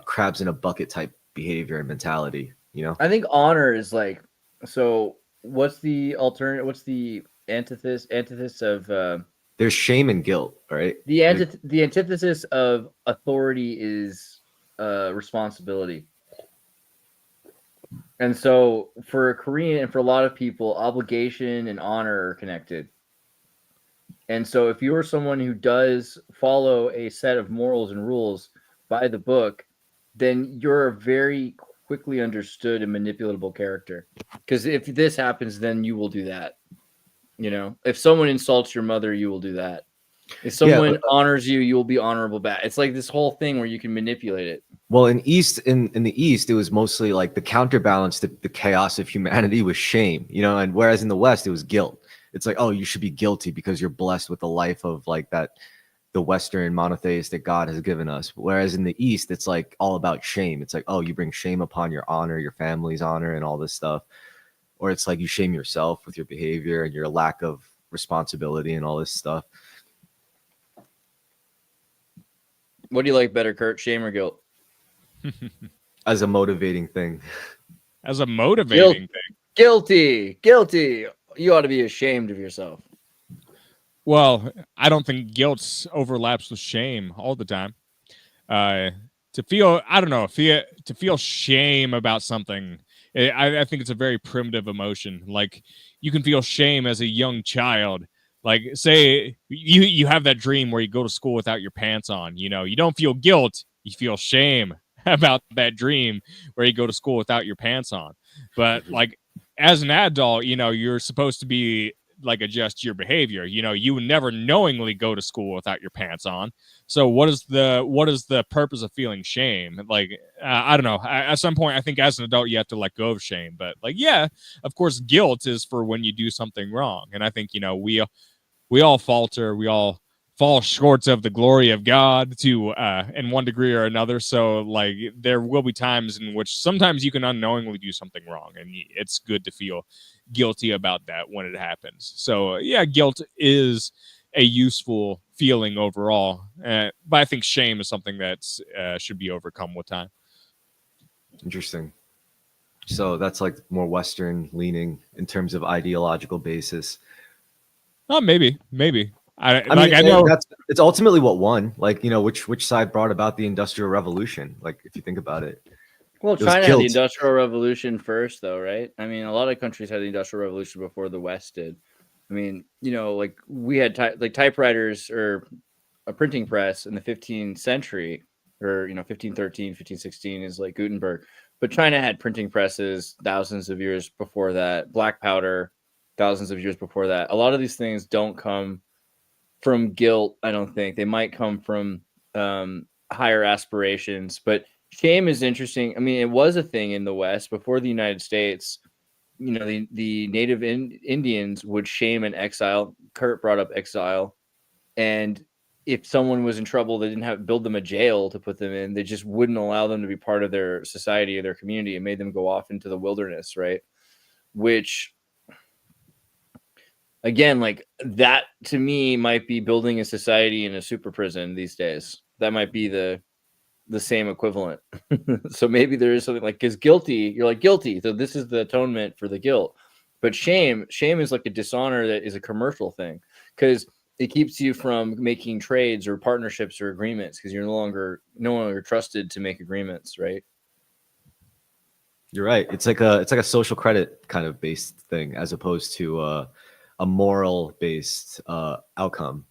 crabs in a bucket type behavior and mentality, I think honor is like, so what's the alternative? What's the antithesis of there's shame and guilt, right? The antithesis of authority is responsibility. And so for a Korean and for a lot of people, obligation and honor are connected. And so if you're someone who does follow a set of morals and rules by the book, then you're a very quickly understood and manipulatable character. Because if this happens, then you will do that. You know, if someone insults your mother, you will do that. If someone honors you, you will be honorable back. It's like this whole thing where you can manipulate it. Well, in the East, it was mostly like the counterbalance to the chaos of humanity was shame, you know, and whereas in the West, it was guilt. It's like, oh, you should be guilty because you're blessed with the life of like that, the Western monotheistic God has given us. Whereas in the East, it's like all about shame. It's like, oh, you bring shame upon your honor, your family's honor, and all this stuff. Or it's like you shame yourself with your behavior and your lack of responsibility and all this stuff. What do you like better, Kurt? Shame or guilt? As a motivating thing. As a motivating thing. Guilty. You ought to be ashamed of yourself. Well, I don't think guilt overlaps with shame all the time. To feel shame about something, I think it's a very primitive emotion. Like, you can feel shame as a young child. Like, say you have that dream where you go to school without your pants on. You know, you don't feel guilt, you feel shame about that dream where you go to school without your pants on. But like, as an adult, you know, you're supposed to be like adjust your behavior. You know, you would never knowingly go to school without your pants on. So what is the purpose of feeling shame? Like, I don't know. At some point, I think as an adult, you have to let go of shame. But like, yeah, of course, guilt is for when you do something wrong. And I think, you know, we all falter. We all fall short of the glory of God to in one degree or another. So like, there will be times in which sometimes you can unknowingly do something wrong, and it's good to feel guilty about that when it happens. So yeah, guilt is a useful feeling overall, but I think shame is something that should be overcome with time. Interesting. So that's like more Western leaning in terms of ideological basis. Oh, maybe. I know it's ultimately what won. Like, you know, which side brought about the Industrial Revolution? Like, if you think about it. Well, China had the Industrial Revolution first, though, right? I mean, a lot of countries had the Industrial Revolution before the West did. I mean, you know, like we had typewriters or a printing press in the 15th century, or, you know, 1513, 1516 is like Gutenberg. But China had printing presses thousands of years before that, black powder thousands of years before that. A lot of these things don't come from guilt, I don't think. They might come from higher aspirations, but shame is interesting. I mean, it was a thing in the West before the United States. You know, the native Indians would shame and exile. Kurt brought up exile. And if someone was in trouble, they didn't build them a jail to put them in. They just wouldn't allow them to be part of their society or their community, and made them go off into the wilderness, right? Which, again, like that to me might be building a society in a super prison these days. That might be the same equivalent. So maybe there is something like, because guilty, you're like guilty, so this is the atonement for the guilt. But shame is like a dishonor that is a commercial thing, because it keeps you from making trades or partnerships or agreements, because you're no longer trusted to make agreements, right? You're right. It's like a social credit kind of based thing, as opposed to a moral based outcome.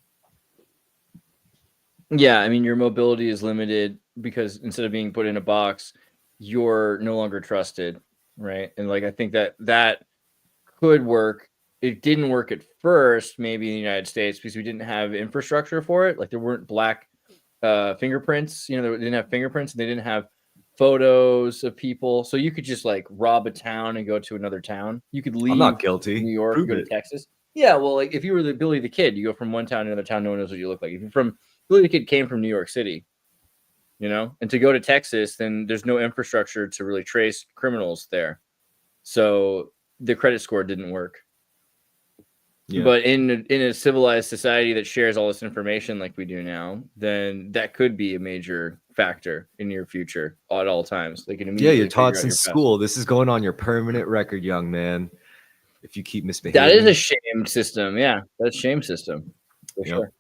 Yeah, I mean, your mobility is limited because instead of being put in a box, you're no longer trusted, right? And like, I think that could work. It didn't work at first, maybe in the United States, because we didn't have infrastructure for it. Like, there weren't black fingerprints. You know, they didn't have fingerprints, and they didn't have photos of people. So you could just like rob a town and go to another town. You could leave. I'm not guilty. New York, go to Texas. Yeah, well, like if you were the Billy the Kid, you go from one town to another town, no one knows what you look like. If you're from Billy the Kid came from New York City, you know, and to go to Texas, then there's no infrastructure to really trace criminals there. So the credit score didn't work. Yeah. But in a civilized society that shares all this information like we do now, then that could be a major factor in your future at all times. They can immediately you're taught since school. This is going on your permanent record, young man. If you keep misbehaving, that is a shame system. Yeah, that's shame system for sure.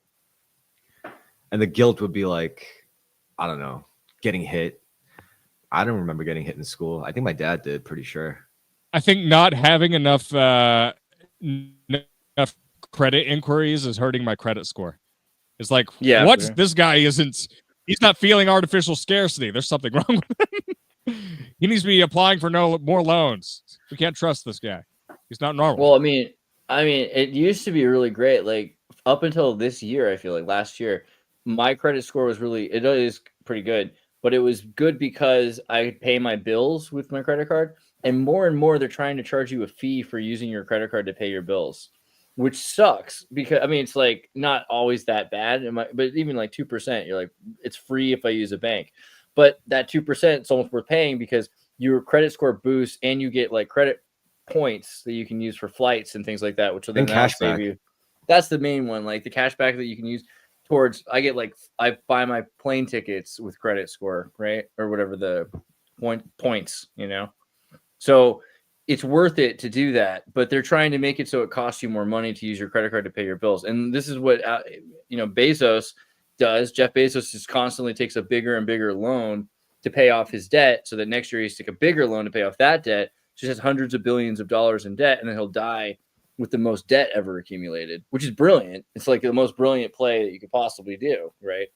And the guilt would be like, I don't know, getting hit. I don't remember getting hit in school. I think my dad did, pretty sure. I think not having enough credit inquiries is hurting my credit score. It's like, Yeah, what's sure. this guy he's not feeling artificial scarcity. There's something wrong with him. He needs to be applying for more loans. We can't trust this guy. He's not normal. Well, I mean, it used to be really great. Like up until this year, I feel like last year, my credit score was it is pretty good, but it was good because I pay my bills with my credit card, and more they're trying to charge you a fee for using your credit card to pay your bills, which sucks because I mean it's like not always that bad, but even like 2%, you're like it's free if I use a bank, but that 2% is almost worth paying because your credit score boosts and you get like credit points that you can use for flights and things like that, which will then cash save back. you. That's the main one, like the cash back that you can use towards. I buy my plane tickets with credit score, right, or whatever the points, you know. So it's worth it to do that, but they're trying to make it so it costs you more money to use your credit card to pay your bills. And this is what Bezos does. Jeff Bezos just constantly takes a bigger and bigger loan to pay off his debt, so that next year he's take a bigger loan to pay off that debt. Just has hundreds of billions of dollars in debt, and then he'll die with the most debt ever accumulated, which is brilliant. It's like the most brilliant play that you could possibly do, right?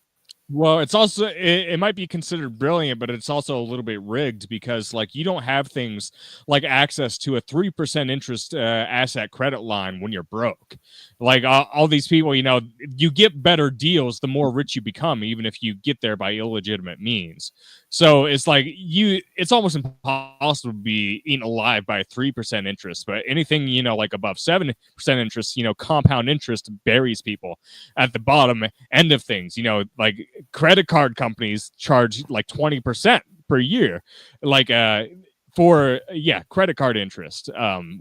Well, it's also it might be considered brilliant, but it's also a little bit rigged because like you don't have things like access to a 3% interest asset credit line when you're broke. Like all these people, you get better deals the more rich you become, even if you get there by illegitimate means. So it's like it's almost impossible to be eaten alive by 3% interest. But anything like above 7% interest, compound interest buries people at the bottom end of things. Like credit card companies charge like 20% per year, like for credit card interest,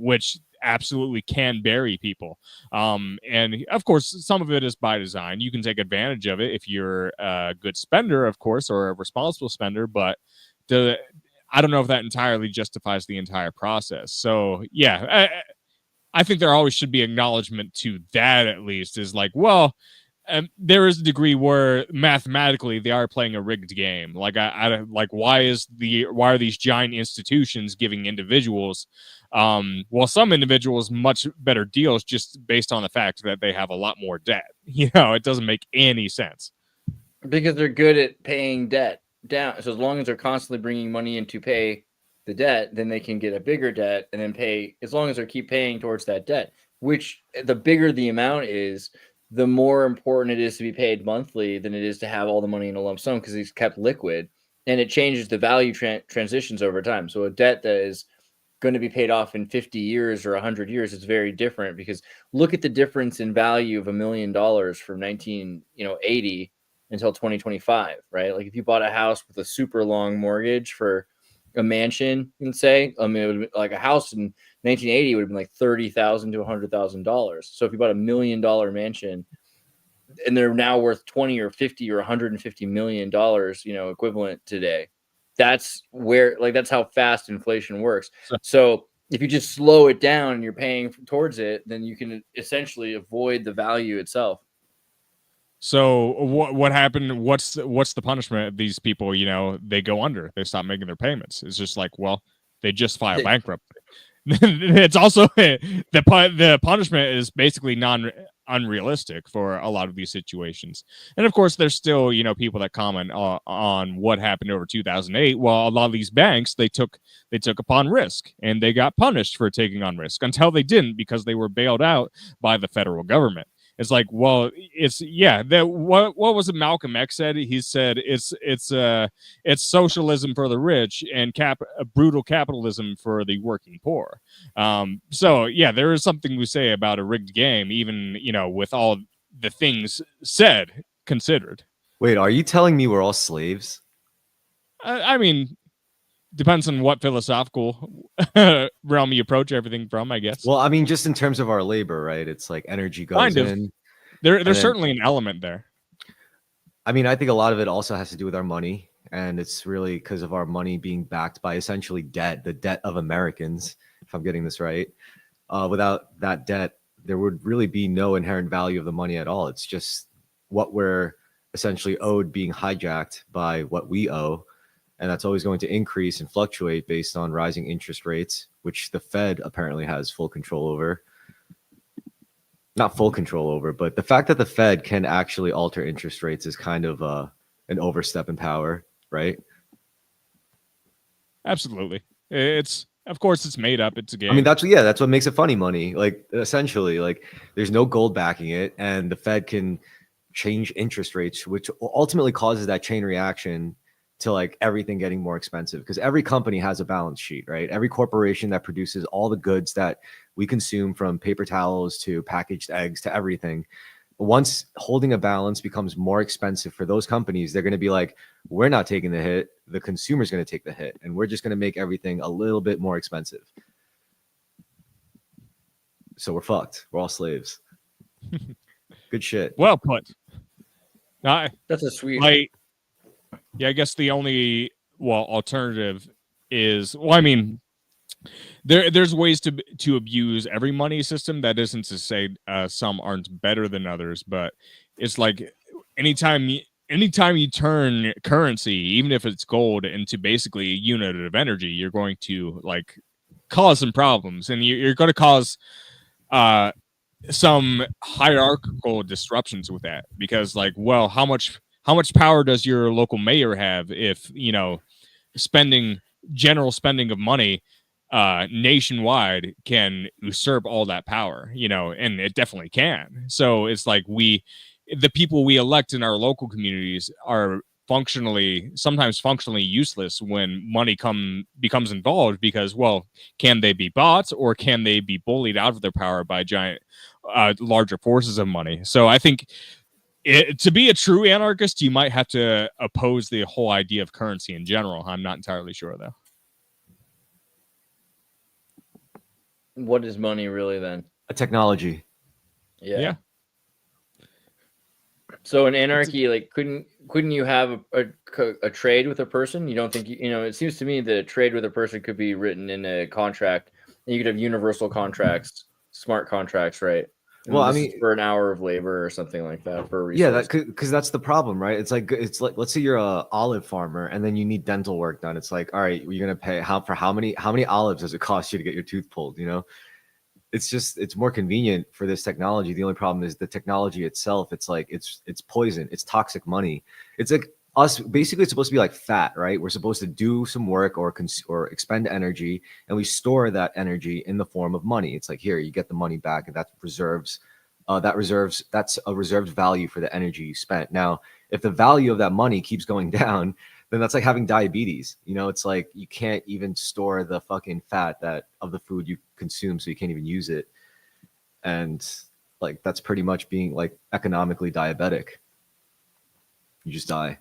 which absolutely can bury people. And of course, some of it is by design. You can take advantage of it if you're a good spender, of course, or a responsible spender, but I don't know if that entirely justifies the entire process. So yeah, I think there always should be acknowledgement to that, at least, is like, well, there is a degree where mathematically they are playing a rigged game. Like I like why are these giant institutions giving individuals some individuals much better deals just based on the fact that they have a lot more debt. It doesn't make any sense. Because they're good at paying debt down. So as long as they're constantly bringing money in to pay the debt, then they can get a bigger debt and then pay, as long as they keep paying towards that debt, which the bigger the amount is, the more important it is to be paid monthly than it is to have all the money in a lump sum, because it's kept liquid, and it changes the value transitions over time. So a debt that is going to be paid off in 50 years or 100 years, it's very different, because look at the difference in value of $1 million from 1980 until 2025, right? Like if you bought a house with a super long mortgage for a mansion, let's say, I mean, it would be like a house in 1980 would have been like $30,000 to $100,000. So if you bought $1 million mansion and they're now worth 20 or 50 or $150 million, equivalent today, that's how fast inflation works. So if you just slow it down and you're paying towards it, then you can essentially avoid the value itself. So what happened? What's the punishment of these people? They go under. They stop making their payments. It's just like, well, they just file bankruptcy. It's also the punishment is basically unrealistic for a lot of these situations. And of course, there's still people that comment on what happened over 2008. Well, a lot of these banks they took upon risk and they got punished for taking on risk until they didn't, because they were bailed out by the federal government. It's like, well, what was it Malcolm X said? He said it's socialism for the rich and brutal capitalism for the working poor. So yeah, there is something we say about a rigged game, even with all the things considered. Wait, are you telling me we're all slaves? I mean, depends on what philosophical realm you approach everything from, I guess. Well, I mean, just in terms of our labor, right? It's like energy goes kind of. in. There's certainly an element there. I mean, I think a lot of it also has to do with our money. And it's really because of our money being backed by essentially debt, the debt of Americans, if I'm getting this right. Without that debt, there would really be no inherent value of the money at all. It's just what we're essentially owed being hijacked by what we owe. And that's always going to increase and fluctuate based on rising interest rates, which the Fed apparently has full control over. not full control over, but the fact that the Fed can actually alter interest rates is kind of an overstep in power, right? Absolutely. It's of course it's made up. It's a game. I mean, that's what makes it funny money. Like essentially, like there's no gold backing it, and the Fed can change interest rates, which ultimately causes that chain reaction to like everything getting more expensive because every company has a balance sheet, right? Every corporation that produces all the goods that we consume, from paper towels to packaged eggs to everything, once holding a balance becomes more expensive for those companies, they're going to be like, we're not taking the hit, the consumer's going to take the hit, and we're just going to make everything a little bit more expensive. So we're fucked. We're all slaves. Good shit. Well put. That's a sweet. Yeah, I guess the only alternative is, I mean, there's ways to abuse every money system. That isn't to say some aren't better than others, but it's like anytime you turn currency, even if it's gold, into basically a unit of energy, you're going to like cause some problems, and you're going to cause some hierarchical disruptions with that, because like, well, how much power does your local mayor have if, you know, general spending of money nationwide can usurp all that power, you know? And it definitely can. So it's like the people we elect in our local communities are sometimes functionally useless when money becomes involved, because, well, can they be bought, or can they be bullied out of their power by giant larger forces of money? So I think to be a true anarchist, you might have to oppose the whole idea of currency in general. I'm not entirely sure, though. What is money really then? A technology. Yeah. So in anarchy, like, couldn't you have a trade with a person? You don't think you know? It seems to me that a trade with a person could be written in a contract, and you could have universal contracts, smart contracts, right? And Well, I this mean, is for an hour of labor or something like that for a resource. yeah, because that's the problem, right? It's like let's say you're a olive farmer and then you need dental work done. It's like, all right, you're gonna pay how many olives does it cost you to get your tooth pulled? You know, it's more convenient for this technology. The only problem is the technology itself. It's like it's poison. It's toxic money. It's like us. Basically, it's supposed to be like fat, right? We're supposed to do some work or expend energy, and we store that energy in the form of money. It's like, here, you get the money back, and that reserves. That's a reserved value for the energy you spent. Now, if the value of that money keeps going down, then that's like having diabetes. You know, it's like you can't even store the fucking fat of the food you consume, so you can't even use it. And like that's pretty much being like economically diabetic. You just die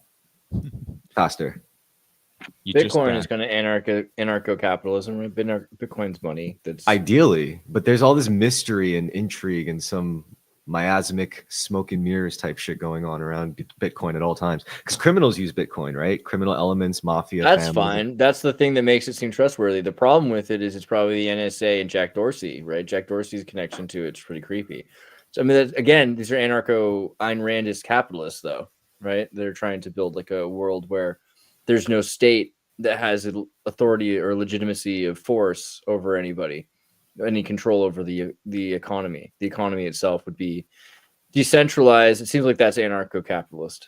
faster. Bitcoin is kind of anarcho-capitalism, right? Bitcoin's money. That's ideally, but there's all this mystery and intrigue and some miasmic smoke and mirrors type shit going on around Bitcoin at all times, because criminals use Bitcoin, right? Criminal elements, mafia. That's family. fine. That's the thing that makes it seem trustworthy. The problem with it is it's probably the NSA and Jack Dorsey, right? Jack Dorsey's connection to it's pretty creepy. So I mean, again, these are anarcho Ayn Randist capitalists, though, right? They're trying to build like a world where there's no state that has authority or legitimacy of force over anybody, any control over the economy. The economy itself would be decentralized. It seems like that's anarcho-capitalist.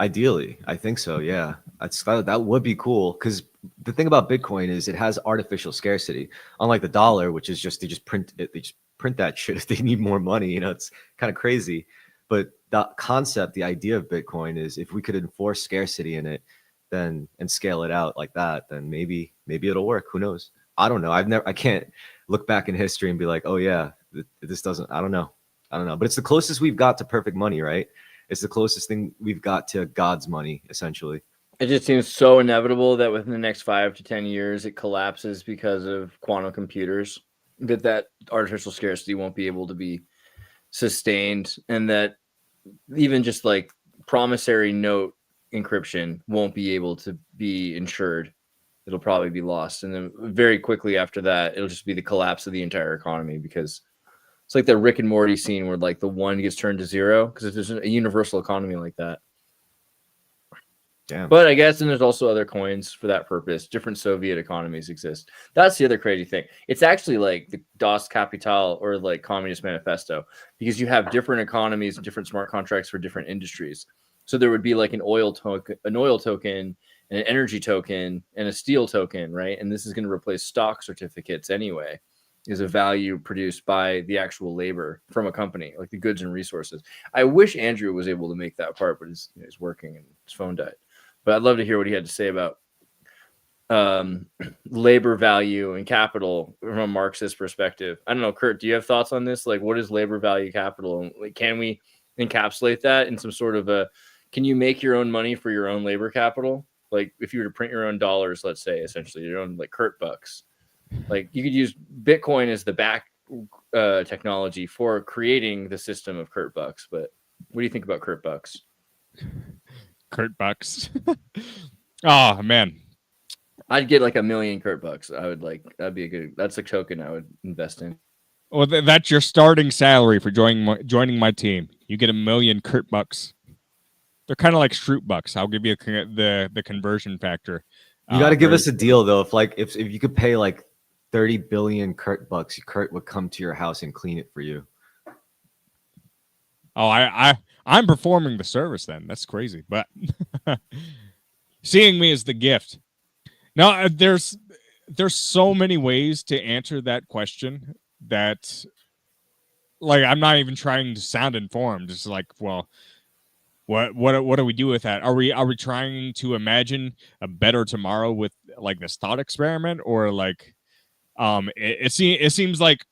Ideally, I think so. Yeah, that would be cool. Because the thing about Bitcoin is it has artificial scarcity, unlike the dollar, which is just they just print that shit if they need more money. You know, it's kind of crazy. But the concept, the idea of Bitcoin is if we could enforce scarcity in it, then and scale it out like that, then maybe it'll work. Who knows? I don't know. I can't look back in history and be like, oh yeah, this doesn't. I don't know. But it's the closest we've got to perfect money, right? It's the closest thing we've got to God's money, essentially. It just seems so inevitable that within the next 5 to 10 years, it collapses because of quantum computers, that artificial scarcity won't be able to be sustained, and that even just like promissory note encryption won't be able to be insured. It'll probably be lost. And then very quickly after that, it'll just be the collapse of the entire economy, because it's like the Rick and Morty scene where like the one gets turned to zero, because if there's a universal economy like that. Damn. But I guess, and there's also other coins for that purpose. Different Soviet economies exist. That's the other crazy thing. It's actually like the Das Kapital or like Communist Manifesto, because you have different economies and different smart contracts for different industries. So there would be like an oil token, and an energy token, and a steel token, right? And this is going to replace stock certificates anyway, is a value produced by the actual labor from a company, like the goods and resources. I wish Andrew was able to make that part, but he's working and his phone died. But I'd love to hear what he had to say about labor value and capital from a Marxist perspective. I don't know, Kurt, do you have thoughts on this? Like, what is labor value capital? And like, can we encapsulate that in some sort of a, can you make your own money for your own labor capital? Like if you were to print your own dollars, let's say, essentially your own like Kurt bucks, like you could use Bitcoin as the back technology for creating the system of Kurt bucks. But what do you think about Kurt bucks? Kurt bucks. Oh man, I'd get like 1 million Kurt bucks. I would like, that'd be a good, that's a token I would invest in. well, that's your starting salary for joining my team. You get 1 million Kurt bucks. They're kind of like Shroot bucks. I'll give you the conversion factor. You got to give us a deal though. If you could pay like 30 billion Kurt bucks, Kurt would come to your house and clean it for you. Oh, I'm performing the service then. That's crazy. But seeing me as the gift. Now, there's so many ways to answer that question that, like, I'm not even trying to sound informed. It's like, well, what do we do with that? Are we trying to imagine a better tomorrow with like this thought experiment, or like, it seems like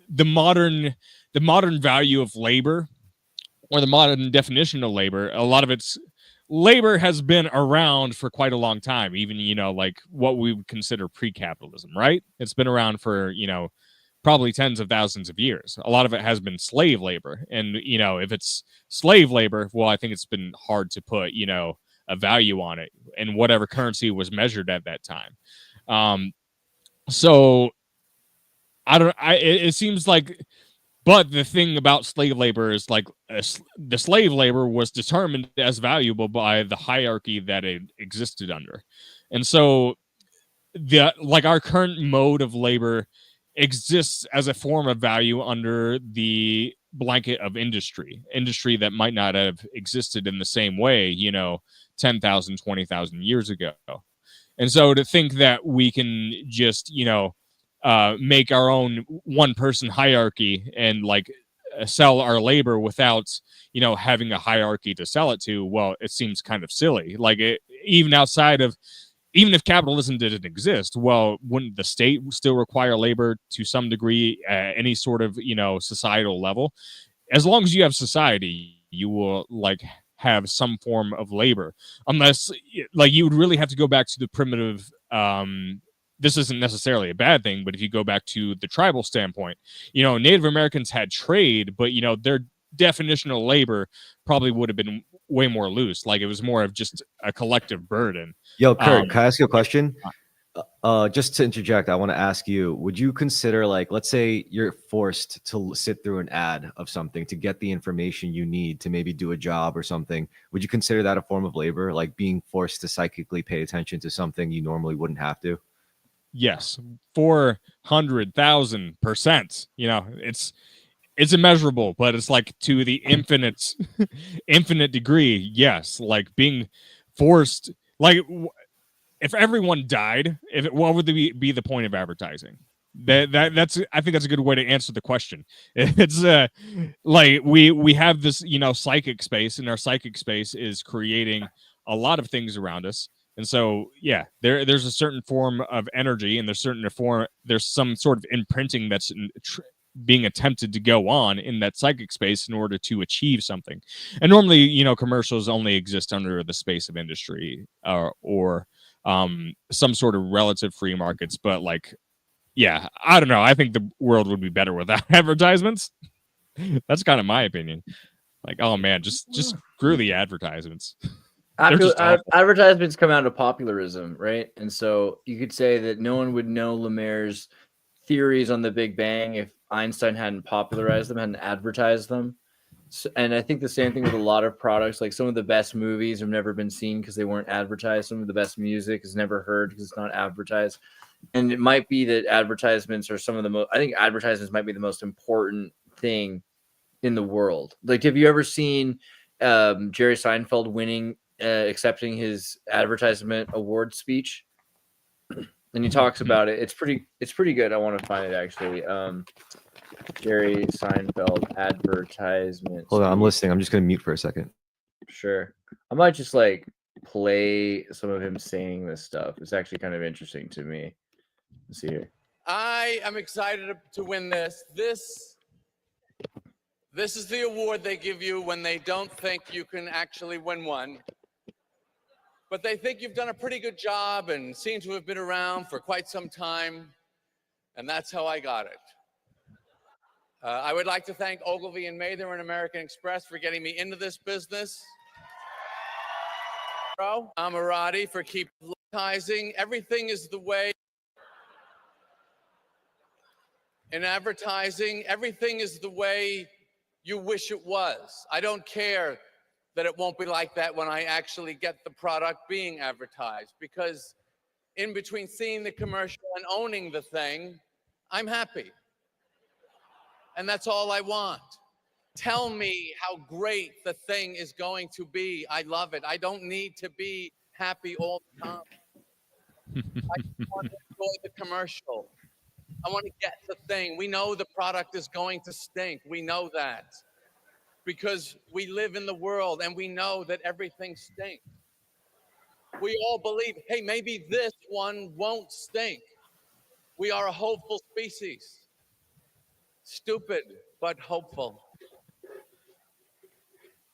the modern value of labor, or the modern definition of labor, a lot of its labor has been around for quite a long time, even, like what we would consider pre-capitalism, right? It's been around for, probably tens of thousands of years. A lot of it has been slave labor. And, if it's slave labor, well, I think it's been hard to put, a value on it and whatever currency was measured at that time. So it seems like, but the thing about slave labor is like the slave labor was determined as valuable by the hierarchy that it existed under. And so our current mode of labor exists as a form of value under the blanket of industry that might not have existed in the same way, 10,000, 20,000 years ago. And so to think that we can just, make our own one-person hierarchy and like sell our labor without, having a hierarchy to sell it to, well, it seems kind of silly. Like even if capitalism didn't exist, well, wouldn't the state still require labor to some degree at any sort of, societal level? As long as you have society, you will like have some form of labor, unless like you would really have to go back to the primitive, this isn't necessarily a bad thing, but if you go back to the tribal standpoint, Native Americans had trade, but, their definition of labor probably would have been way more loose. Like it was more of just a collective burden. Yo, Kurt, can I ask you a question? Just to interject, I want to ask you, would you consider, like, let's say you're forced to sit through an ad of something to get the information you need to maybe do a job or something. Would you consider that a form of labor, like being forced to psychically pay attention to something you normally wouldn't have to? Yes, 400,000%. It's immeasurable, but it's like to the infinite degree. Yes, like being forced. Like if everyone died, what would be the point of advertising? That's I think that's a good way to answer the question. It's like we have this psychic space, and our psychic space is creating a lot of things around us. And so, yeah, there's a certain form of energy, and there's some sort of imprinting that's being attempted to go on in that psychic space in order to achieve something. And normally, commercials only exist under the space of industry or some sort of relative free markets. But like, yeah, I don't know. I think the world would be better without advertisements. That's kind of my opinion. Like, oh man, just screw the advertisements. Advertisements come out of popularism, right? And so you could say that no one would know Lemaire's theories on the Big Bang if Einstein hadn't popularized them, hadn't advertised them. And I think the same thing with a lot of products. Like some of the best movies have never been seen because they weren't advertised. Some of the best music is never heard because it's not advertised. And it might be that advertisements are some of the most. I think advertisements might be the most important thing in the world. Like, have you ever seen Jerry Seinfeld winning, accepting his advertisement award speech? And he talks about it. It's pretty good. I want to find it actually. Jerry Seinfeld advertisement. Hold on, I'm speech. listening. I'm just gonna mute for a second. Sure. I might just like play some of him saying this stuff. It's actually kind of interesting to me. Let's see here. I am excited to win this. This is the award they give you when they don't think you can actually win one. But they think you've done a pretty good job and seem to have been around for quite some time. And that's how I got it. I would like to thank Ogilvy and Mather and American Express for getting me into this business. Amirati for keep advertising. Everything is the way. In advertising, everything is the way you wish it was. I don't care that it won't be like that when I actually get the product being advertised, because in between seeing the commercial and owning the thing, I'm happy. And that's all I want. Tell me how great the thing is going to be. I love it. I don't need to be happy all the time. I just want to enjoy the commercial. I want to get the thing. We know the product is going to stink. We know that because we live in the world and we know that everything stinks. We all believe, hey, maybe this one won't stink. We are a hopeful species. Stupid, but hopeful.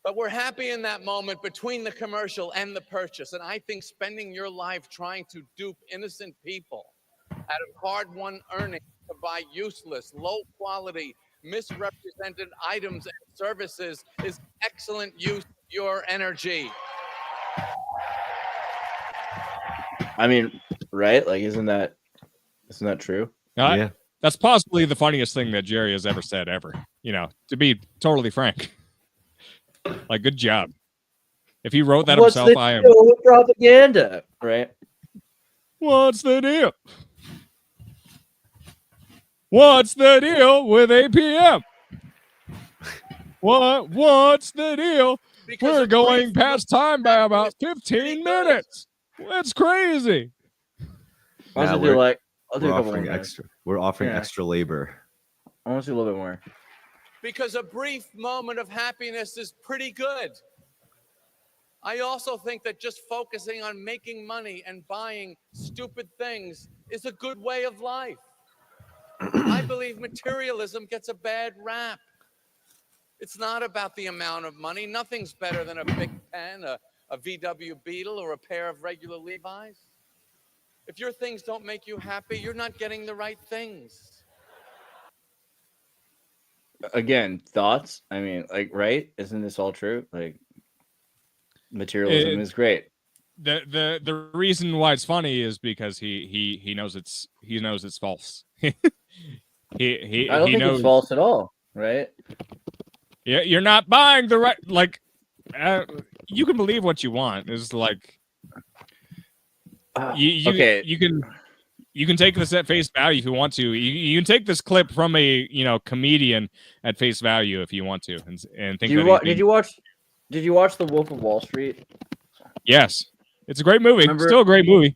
But we're happy in that moment between the commercial and the purchase. And I think spending your life trying to dupe innocent people out of hard-won earnings to buy useless, low-quality, misrepresented items and services is excellent use of your energy. I mean, right? Like, isn't that true? Yeah. That's possibly the funniest thing that Jerry has ever said ever. You know, to be totally frank. Like, good job. If he wrote that himself, I am. Deal with propaganda, right? What's the deal? What's the deal with APM? What's the deal? Because We're a going brief past time by about pretty 15 good. minutes. That's crazy. I want Now to do like I'll do We're a couple offering more. extra. We're offering Yeah. extra labor. I want to see a little bit more. Because a brief moment of happiness is pretty good. I also think that just focusing on making money and buying stupid things is a good way of life. I believe materialism gets a bad rap. It's not about the amount of money. Nothing's better than a big pen, a VW Beetle, or a pair of regular Levi's. If your things don't make you happy, you're not getting the right things. Again, thoughts? I mean, like, right? Isn't this all true? Like, materialism is great. The reason why it's funny is because he knows it's false. he I don't think knows it's false at all, right? Yeah, you're not buying the right. Like, you can believe what you want. It's like Okay. you can take this at face value if you want to. You can take this clip from a comedian at face value if you want to, and think. Did you watch The Wolf of Wall Street? Yes, it's a great movie. Still a great movie.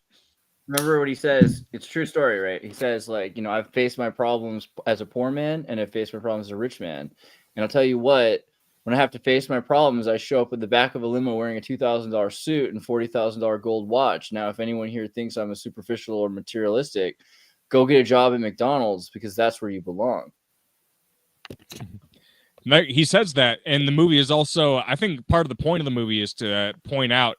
Remember what he says? It's a true story, right? He says, like, I've faced my problems as a poor man and I've faced my problems as a rich man. And I'll tell you what, when I have to face my problems, I show up at the back of a limo wearing a $2,000 suit and $40,000 gold watch. Now, if anyone here thinks I'm a superficial or materialistic, go get a job at McDonald's because that's where you belong. He says that, and the movie is also, I think part of the point of the movie is to point out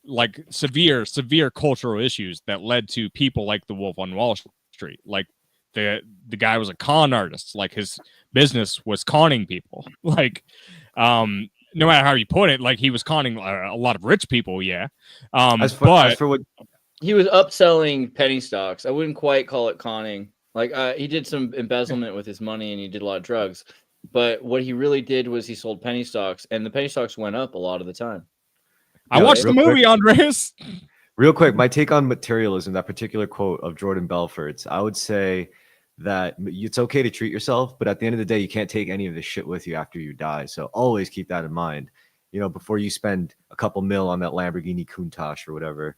like severe cultural issues that led to people like the Wolf on Wall Street. Like the guy was a con artist, like his business was conning people. Like, no matter how you put it, like he was conning a lot of rich people. Yeah. As for what he was upselling penny stocks. I wouldn't quite call it conning. Like he did some embezzlement with his money and he did a lot of drugs. But what he really did was he sold penny stocks, and the penny stocks went up a lot of the time. I Yo, watched the real quick- movie, Andreas. Real quick, my take on materialism, that particular quote of Jordan Belfort's, I would say that it's okay to treat yourself, but at the end of the day, you can't take any of this shit with you after you die. So always keep that in mind, you know, before you spend a couple mil on that Lamborghini Countach or whatever.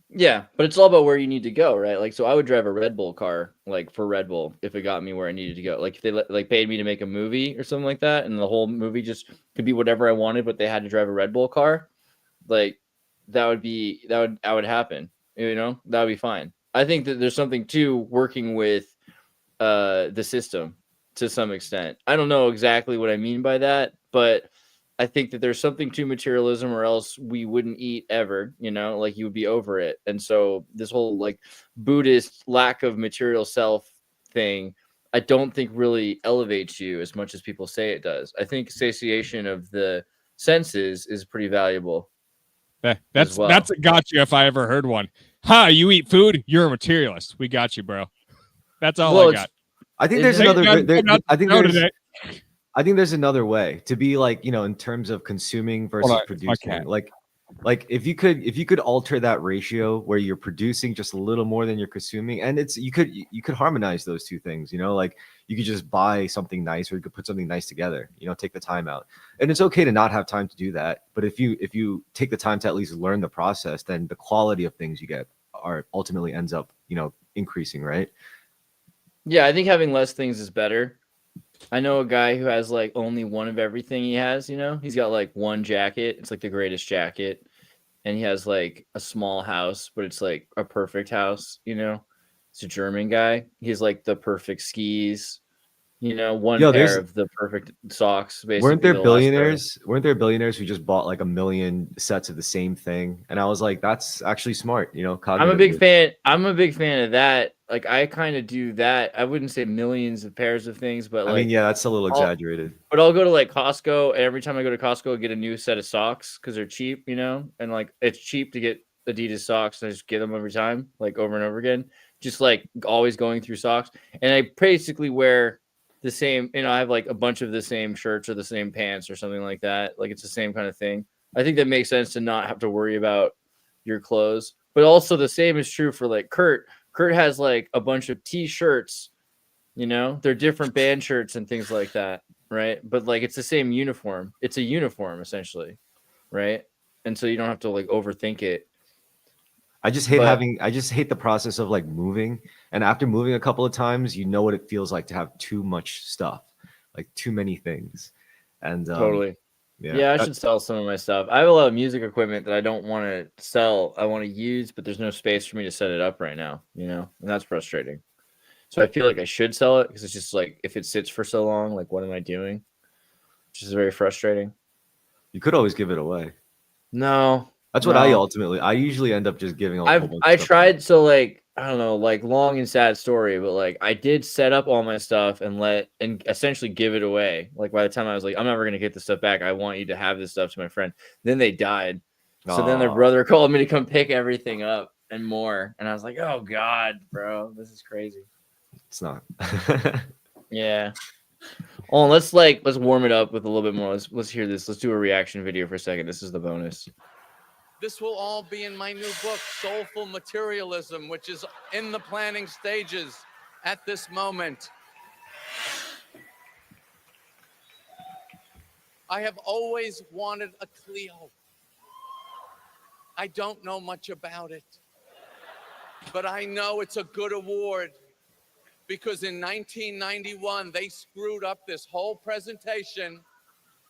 Yeah, but it's all about where you need to go, right? Like, so I would drive a Red Bull car, like for Red Bull, if it got me where I needed to go. Like, if they like paid me to make a movie or something like that, and the whole movie just could be whatever I wanted, but they had to drive a Red Bull car, like that would happen. You know, that would be fine. I think that there's something to working with the system to some extent. I don't know exactly what I mean by that, but I think that there's something to materialism, or else we wouldn't eat ever, you know, like you would be over it. And so this whole like Buddhist lack of material self thing, I don't think really elevates you as much as people say it does. I think satiation of the senses is pretty valuable. That's well. that's a gotcha if I ever heard one. Ha, you eat food, you're a materialist. We got you, bro. That's all Well, I it's- got. I think Is there's it- another. I'm not I think know there's. today. I think there's another way to be like, you know, in terms of consuming versus on, it's my producing. cat. Like if you could alter that ratio where you're producing just a little more than you're consuming, and you could harmonize those two things, you know, like you could just buy something nice, or you could put something nice together, you know, take the time out. And it's okay to not have time to do that, but if you take the time to at least learn the process, then the quality of things you get are ultimately ends up, you know, increasing, right? Yeah, I think having less things is better. I know a guy who has like only one of everything he has, you know? He's got like one jacket. It's like the greatest jacket. And he has like a small house, but it's like a perfect house, you know? It's a German guy. He has like the perfect skis, you know, one Yo, pair there's- of the perfect socks, basically. Weren't there the last pair. billionaires? Weren't there billionaires who just bought like 1 million sets of the same thing? And I was like, that's actually smart, you know. I'm a big cognitively. fan. I'm a big fan of that. Like I kind of do that. I wouldn't say millions of pairs of things, but I like mean, yeah, that's a little I'll- exaggerated. But I'll go to like Costco, and every time I go to Costco, I get a new set of socks because they're cheap, you know, and like it's cheap to get Adidas socks. And I just get them every time, like over and over again, just like always going through socks. And I basically wear the same, you know, I have like a bunch of the same shirts or the same pants or something like that. Like it's the same kind of thing. I think that makes sense to not have to worry about your clothes. But also the same is true for like Kurt. Kurt has like a bunch of t-shirts, you know, they're different band shirts and things like that, right? But like it's the same uniform. It's a uniform essentially, right? And so you don't have to like overthink it. I just hate But- I just hate the process of like moving. And after moving a couple of times, you know what it feels like to have too much stuff, like too many things. And Totally. yeah. Yeah, I should sell some of my stuff. I have a lot of music equipment that I don't want to sell. I want to use, but there's no space for me to set it up right now, you know, and that's frustrating. So I feel like I should sell it because it's just like if it sits for so long, like what am I doing? Which is very frustrating. You could always give it away. No, That's what No. I usually end up just giving a whole bunch of I stuff tried away. so like I don't know, like long and sad story, but like I did set up all my stuff and essentially give it away. Like by the time I was like, I'm never gonna get this stuff back. I want you to have this stuff to my friend. Then they died. So then their Aw. brother called me to come pick everything up and more. And I was like, oh God, bro, this is crazy. It's not. Yeah. Oh, let's warm it up with a little bit more. Let's hear this. Let's do a reaction video for a second. This is the bonus. This will all be in my new book, Soulful Materialism, which is in the planning stages at this moment. I have always wanted a Clio. I don't know much about it, but I know it's a good award because in 1991, they screwed up this whole presentation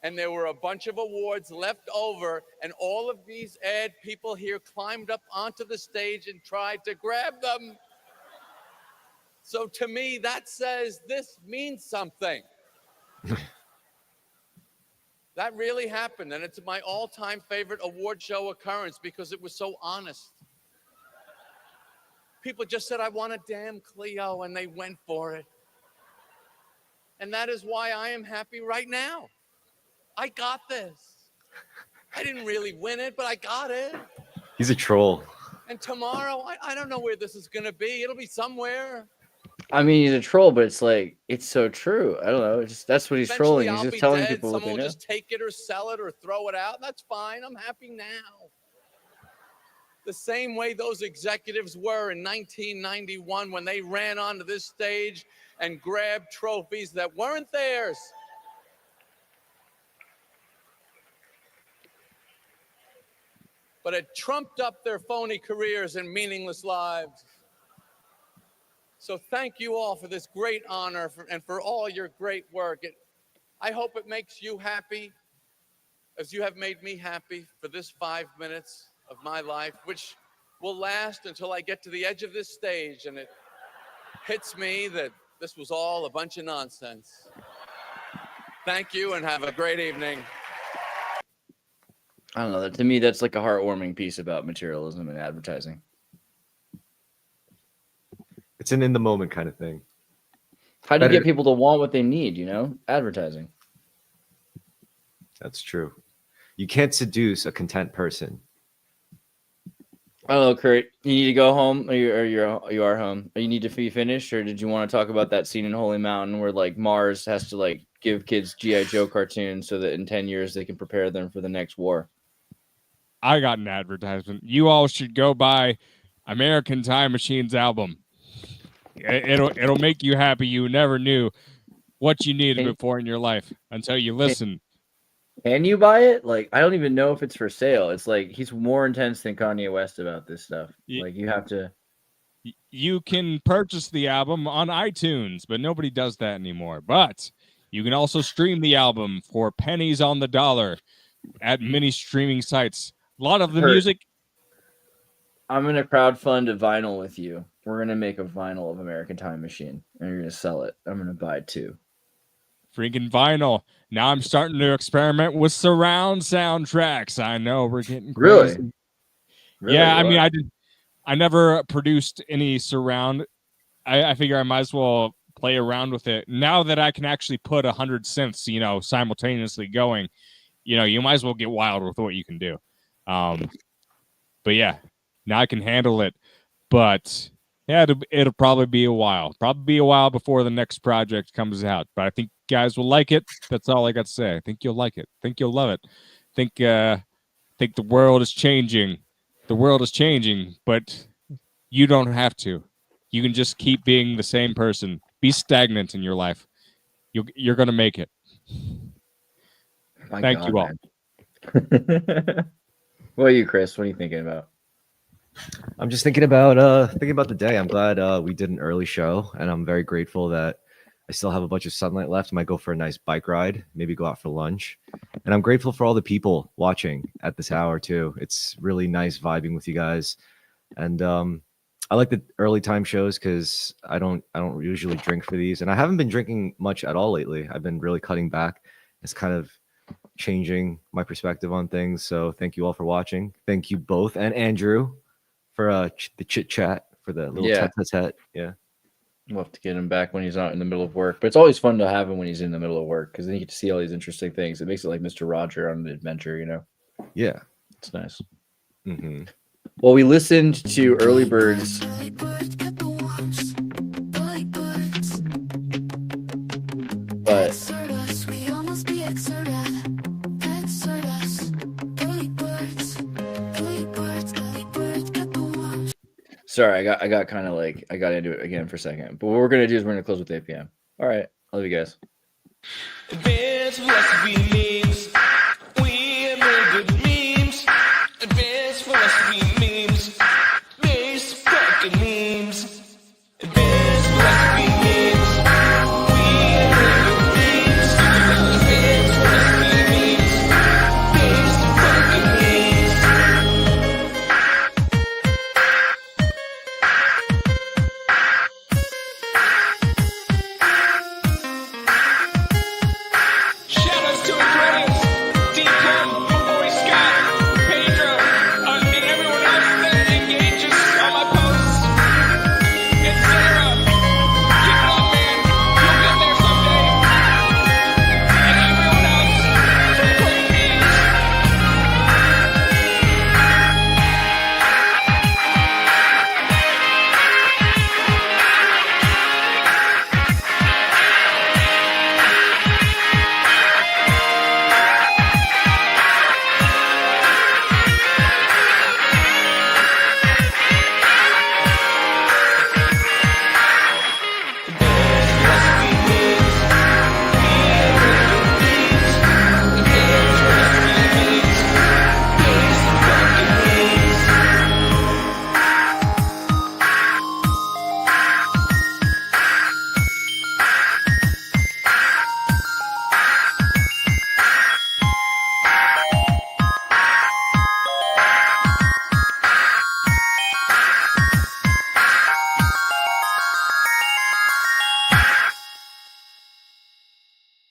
and there were a bunch of awards left over, and all of these ad people here climbed up onto the stage and tried to grab them. So to me, that says this means something. That really happened, and it's my all-time favorite award show occurrence because it was so honest. People just said, I want a damn Clio, and they went for it. And that is why I am happy right now. I got this. I didn't really win it, but I got it. He's a troll. And tomorrow, I don't know where this is going to be. It'll be somewhere. I mean, he's a troll, but it's like it's so true. I don't know. It's just, that's what he's Eventually, trolling. He's I'll just be telling dead. people what Someone they will know. just take it or sell it or throw it out. That's fine. I'm happy now. The same way those executives were in 1991 when they ran onto this stage and grabbed trophies that weren't theirs. But it trumped up their phony careers and meaningless lives. So thank you all for this great honor and for all your great work. I hope it makes you happy as you have made me happy for this 5 minutes of my life, which will last until I get to the edge of this stage and it hits me that this was all a bunch of nonsense. Thank you and have a great evening. I don't know. To me, that's like a heartwarming piece about materialism and advertising. It's an in the moment kind of thing. How do you Better- get people to want what they need? Advertising. That's true. You can't seduce a content person. I don't know, Kurt. You need to go home, or you are home. Or you need to be finished, or did you want to talk about that scene in Holy Mountain where like Mars has to like give kids G.I. Joe cartoons so that in 10 years they can prepare them for the next war? I got an advertisement. You all should go buy American Time Machine's album. It'll make you happy. You never knew what you needed before in your life until you listen. Can you buy it? Like, I don't even know if it's for sale. It's like he's more intense than Kanye West about this stuff. Like, you have to. You can purchase the album on iTunes, but nobody does that anymore. But you can also stream the album for pennies on the dollar at many streaming sites. A lot of the music. I'm going to crowdfund a vinyl with you. We're going to make a vinyl of American Time Machine, and you're going to sell it. I'm going to buy it too. Freaking vinyl. Now I'm starting to experiment with surround soundtracks. I know we're getting crazy. Really? Yeah, I What? mean, I never produced any surround. I figure I might as well play around with it. Now that I can actually put 100 synths, simultaneously going, you might as well get wild with what you can do. But yeah, now I can handle it. But yeah, it'll probably be a while. Probably be a while before the next project comes out. But I think guys will like it. That's all I got to say. I think you'll like it. I think you'll love it. Think the world is changing. The world is changing, but you don't have to. You can just keep being the same person. Be stagnant in your life. You're going to make it. Thank you all. What are you, Chris? What are you thinking about? I'm just thinking about the day. I'm glad we did an early show, and I'm very grateful that I still have a bunch of sunlight left. I might go for a nice bike ride, maybe go out for lunch. And I'm grateful for all the people watching at this hour too. It's really nice vibing with you guys. And I like the early time shows because I don't usually drink for these, and I haven't been drinking much at all lately. I've been really cutting back. It's kind of changing my perspective on things. So thank you all for watching. Thank you both, and Andrew for the chit chat, for the little tete-a-tete. Yeah. We'll have to get him back when he's not in the middle of work. But it's always fun to have him when he's in the middle of work because then you get to see all these interesting things. It makes it like Mr. Roger on an adventure, Yeah. It's nice. Mm-hmm. Well, we listened to Early Birds. But sorry, I got kind of like I got into it again for a second. But what we're gonna do is we're gonna close with APM. All right, I love you guys. Advanced philosophy means